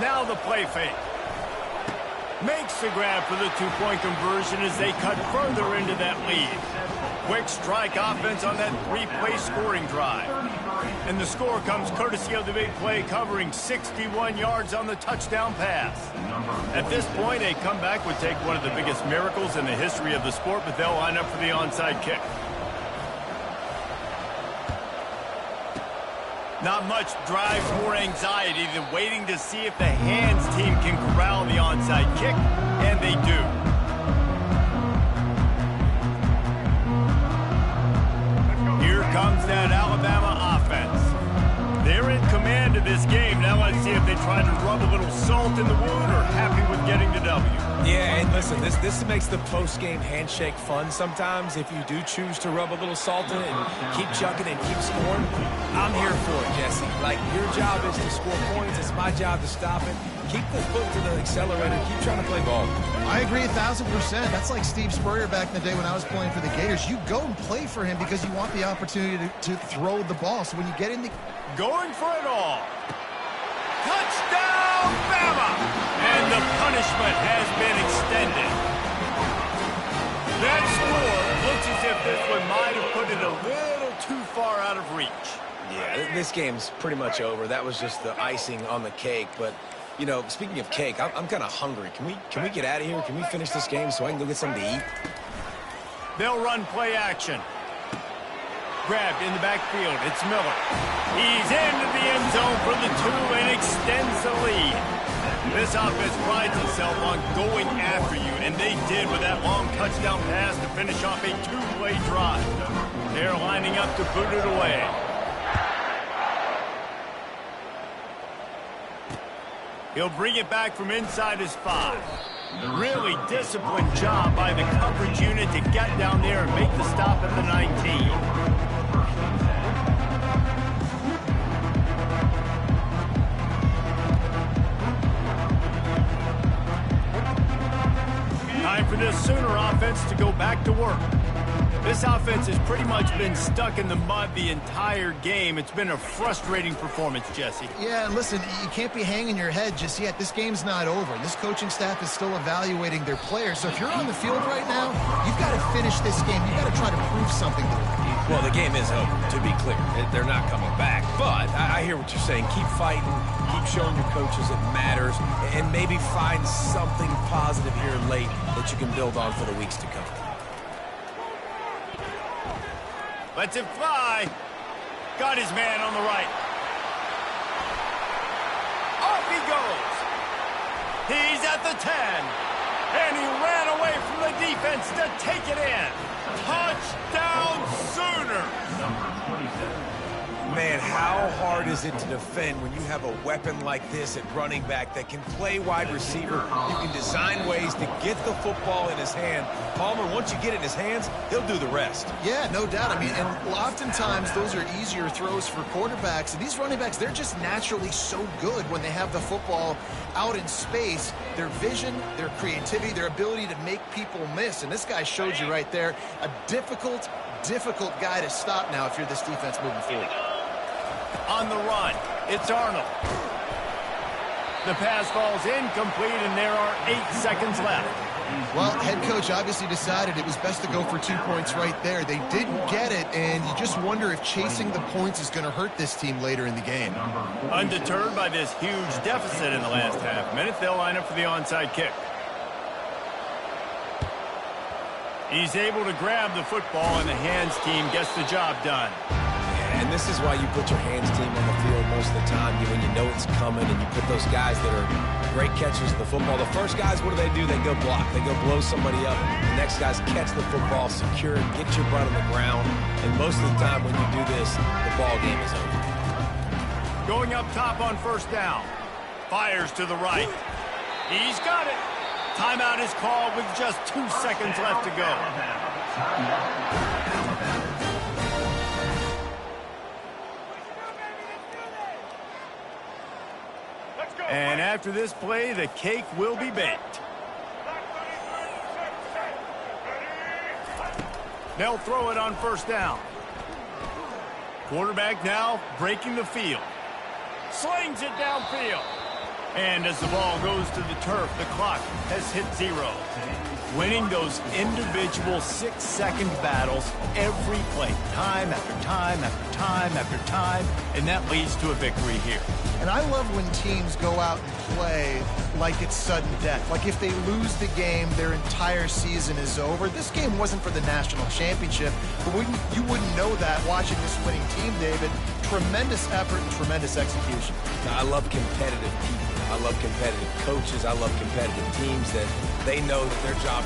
Now the play fake. Makes the grab for the 2-point conversion as they cut further into that lead. Quick strike offense on that 3-play scoring drive. And the score comes courtesy of the big play, covering 61 yards on the touchdown pass. At this point, a comeback would take one of the biggest miracles in the history of the sport, but they'll line up for the onside kick. Not much drives more anxiety than waiting to see if the hands team can corral the onside kick, and they do. Here comes that Alabama offense. They're in command of this game. Now let's see if they try to rub a little salt in the wound or happy with getting the W. Yeah, and listen, this makes the post-game handshake fun sometimes if you do choose to rub a little salt in it and keep chucking and keep scoring. I'm here for it, Jesse. Like, your job is to score points. It's my job to stop it. Keep the foot to the accelerator. Keep trying to play ball. I agree 1,000%. That's like Steve Spurrier back in the day when I was playing for the Gators. You go and play for him because you want the opportunity to throw the ball. So when you get in the... Going for it all. Touchdown, Bama! And the punishment has been extended. That score looks as if this one might have put it a little too far out of reach. Yeah, this game's pretty much over. That was just the icing on the cake. But, you know, speaking of cake, I'm kind of hungry. Can we get out of here? Can we finish this game so I can go get something to eat? They'll run play action. Grabbed in the backfield. It's Miller. He's into the end zone for the 2 and extends the lead. This offense prides itself on going after you, and they did with that long touchdown pass to finish off a 2-play drive. They're lining up to boot it away. He'll bring it back from inside his 5. Really disciplined job by the coverage unit to get down there and make the stop at the 19. Time for this Sooner offense to go back to work. This offense has pretty much been stuck in the mud the entire game. It's been a frustrating performance, Jesse. Yeah, and listen, you can't be hanging your head just yet. This game's not over. This coaching staff is still evaluating their players. So if you're on the field right now, you've got to finish this game. You've got to try to prove something to them. Well, the game is over, to be clear. They're not coming back. But I hear what you're saying. Keep fighting. Keep showing your coaches it matters. And maybe find something positive here late that you can build on for the weeks to come. Lets it fly. Got his man on the right. Off he goes. He's at the 10. And he ran away from the defense to take it in. Touchdown Sooners. Number 27. Man, how hard is it to defend when you have a weapon like this at running back that can play wide receiver? You can design ways to get the football in his hand. Palmer, once you get it in his hands, he'll do the rest. Yeah, no doubt. I mean, and oftentimes those are easier throws for quarterbacks. And these running backs, they're just naturally so good when they have the football out in space. Their vision, their creativity, their ability to make people miss. And this guy showed you right there, a difficult guy to stop now if you're this defense moving forward. On the run, it's Arnold. The pass falls incomplete, and there are 8 seconds left. Well, head coach obviously decided it was best to go for 2 points right there. They didn't get it, and you just wonder if chasing the points is going to hurt this team later in the game. Undeterred by this huge deficit in the last half minute, they'll line up for the onside kick. He's able to grab the football, and the hands team gets the job done. And this is why you put your hands team on the field most of the time, when you know it's coming, and you put those guys that are great catchers of the football. The first guys, what do? They go block. They go blow somebody up. The next guys catch the football, secure it, get your butt on the ground. And most of the time when you do this, the ball game is over. Going up top on first down. Fires to the right. He's got it. Timeout is called with just 2 seconds left to go. And after this play, the cake will be baked. They'll throw it on first down. Quarterback now breaking the field. Slings it downfield. And as the ball goes to the turf, the clock has hit 0. Winning those individual 6-second battles every play, time after time after time after time, and that leads to a victory here. And I love when teams go out and play like it's sudden death. Like if they lose the game, their entire season is over. This game wasn't for the national championship, but you wouldn't know that watching this winning team, David. Tremendous effort and tremendous execution. I love competitive people. I love competitive coaches. I love competitive teams that they know that their job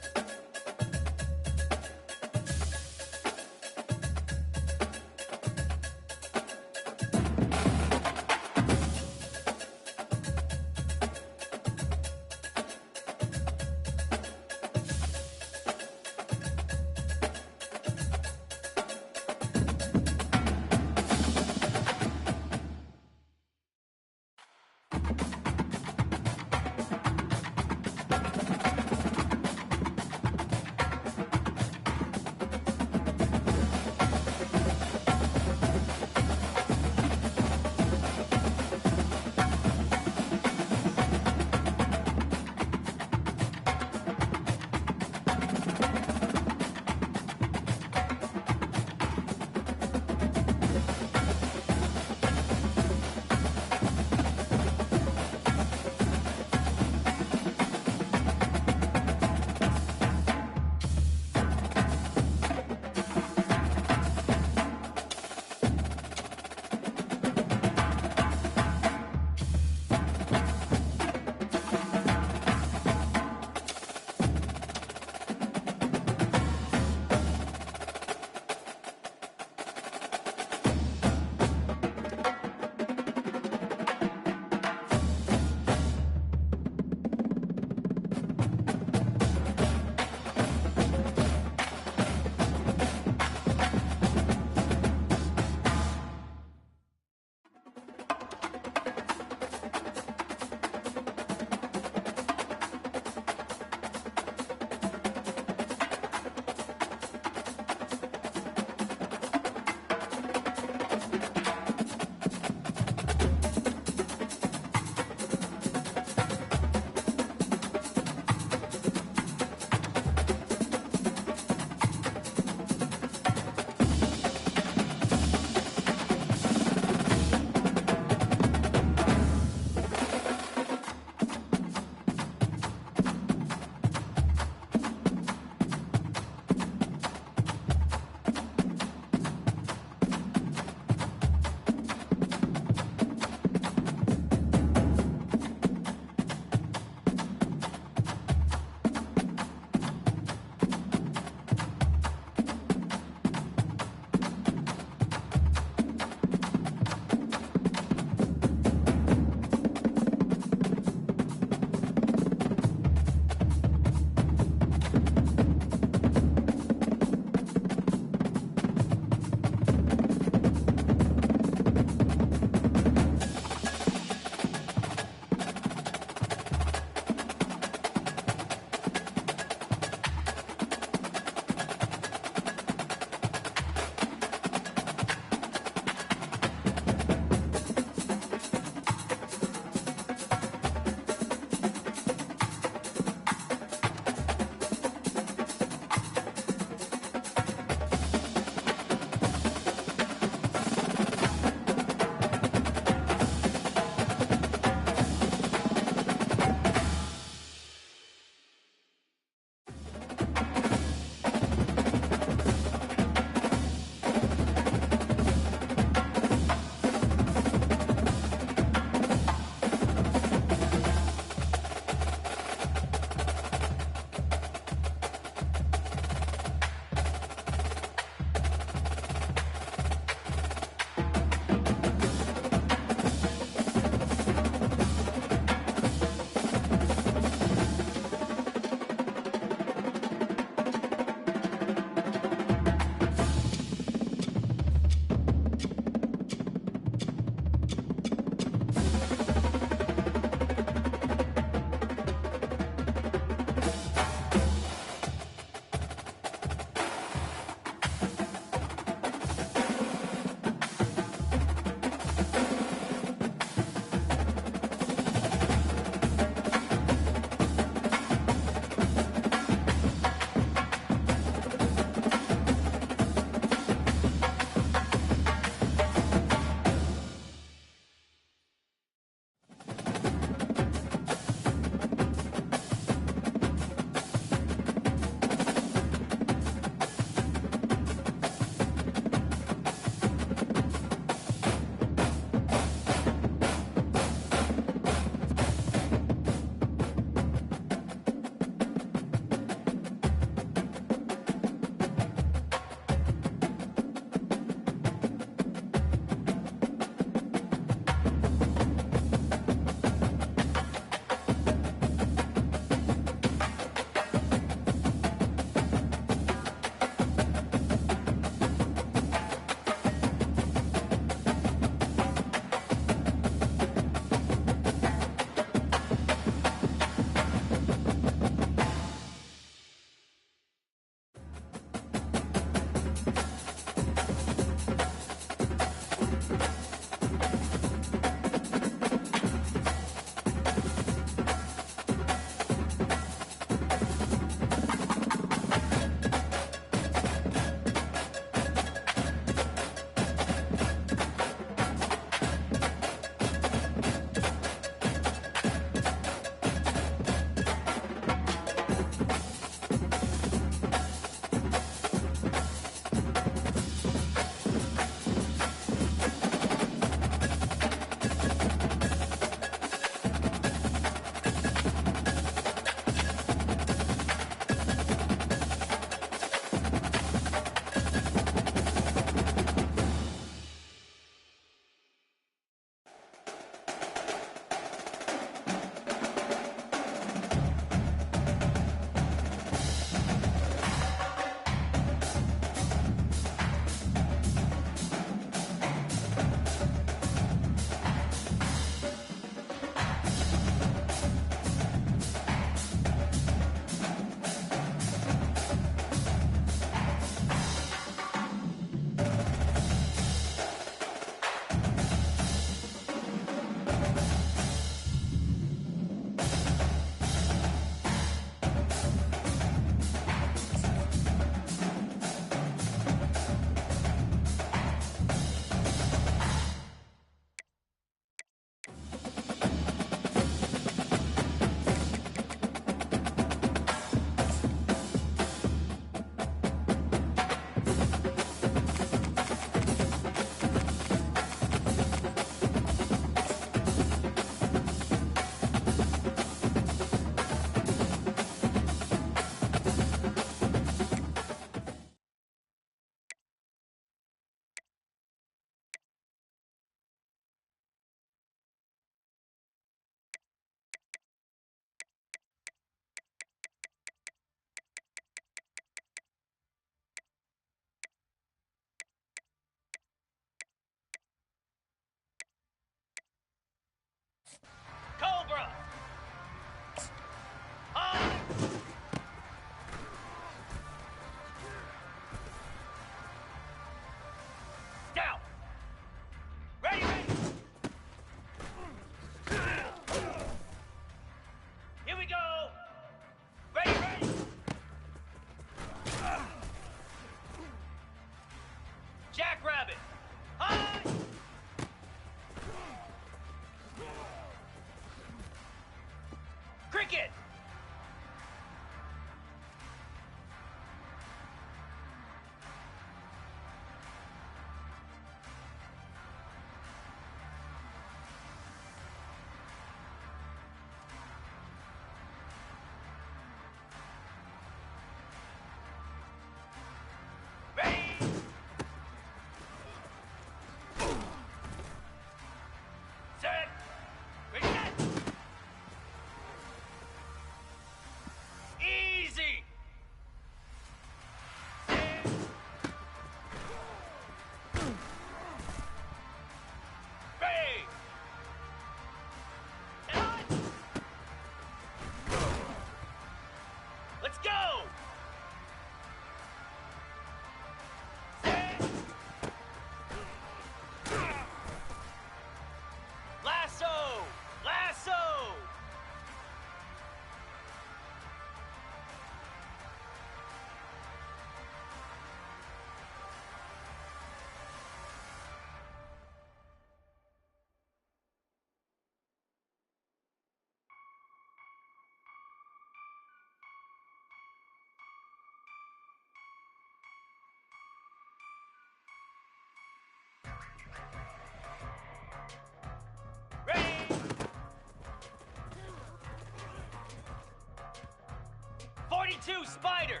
Spider!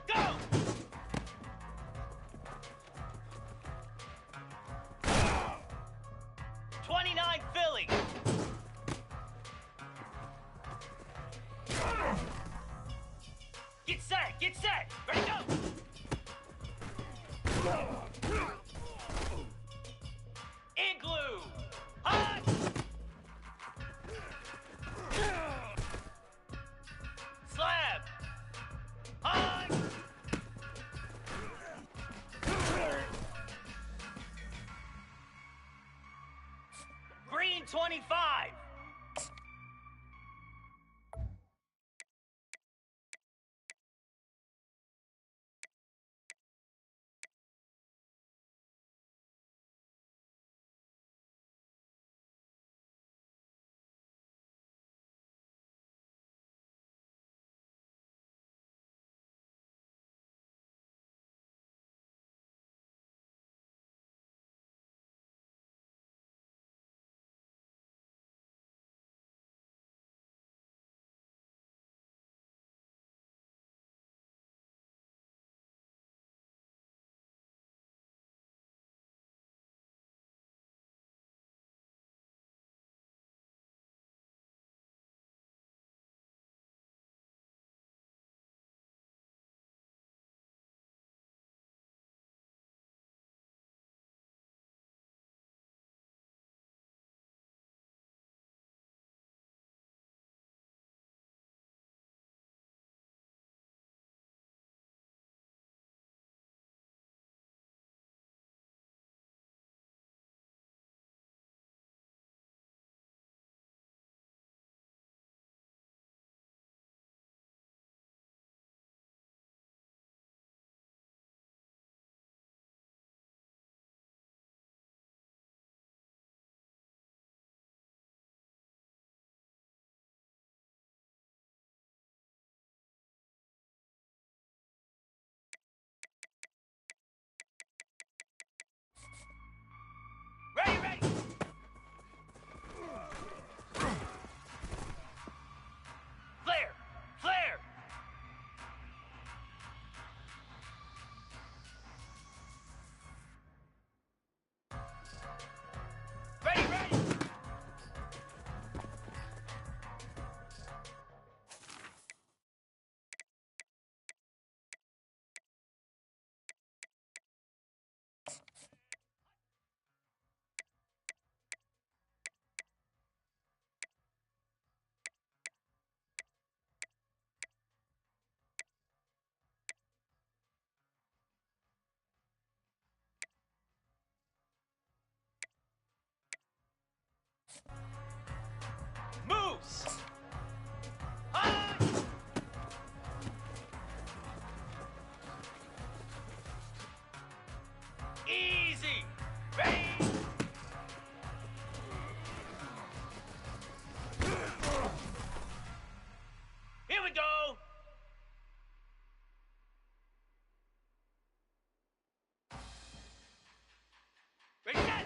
Go! '29 Philly! Get set! Get set! Ready, go! Igloo! Hot! Slab! Hot! Green 25! Ready, ready! Flare! Flare! Ready, ready! Moose! Hot! Easy! Ready! Here we go! Ready, set!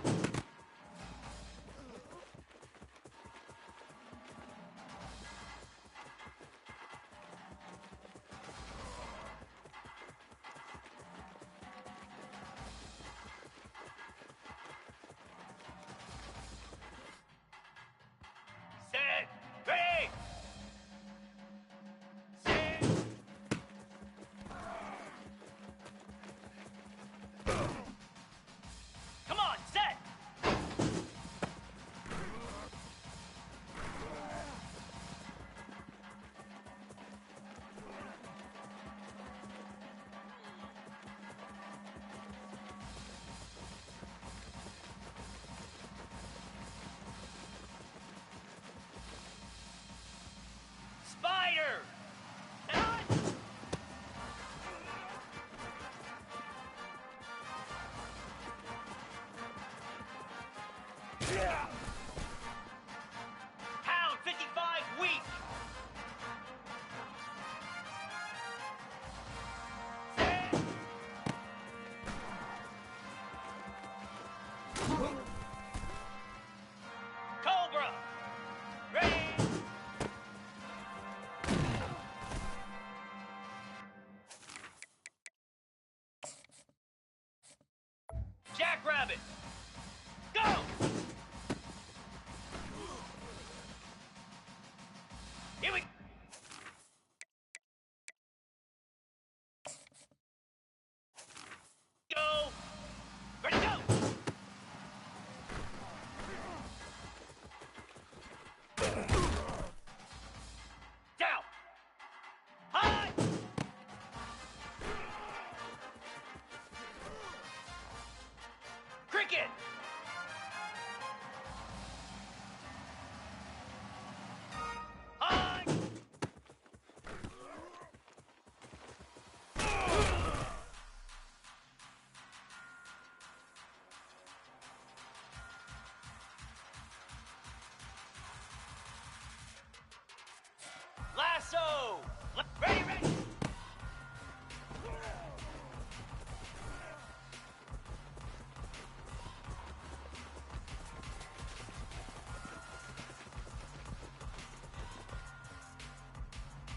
Set! Ready! Set! Come on, set! Spider! Hot! Pound 55 weak! Set! Cobra! Ready! Ready, ready.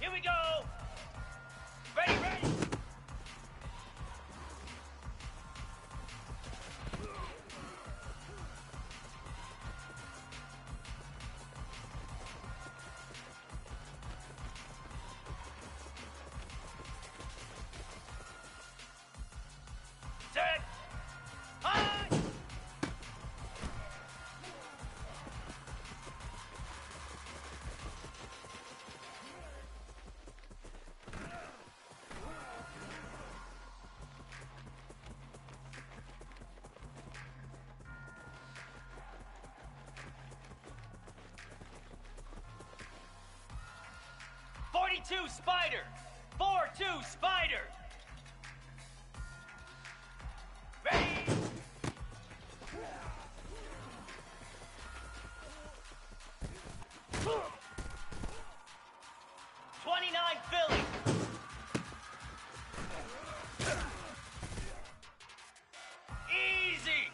Here we go. Ready, ready. Set. High. "42 Spider! 4-2 Spider!" Ready? "29 Philly!" Easy!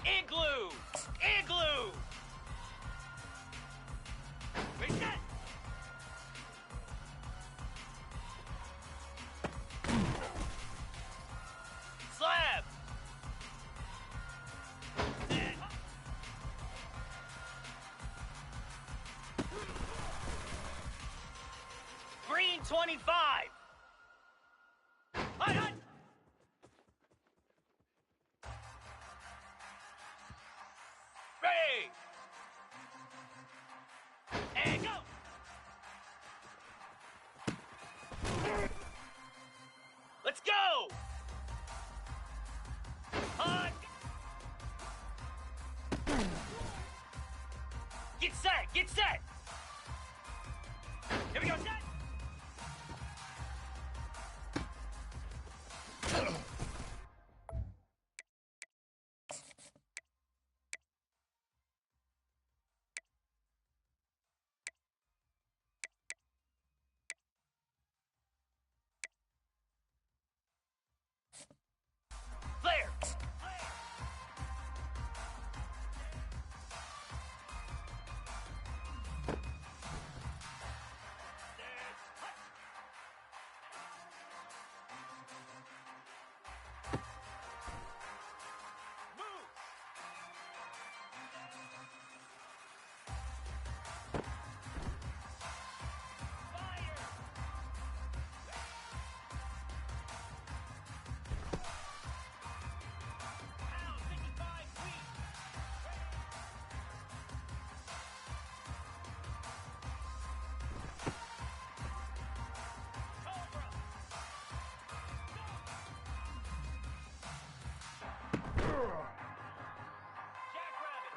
Igloo! Igloo! Reset! Slab! Set. Green 25! Hut, hut! Ready! And go! Let's go! Hut! Get set! Get set! Here we go, set! Flare! Move! Fire! Pound 55 feet! Cobra! Jackrabbit!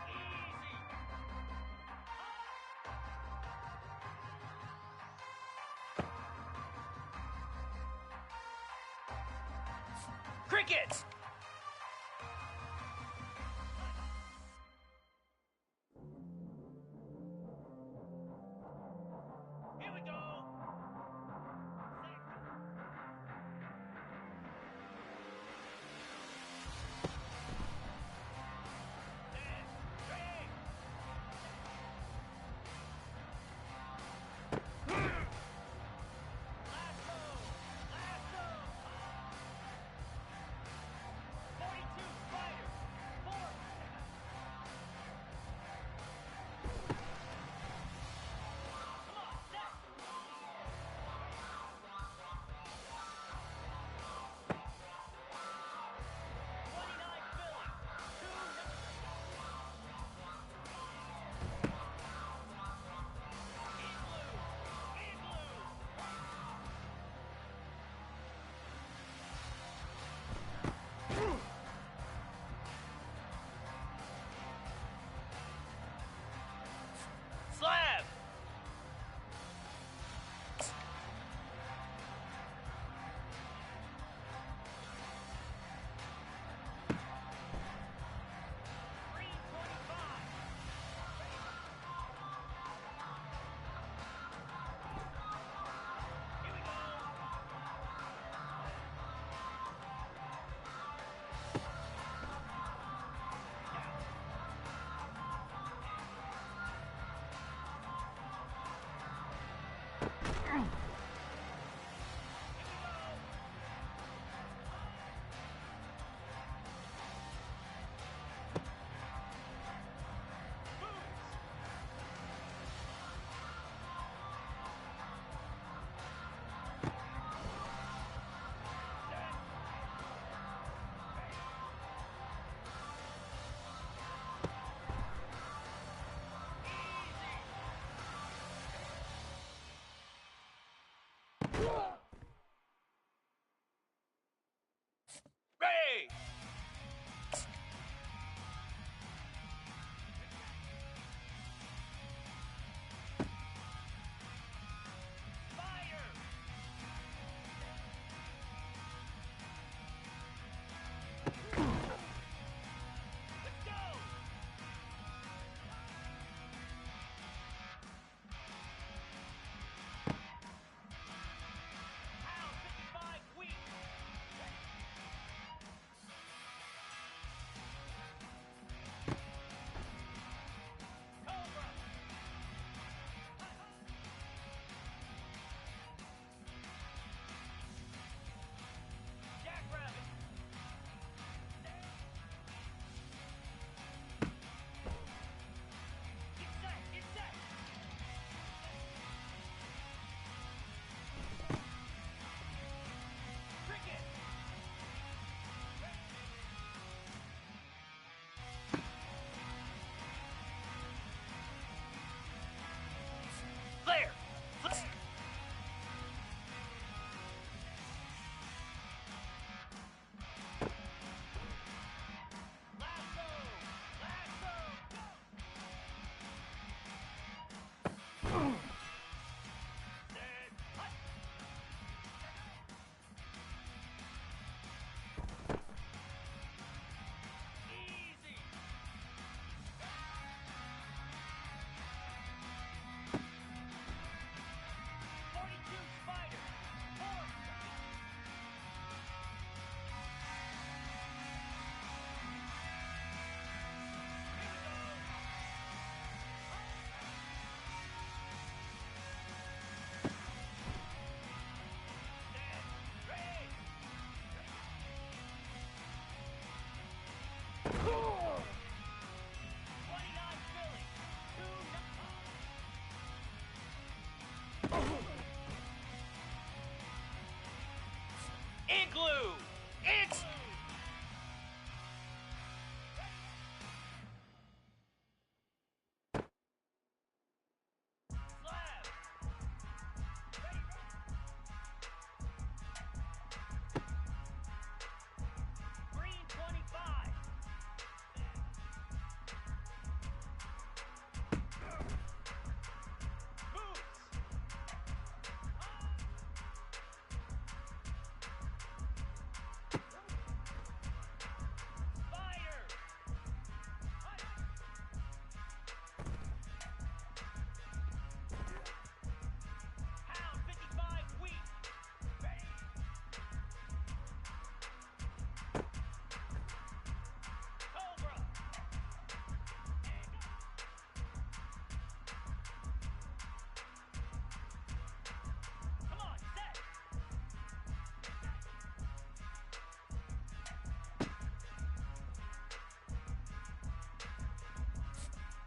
Easy! Crickets! Here we go! Ready. Fire. Let's go. Pound 55 weak. Cobra. Jackrabbit. Get set, get set. Cricket. Flare. Flare. Lasso. Lasso. Go. Dead. Hut. Easy. 42 spider. Force. Here we go. Dead. Ready. 29 Philly. 2 Igloo. Igloo. Slab. Green 25. Boots. Spider. Pound 55 weak. Ready. Cobra. Come on, set.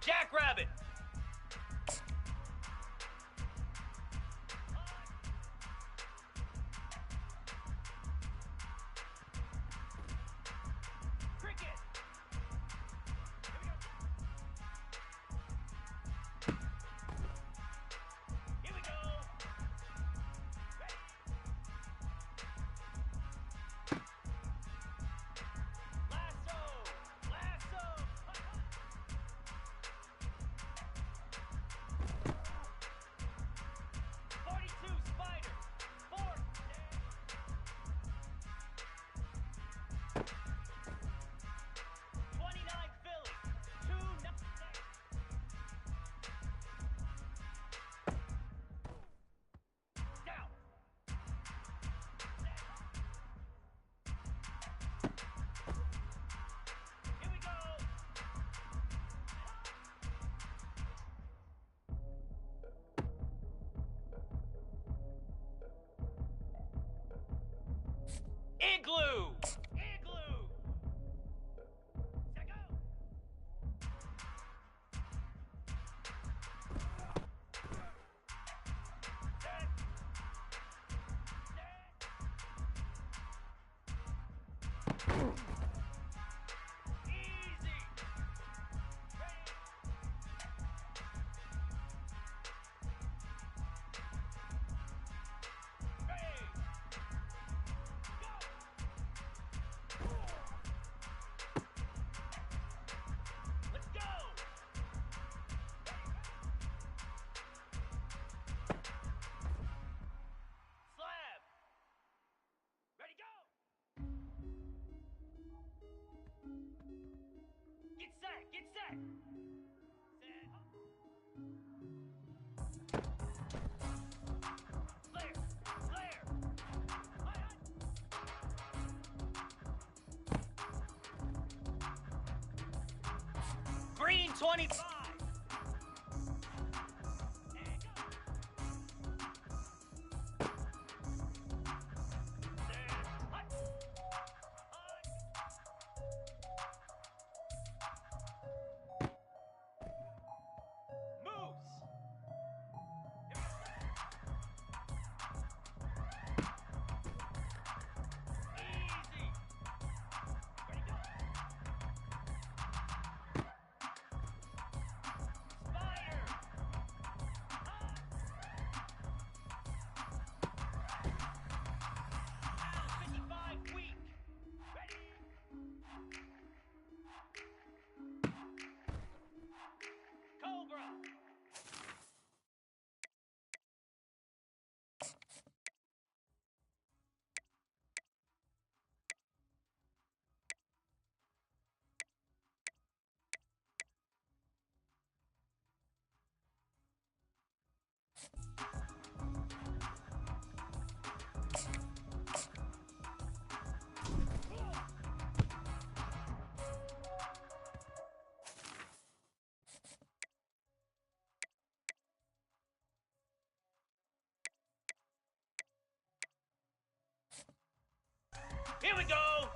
Jackrabbit. Cricket. Here we go. Here we go. Ready. Lasso. Lasso. 25. Cobra! Here we go!